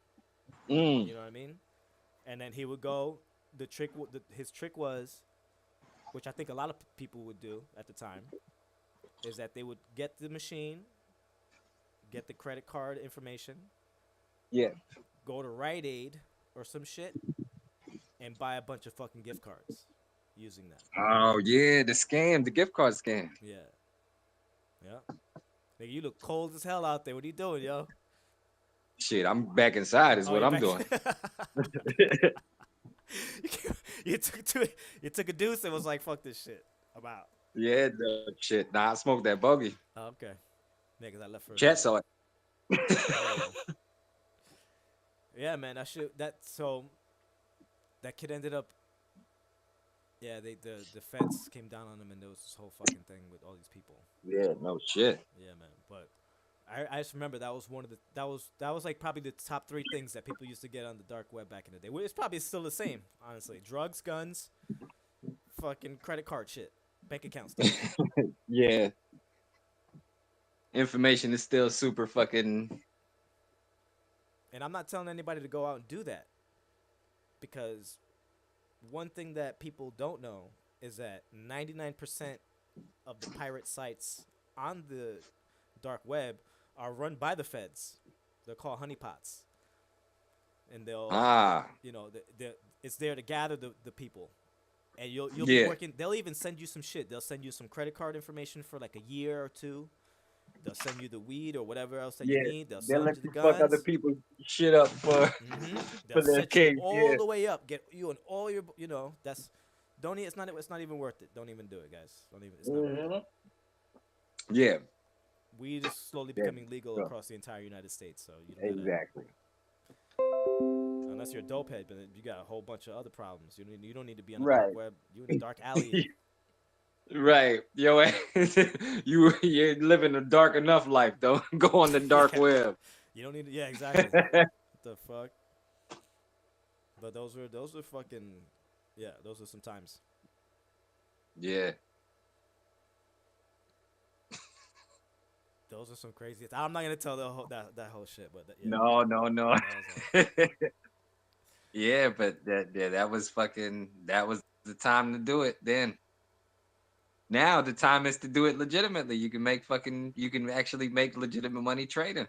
mm, You know what I mean? And then he would go. His trick was, which I think a lot of people would do at the time, is that they would get the machine, get the credit card information, yeah. go to Rite Aid or some shit, and buy a bunch of fucking gift cards using that. Oh yeah, the scam, the gift card scam. Yeah, yeah. Nigga, you look cold as hell out there. What are you doing, yo? Shit, I'm back inside is Oh, what you're I'm back. doing. you took a deuce and was like, "Fuck this shit." I'm out. Yeah, the shit. Nah, I smoked that bogey. Oh, okay. Yeah, 'cause I left for a Chat minute. saw it. Yeah. Yeah, man. So that kid ended up. Yeah, the feds came down on him, and there was this whole fucking thing with all these people. Yeah, no shit. Yeah, man. But I just remember that was one of the that was like probably the top three things that people used to get on the dark web back in the day. Well, it's probably still the same, honestly. Drugs, guns, fucking credit card shit, bank account stuff. Yeah. Information is still super fucking. And I'm not telling anybody to go out and do that, because one thing that people don't know is that 99% of the pirate sites on the dark web are run by the feds. They're called honeypots, and Ah, it's there to gather the people, and you'll be yeah. working. They'll even send you some shit. They'll send you some credit card information for like a year or two. They'll send you the weed or whatever else that you Yeah. need. They'll They'll send let you the you fuck other guns. people's shit up for They'll for their set you case. all Yeah. the way up, get you on all your, that's don't. It's not even worth it. Don't even do it, guys. Don't even. It's not worth it. Hmm. Yeah. Weed is slowly Yeah. becoming legal So, across the entire United States, so you don't gotta, exactly. unless you're a dope head, but you got a whole bunch of other problems. You don't need to be on the dark Right. web. You in a dark alley. Right. Yo, you living a dark enough life. Don't go on the dark Yeah. web. You don't need to, yeah, exactly. What the fuck? But those were fucking, yeah, those are some times. Yeah. Those are some crazy. I'm not gonna tell that whole shit, but yeah. No, no, no. That was Yeah, but that was fucking that was the time to do it then. Now the time is to do it legitimately. You can actually make legitimate money trading,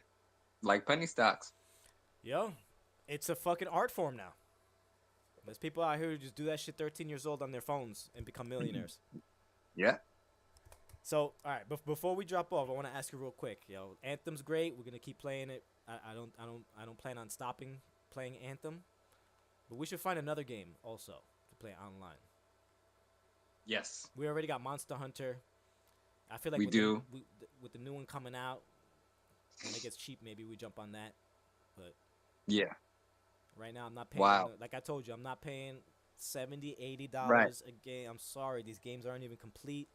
like penny stocks. yo, it's a fucking art form now. There's people out here who just do that shit 13 years old on their phones and become millionaires. Yeah. So, all right, before we drop off, I want to ask you real quick. Anthem's great. We're gonna keep playing it. I don't plan on stopping playing Anthem, but we should find another game also to play online. Yes. We already got Monster Hunter. I feel like We do. With the new one coming out, when it gets cheap, maybe we jump on that. But Yeah. right now, I'm not paying. Wow. Like I told you, I'm not paying $70, $80 Right. a game. I'm sorry, these games aren't even complete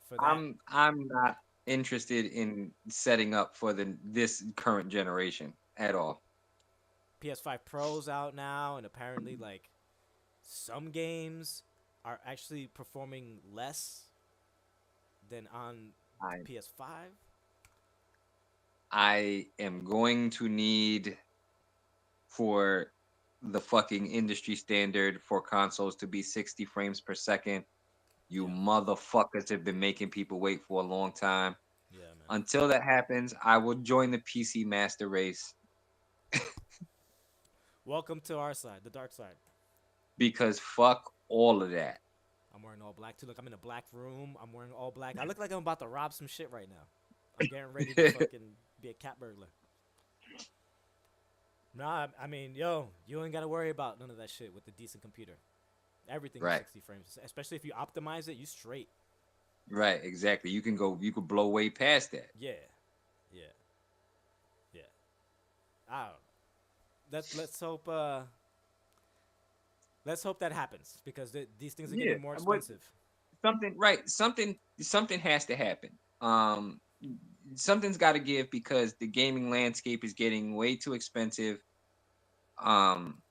for that. I'm not interested in setting up for this current generation at all. PS5 Pro's out now, and apparently, like, some games are actually performing less than on I PS5. I am going to need for the fucking industry standard for consoles to be 60 frames per second You Yeah, motherfuckers have been making people wait for a long time. yeah, man. Until that happens, I will join the PC Master Race Welcome to our side, the dark side. because fuck all of that. I'm wearing all black too. Look, I'm in a black room. I'm wearing all black. I look like I'm about to rob some shit right now. I'm getting ready to fucking be a cat burglar. Nah, I mean, yo, you ain't gotta worry about none of that shit with the decent computer. Everything is Right. 60 frames, especially if you optimize it. You straight. Right, exactly. You could blow way past that. Yeah, yeah, yeah. I don't know. Let's hope. Let's hope that happens because these things are Yeah, getting more but expensive. something has to happen. Something's got to give because the gaming landscape is getting way too expensive. Um,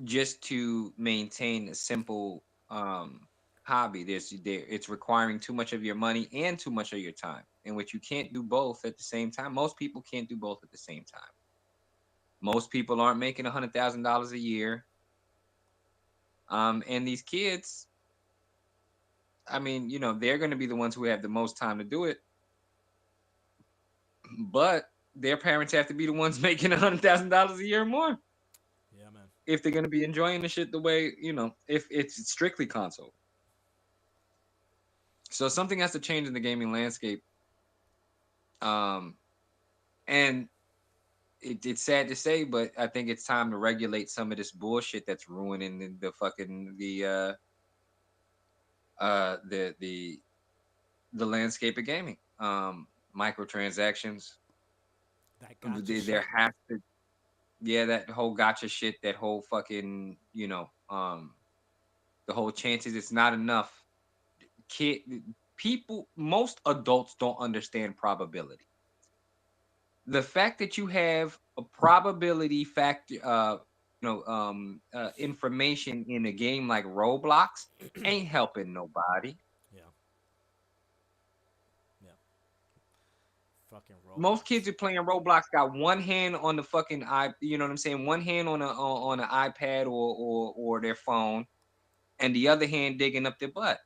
just to maintain a simple hobby, it's requiring too much of your money and too much of your time, in which you can't do both at the same time. Most people can't do both at the same time. Most people aren't making $100,000 a year. And these kids, I mean, they're going to be the ones who have the most time to do it, but their parents have to be the ones making $100,000 a year or more Yeah, man. if they're going to be enjoying the shit the way, if it's strictly console. So something has to change in the gaming landscape. Um, and it's sad to say, but I think it's time to regulate some of this bullshit that's ruining the fucking uh the the the landscape of gaming. Microtransactions. That gotcha There shit. has to, yeah, that whole gotcha shit, that whole fucking, the whole chances. It's not enough. Kid People, most adults don't understand probability. The fact that you have a probability factor, information in a game like Roblox ain't helping nobody. Yeah, yeah. Fucking Most Roblox. kids who playing Roblox got one hand on the fucking you know what I'm saying, one hand on an iPad or their phone, and the other hand digging up their butt.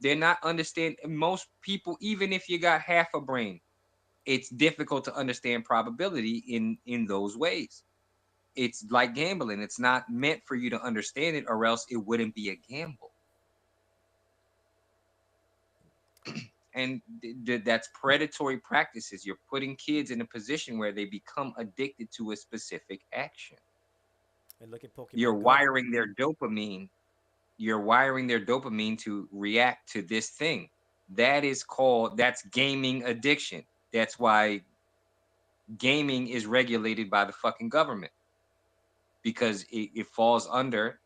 They're not understand. Most people, even if you got half a brain, it's difficult to understand probability in those ways. It's like gambling. It's not meant for you to understand it, or else it wouldn't be a gamble. And that's predatory practices. You're putting kids in a position where they become addicted to a specific action. And look at You're Pokemon Go. wiring their dopamine. You're wiring their dopamine to react to this thing. That's gaming addiction. That's why gaming is regulated by the fucking government, because it falls under,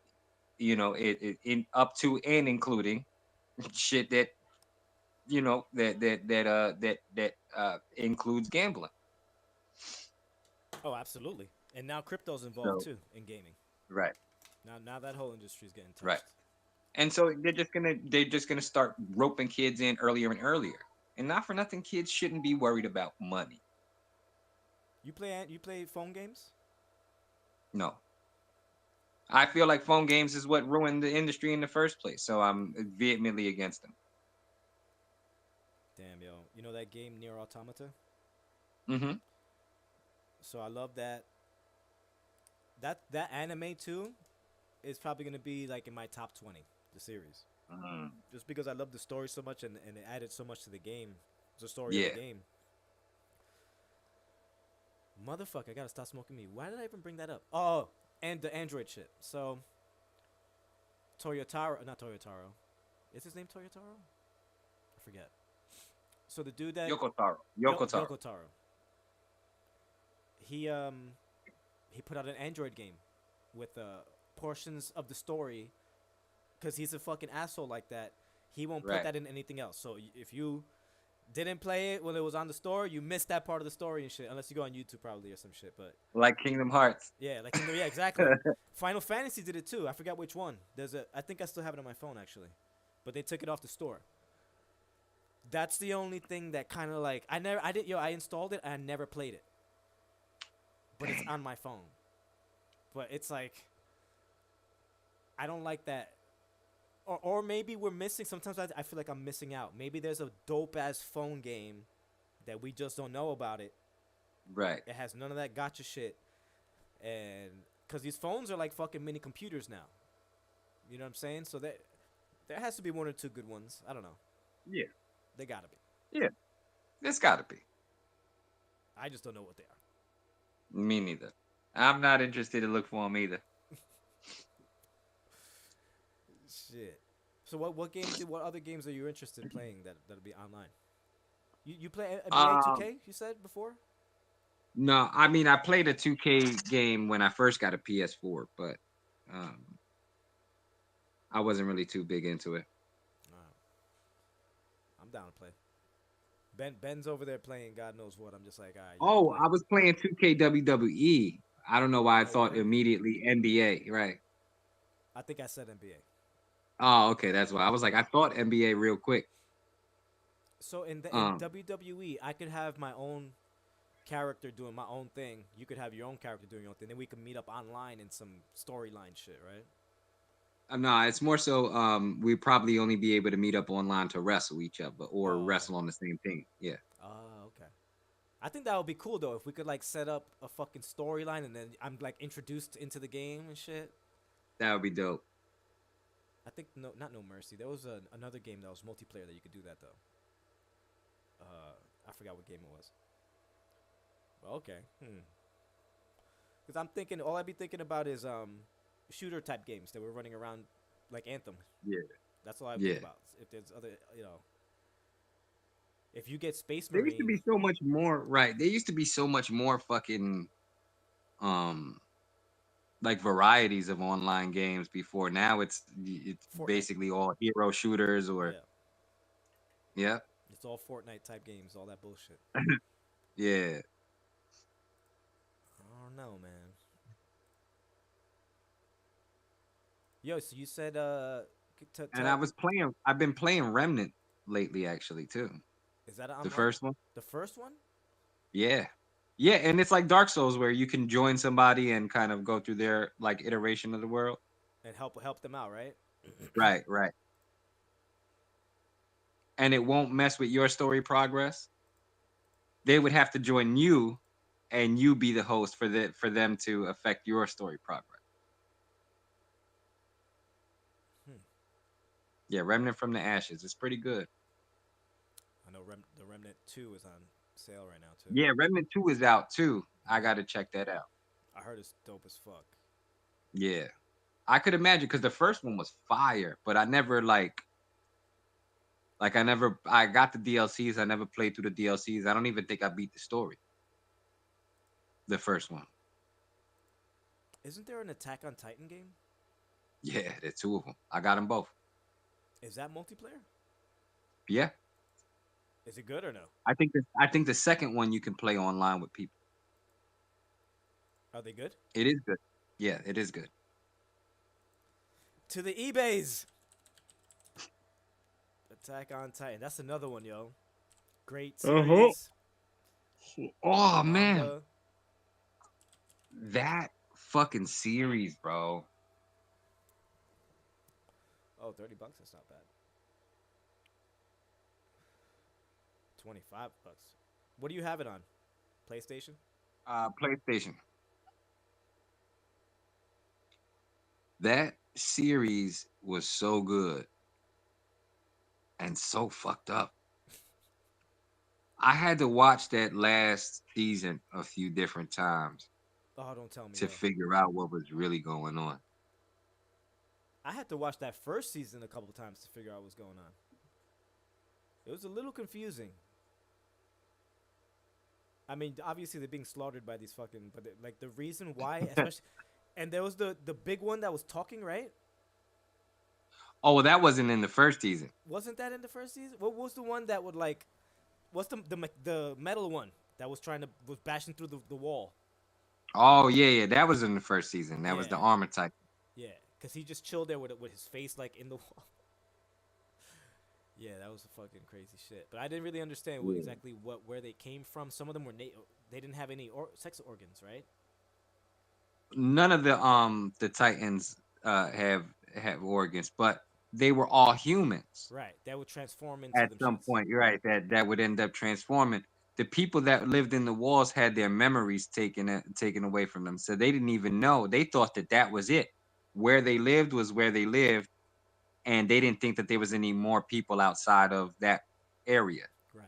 it in up to and including shit that includes gambling. Oh, absolutely. And now crypto's involved So too in gaming. right, Now that whole industry is getting right. touched. And so they're just gonna start roping kids in earlier and earlier. And not for nothing, kids shouldn't be worried about money. You play phone games? No. I feel like phone games is what ruined the industry in the first place. So I'm vehemently against them. Damn, yo. You know that game Near Automata? Mm-hmm. So I love that. That anime too is probably gonna be like in my top 20, the series. Mm. Just because I love the story so much and it added so much to the game, the story of Yeah. the game. Motherfucker, I gotta stop smoking meat. Why did I even bring that up? Oh, and the Android shit. So Toyotaro, not Toyotaro. Is his name Toyotaro? I forget. So the dude that Yoko Taro. Yoko Taro. Yoko Taro. He put out an Android game with portions of the story because he's a fucking asshole like that. He won't put Right. that in anything else. So if you didn't play it when it was on the store, you missed that part of the story and shit. Unless you go on YouTube probably or some shit. But Like Kingdom Hearts. yeah, like yeah, exactly. Final Fantasy did it too. I forgot which one. I think I still have it on my phone actually, but they took it off the store. That's the only thing that kind of like I installed it and I never played it, but it's on my phone. But it's like I don't like that or maybe we're missing. Sometimes I feel like I'm missing out. Maybe there's a dope ass phone game that we just don't know about it. Right. It has none of that gotcha shit, and because these phones are like fucking mini computers now. You know what I'm saying? So there has to be one or two good ones. I don't know. Yeah. They gotta be. Yeah. It's got to be. I just don't know what they are. Me neither. I'm not interested to look for them either. Shit. So what other games are you interested in playing that'll be online? You play NBA Um, 2K? You said before. no, I mean I played a 2K game when I first got a PS4, but um, I wasn't really too big into it. I'm down to play. Ben's over there playing God knows what. I'm just like, all right, you can Oh, play. I was playing 2K WWE. I don't know why I Oh, thought word? immediately NBA. Right. I think I said NBA. Oh, okay, that's why I was like I thought NBA real quick. So in Um, WWE, I could have my own character doing my own thing. You could have your own character doing your own thing. Then we could meet up online in some storyline shit, right? no, it's more so we probably only be able to meet up online to wrestle each other or Oh, okay. wrestle on the same thing. Yeah. Oh, okay. I think that would be cool though if we could like set up a fucking storyline and then I'm like introduced into the game and shit. That would be dope. I think not No Mercy. There was another game that was multiplayer that you could do that though. I forgot what game it was. But okay. Because I'm thinking all I'd be thinking about is shooter type games that we're running around like Anthem. Yeah. That's all I Yeah. think about. If there's other, if you get Space There used to Marine, be so much more, right? There used to be so much more fucking um like varieties of online games before. Now it's Fortnite. basically all hero shooters or Yeah, yeah. it's all Fortnite type games, all that bullshit. Yeah. I don't know, man. Yo, so you said And I've been playing Remnant lately actually too. is that The online? first one. The first one? Yeah. Yeah, and it's like Dark Souls where you can join somebody and kind of go through their like iteration of the world. And help them out, right? Right, right. And it won't mess with your story progress. They would have to join you and you be the host for them to affect your story progress. Hmm. Yeah, Remnant from the Ashes. It's pretty good. I know the Remnant 2 is on sale right now too. Yeah, Remnant 2 is out too. I gotta check that out. I heard it's dope as fuck. Yeah. I could imagine because the first one was fire, but I never I got the DLCs. I never played through the DLCs. I don't even think I beat the story. The first one. Isn't there an Attack on Titan game? Yeah, there's two of them. I got them both. Is that multiplayer? Yeah. Is it good or no? I think the second one you can play online with people. Are they good? It is good. Yeah, it is good. To the eBays. Attack on Titan. That's another one, yo. Great series. Oh man, Manga. that fucking series, bro. Oh, $30. That's not bad. $25. What do you have it on? PlayStation? PlayStation. That series was so good and so fucked up. I had to watch that last season a few different times Oh, don't tell me. to Yo. figure out what was really going on. I had to watch that first season a couple times to figure out what's going on. It was a little confusing. I mean, obviously they're being slaughtered by these fucking, but like the reason why, especially, and there was the big one that was talking, right? Oh, well, that wasn't in the first season. Wasn't that in the first season? What was the one that would like? What's the metal one that was bashing through the wall? Oh yeah, that was in the first season. That was the Yeah. armor type. Yeah, because he just chilled there with his face like in the wall. Yeah, that was fucking crazy shit. But I didn't really understand exactly where they came from. Some of them were they didn't have any sex organs, right? None of the Titans have organs, but they were all humans Right. That would transform into at them some shits. point. You're right. That would end up transforming. The people that lived in the walls had their memories taken away from them, so they didn't even know. They thought that was it. Where they lived was where they lived, and they didn't think that there was any more people outside of that area. Right.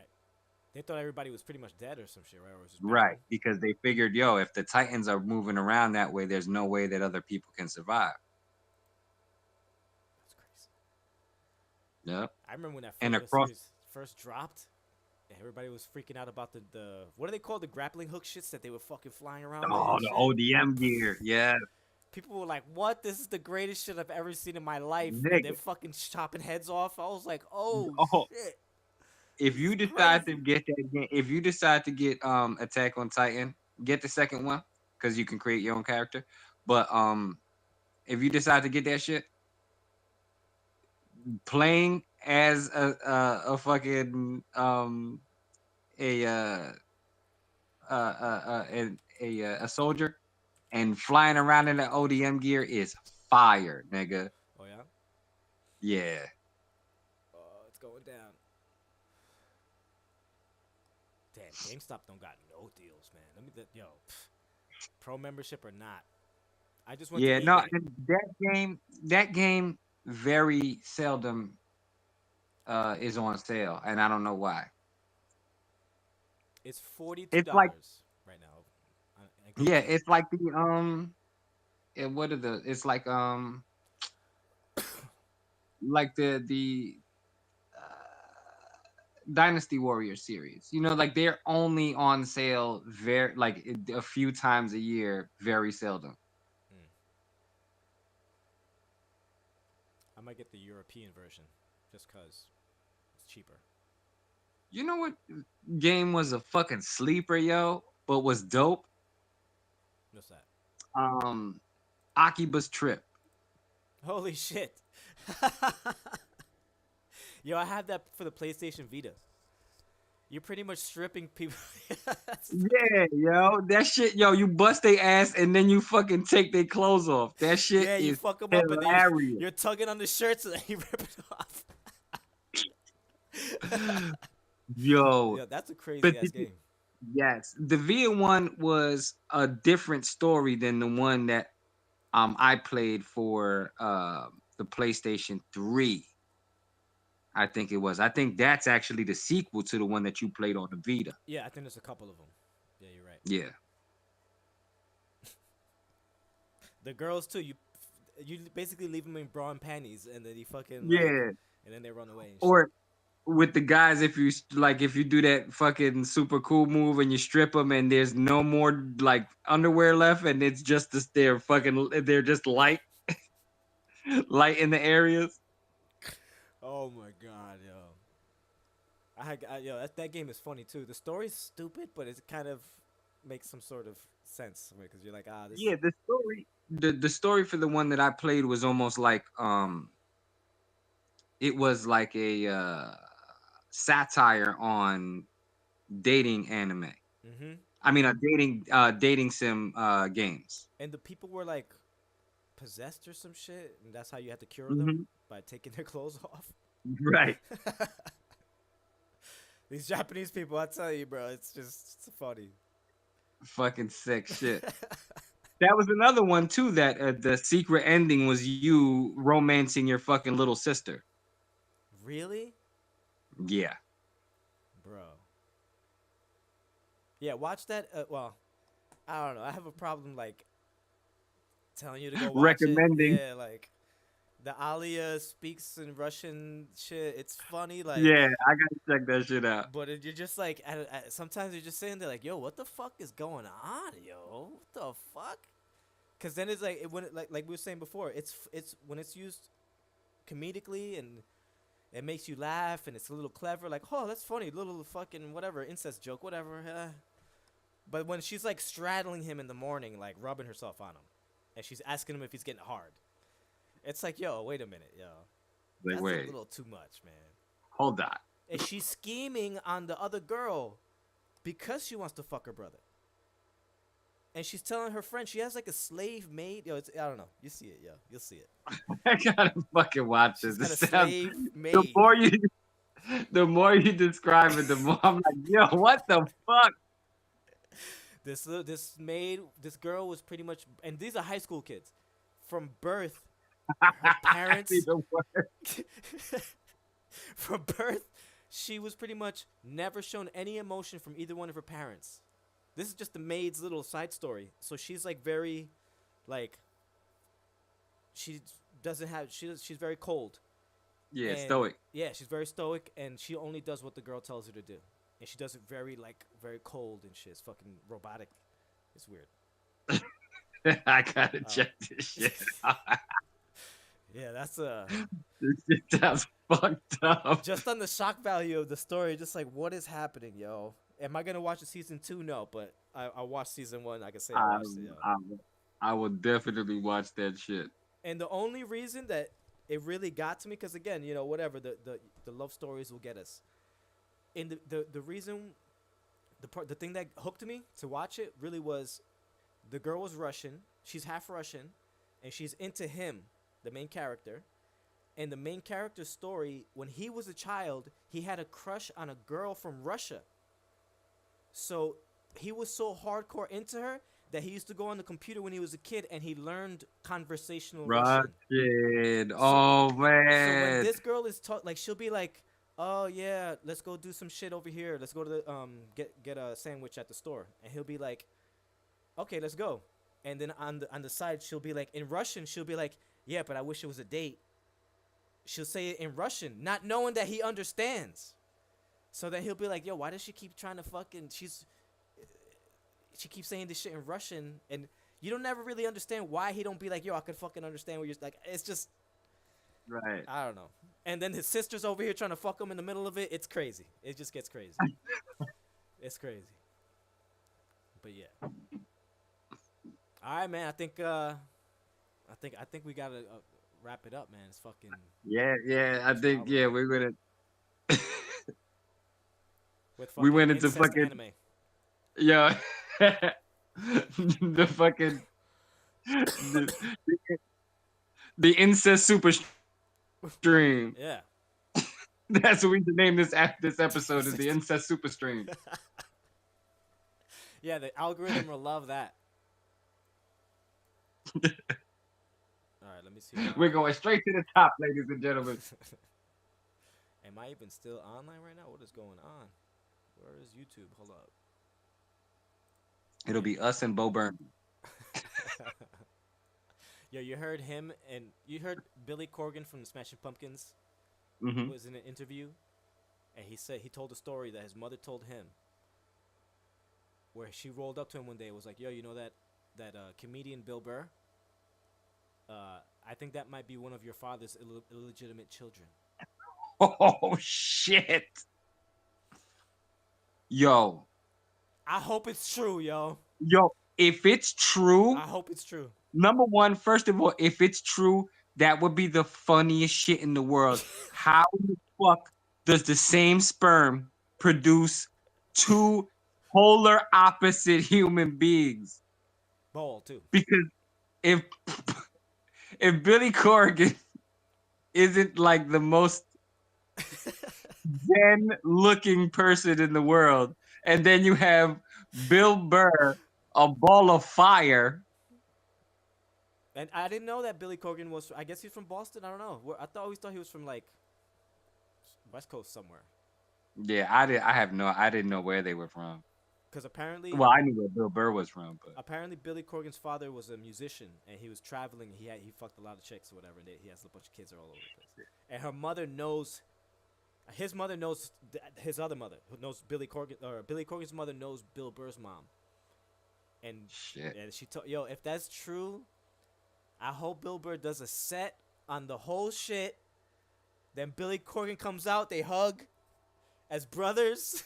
They thought everybody was pretty much dead or some shit, right? Or it was just Right, buried. because they figured, yo, if the Titans are moving around that way, there's no way that other people can survive. That's crazy. Yep. I remember when that And the across, series first dropped. And everybody was freaking out about the what do they call the grappling hook shits that they were fucking flying around with oh, and the shit. ODM gear, yeah, People were like, "What? This is the greatest shit I've ever seen in my life." And they're nigga. fucking chopping heads off. I was like, "Oh Oh, shit, if this is you decide to crazy." get that game, if you decide to get Attack on Titan, get the second one because you can create your own character. But if you decide to get that shit, playing as a fucking a a soldier and flying around in the ODM gear is fire, nigga. Oh yeah. Yeah. Oh, it's going down. Damn, GameStop don't got no deals, man. Pro membership or not. I just went to Yeah, no, eBay. and that game very seldom is on sale, and I don't know why. It's $42 It's like right now. On yeah, GameStop. it's like the what are the it's like the Dynasty Warrior series. You know, like they're only on sale very like a few times a year, very seldom. Hmm. I might get the European version just cause it's cheaper. You know what game was a fucking sleeper, yo, but was dope? What's that? Um Akiba's Trip. Holy shit. Yo, I have that for the PlayStation Vita. You're pretty much stripping people. Yeah, yo, that shit, yo, you bust their ass and then you fucking take their clothes off. That shit Yeah, you is fuck them up and then hilarious. you're tugging on the shirts and then you rip it off. Yo, Yeah, that's a but crazy ass game. yes, the Via one was a different story than the one that I played for the PlayStation 3. I think it was. I think that's actually the sequel to the one that you played on the Vita. Yeah, I think there's a couple of them. Yeah, you're right. Yeah. The girls too. You basically leave them in bra and panties, and then you fucking like, Yeah. and then they run away and shit. Or with the guys, if you do that fucking super cool move and you strip them and there's no more like underwear left and it's just this, they're just light light in the areas. Oh my god, yo. Yo, that game is funny too. The story's stupid, but it kind of makes some sort of sense because you're like, this. Yeah, the story for the one that I played was almost like it was like a satire on dating anime. Mm-hmm. I mean, a dating sim games. And the people were like possessed or some shit, and that's how you had to cure them Hmm. by taking their clothes off. Right. These Japanese people, I tell you, bro, it's funny. Fucking sick shit. That was another one too. That the secret ending was you romancing your fucking little sister. Really, Yeah. bro? Yeah, watch that. Well, I don't know. I have a problem like telling you to go watch it. Recommending. Yeah, like the Alia speaks in Russian shit. It's funny, like, Yeah, I gotta check that shit out. but you're just like, sometimes you're just sitting there like, yo, what the fuck is going on, yo? What the fuck? Because then it's like like we were saying before, it's when it's used comedically and it makes you laugh and it's a little clever, like, oh, that's funny, little fucking whatever incest joke, whatever. But when she's like straddling him in the morning, like rubbing herself on him, and she's asking him if he's getting hard, it's like, yo, wait a minute, yo, Like, that's wait, a little too much, man. hold on. And she's scheming on the other girl because she wants to fuck her brother. and she's telling her friend she has like a slave maid. Yo, it's I don't know. You see it, yo. You'll see it. I gotta fucking watch She's this. got a This sounds. slave The maid. more you, the more you describe it, the more I'm like, yo, what the fuck? This maid, this girl was pretty much, and these are high school kids. From birth, her I need parents, to work. from birth, she was pretty much never shown any emotion from either one of her parents. This is just the maid's little side story. So she's like very, like, she doesn't have, she's very cold. Yeah, And stoic. yeah, she's very stoic, and she only does what the girl tells her to do, and she does it very like very cold and shit. It's fucking robotic. It's weird. I gotta check this shit out. Yeah, that's This shit sounds fucked up. just on the shock value of the story. Just like what is happening, yo? Am I gonna watch the season 2? No, but I watched season 1. I can say I watched it, yo. I will definitely watch that shit. And the only reason that it really got to me, because again, you know, whatever the love stories will get us. And the reason, the thing that hooked me to watch it really was, the girl was Russian. She's half Russian, and she's into him, the main character. And the main character's story, when he was a child, he had a crush on a girl from Russia. So he was so hardcore into her that he used to go on the computer when he was a kid, and he learned conversational Russian. Russian. Oh So when man. this girl is like, she'll be like, "Oh yeah, let's go do some shit over here. Let's go to the get a sandwich at the store." And he'll be like, "Okay, let's go." And then on the side, she'll be like, in Russian, she'll be like, "Yeah, but I wish it was a date." She'll say it in Russian, not knowing that he understands. So then he'll be like, "Yo, why does she keep trying to fucking she keeps saying this shit in Russian?" And you don't never really understand why he don't be like, "Yo, I could fucking understand what you're like." It's just, Right. I don't know. And then his sister's over here trying to fuck him in the middle of it. It's crazy. It just gets crazy. It's crazy. But yeah. All right, man. I think we gotta wrap it up, man. It's fucking. Yeah. I think we're gonna. With We fucking went into incest fucking anime. yeah. The fucking the, the incest super stream. Yeah. That's what we should name this episode is the incest super stream. Yeah, the algorithm will love that. All right, let me see. We're going straight to the top, ladies and gentlemen. Am I even still online right now? What is going on? Where is YouTube? Hold up. It'll be us and Bo Burnham. Yo, you heard him, and you heard Billy Corgan from the Smashing Pumpkins Mm-hmm. was in an interview, and he told a story that his mother told him, where she rolled up to him one day and was like, "Yo, you know that comedian Bill Burr? I think that might be one of your father's illegitimate children." Oh shit. Yo, I hope it's true, yo. if it's true, I hope it's true. number one, first of all, if it's true, that would be the funniest shit in the world. How the fuck does the same sperm produce two polar opposite human beings? Ball too. Because if if Billy Corgan isn't like the most zen looking person in the world, and then you have Bill Burr, a ball of fire. And I didn't know that Billy Corgan was. I guess he's from Boston. I don't know. Always thought he was from like West Coast somewhere. Yeah, I didn't know where they were from. Because apparently, Well, I knew where Bill Burr was from, but apparently Billy Corgan's father was a musician, and he was traveling. He fucked a lot of chicks or whatever, and he has a bunch of kids all over the place. And her mother knows. His mother knows his other mother, who knows Billy Corgan, or Billy Corgan's mother knows Bill Burr's mom. And shit. and she told, yo, if that's true, I hope Bill Burr does a set on the whole shit. Then Billy Corgan comes out, they hug as brothers.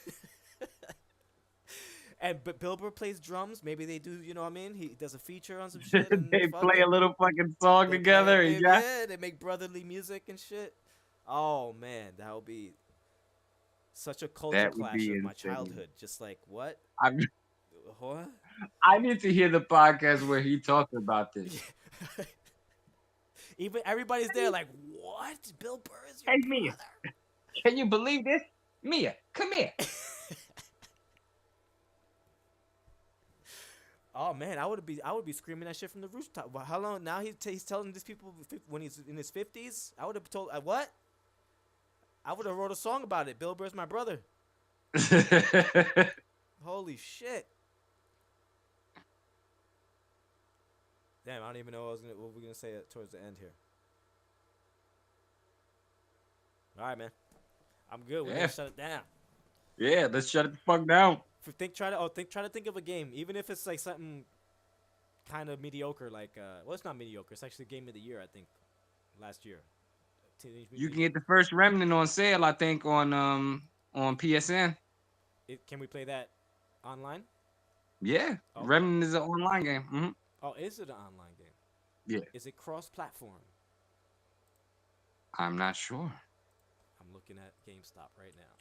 But Bill Burr plays drums. Maybe they do, you know what I mean? He does a feature on some shit. And They play a little fucking song together. Yeah, they make brotherly music and shit. Oh man, that would be such a culture That would clash be of my insane. childhood. Just like what? I'm What? I need to hear the podcast where he talked about this. Even everybody's there like, what? Bill Burr is your Hey Mia, brother? can you believe this? Mia, come here. Oh man, I would be screaming that shit from the rooftop. Well, how long now? He's telling these people when he's in his 50s. I would have told what? I would have wrote a song about it. Bill Burr's my brother. Holy shit! Damn, I don't even know what we're gonna say towards the end here. All right, man. I'm good. We're Yeah, gonna shut it down. yeah. Let's shut it the fuck down. Try to think of a game, even if it's like something kind of mediocre. Like, well, it's not mediocre. It's actually game of the year, I think, last year. Teenage You Mutant can get the first Remnant on sale, I think, on PSN. Can we play that online? Yeah, Okay. Remnant is an online game. Oh, is it an online game? Yeah, Is it cross-platform? I'm not sure. I'm looking at GameStop right now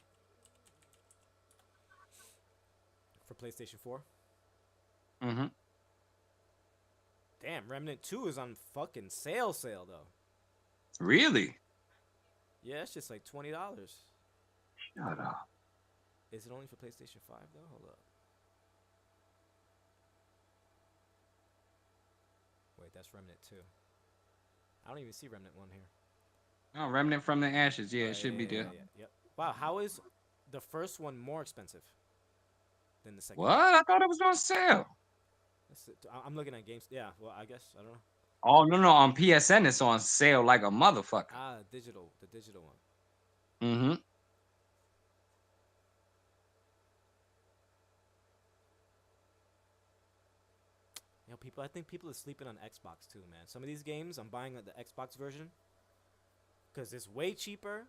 for PlayStation 4. hmm Damn, Remnant 2 is on fucking sale though. Really? Yeah, it's just like $20. Shut up. Is it only for PlayStation 5 though? Hold up. Wait, that's Remnant 2. I don't even see Remnant 1 here. Oh, Remnant from the Ashes. Yeah, Oh, it should be there. Yep. Wow, how is the first one more expensive than the second What? one? I thought it was on sale. I'm looking at games. Yeah, well, I guess I don't know. Oh no, no, on PSN it's on sale like a motherfucker. The digital one. Mm-hmm. I think people are sleeping on Xbox too, man. Some of these games, I'm buying the Xbox version because it's way cheaper,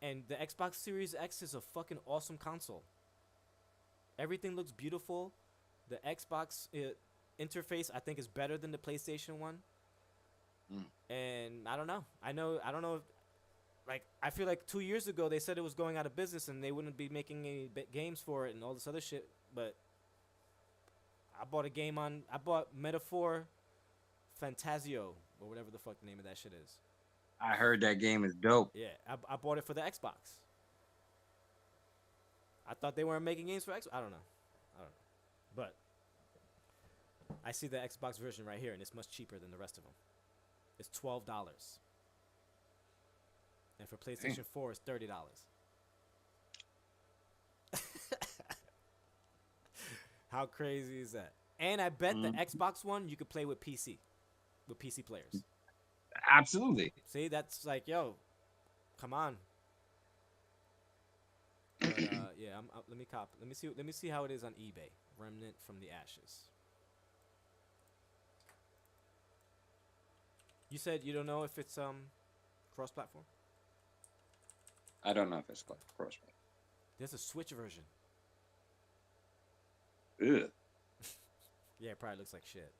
and the Xbox Series X is a fucking awesome console. Everything looks beautiful. The Xbox interface, I think, is better than the PlayStation one. And I don't know. I don't know. Like, I feel like 2 years ago they said it was going out of business and they wouldn't be making any games for it and all this other shit. But I bought Metaphor Fantasio or whatever the fuck the name of that shit is. I heard that game is dope. Yeah, I bought it for the Xbox. I thought they weren't making games for Xbox. I don't know. But I see the Xbox version right here, and it's much cheaper than the rest of them. It's $12, and for PlayStation 4, it's $30. How crazy is that? And I bet the Xbox One you could play with PC players. Absolutely. See, that's like, yo, come on. But yeah, let me cop. Let me see how it is on eBay. Remnant from the Ashes. You said you don't know if it's cross-platform? I don't know if it's called crossplay. There's a Switch version. Ugh. Yeah, it probably looks like shit.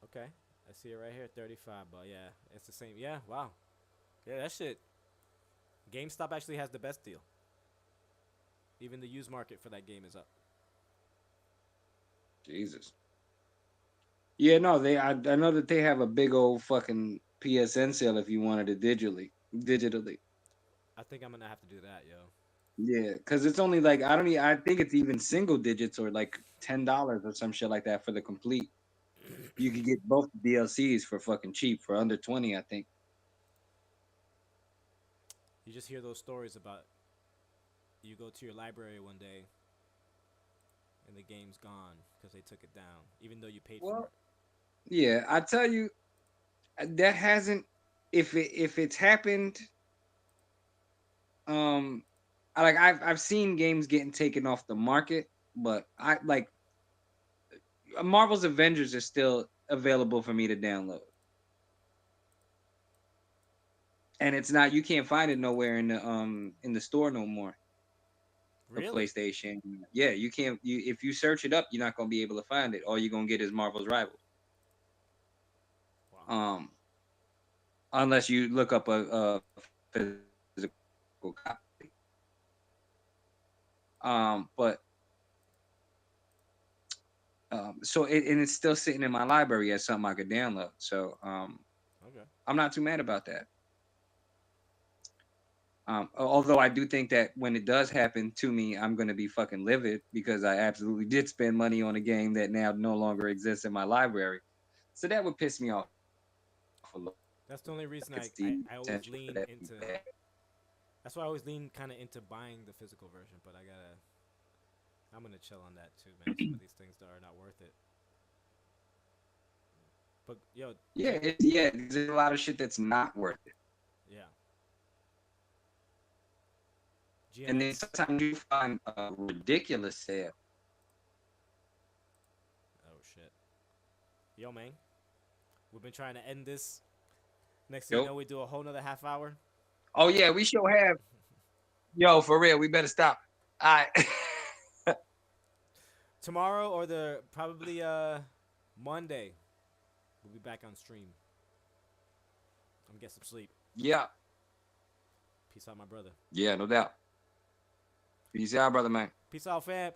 Okay, I see it right here, 35. But yeah, it's the same. Yeah, wow. Yeah, that shit. GameStop actually has the best deal. Even the used market for that game is up. Jesus. Yeah, no, I know that they have a big old fucking PSN sale if you wanted it digitally. I think I'm gonna have to do that, yo. Yeah, because it's only like I think it's even single digits or like $10 or some shit like that for the complete. You could get both DLCs for fucking cheap for under 20, I think. You just hear those stories about you go to your library one day and the game's gone because they took it down, even though you paid for it. Yeah, I tell you, that hasn't if it's happened, I've seen games getting taken off the market, but I like Marvel's Avengers is still available for me to download. And it's not you can't find it nowhere in the store no more for Really? PlayStation. Yeah, you can't if you search it up, you're not gonna be able to find it. All you're gonna get is Marvel's Rivals. Wow. Unless you look up a physical copy. But so and it's still sitting in my library as something I could download. So Okay. I'm not too mad about that. Although I do think that when it does happen to me, I'm going to be fucking livid because I absolutely did spend money on a game that now no longer exists in my library. So that would piss me off a little. That's the only reason It's I, the I always potential for lean that to be into. bad. That's why I always lean kind of into buying the physical version, but I'm gonna chill on that too, man. Some of these things that are not worth it. But yo, Yeah, there's a lot of shit that's not worth it. yeah, And then GMX. sometimes you find a ridiculous sale. Oh shit, yo, man. We've been trying to end this. Next thing you Yo. know, we do a whole nother half hour. Oh yeah, we sure have. Yo, for real, we better stop. All right. Tomorrow or the probably Monday, we'll be back on stream. I'm gonna get some sleep. Yeah. Peace out, my brother. Yeah, no doubt. Peace out, brother man. Peace out, fam.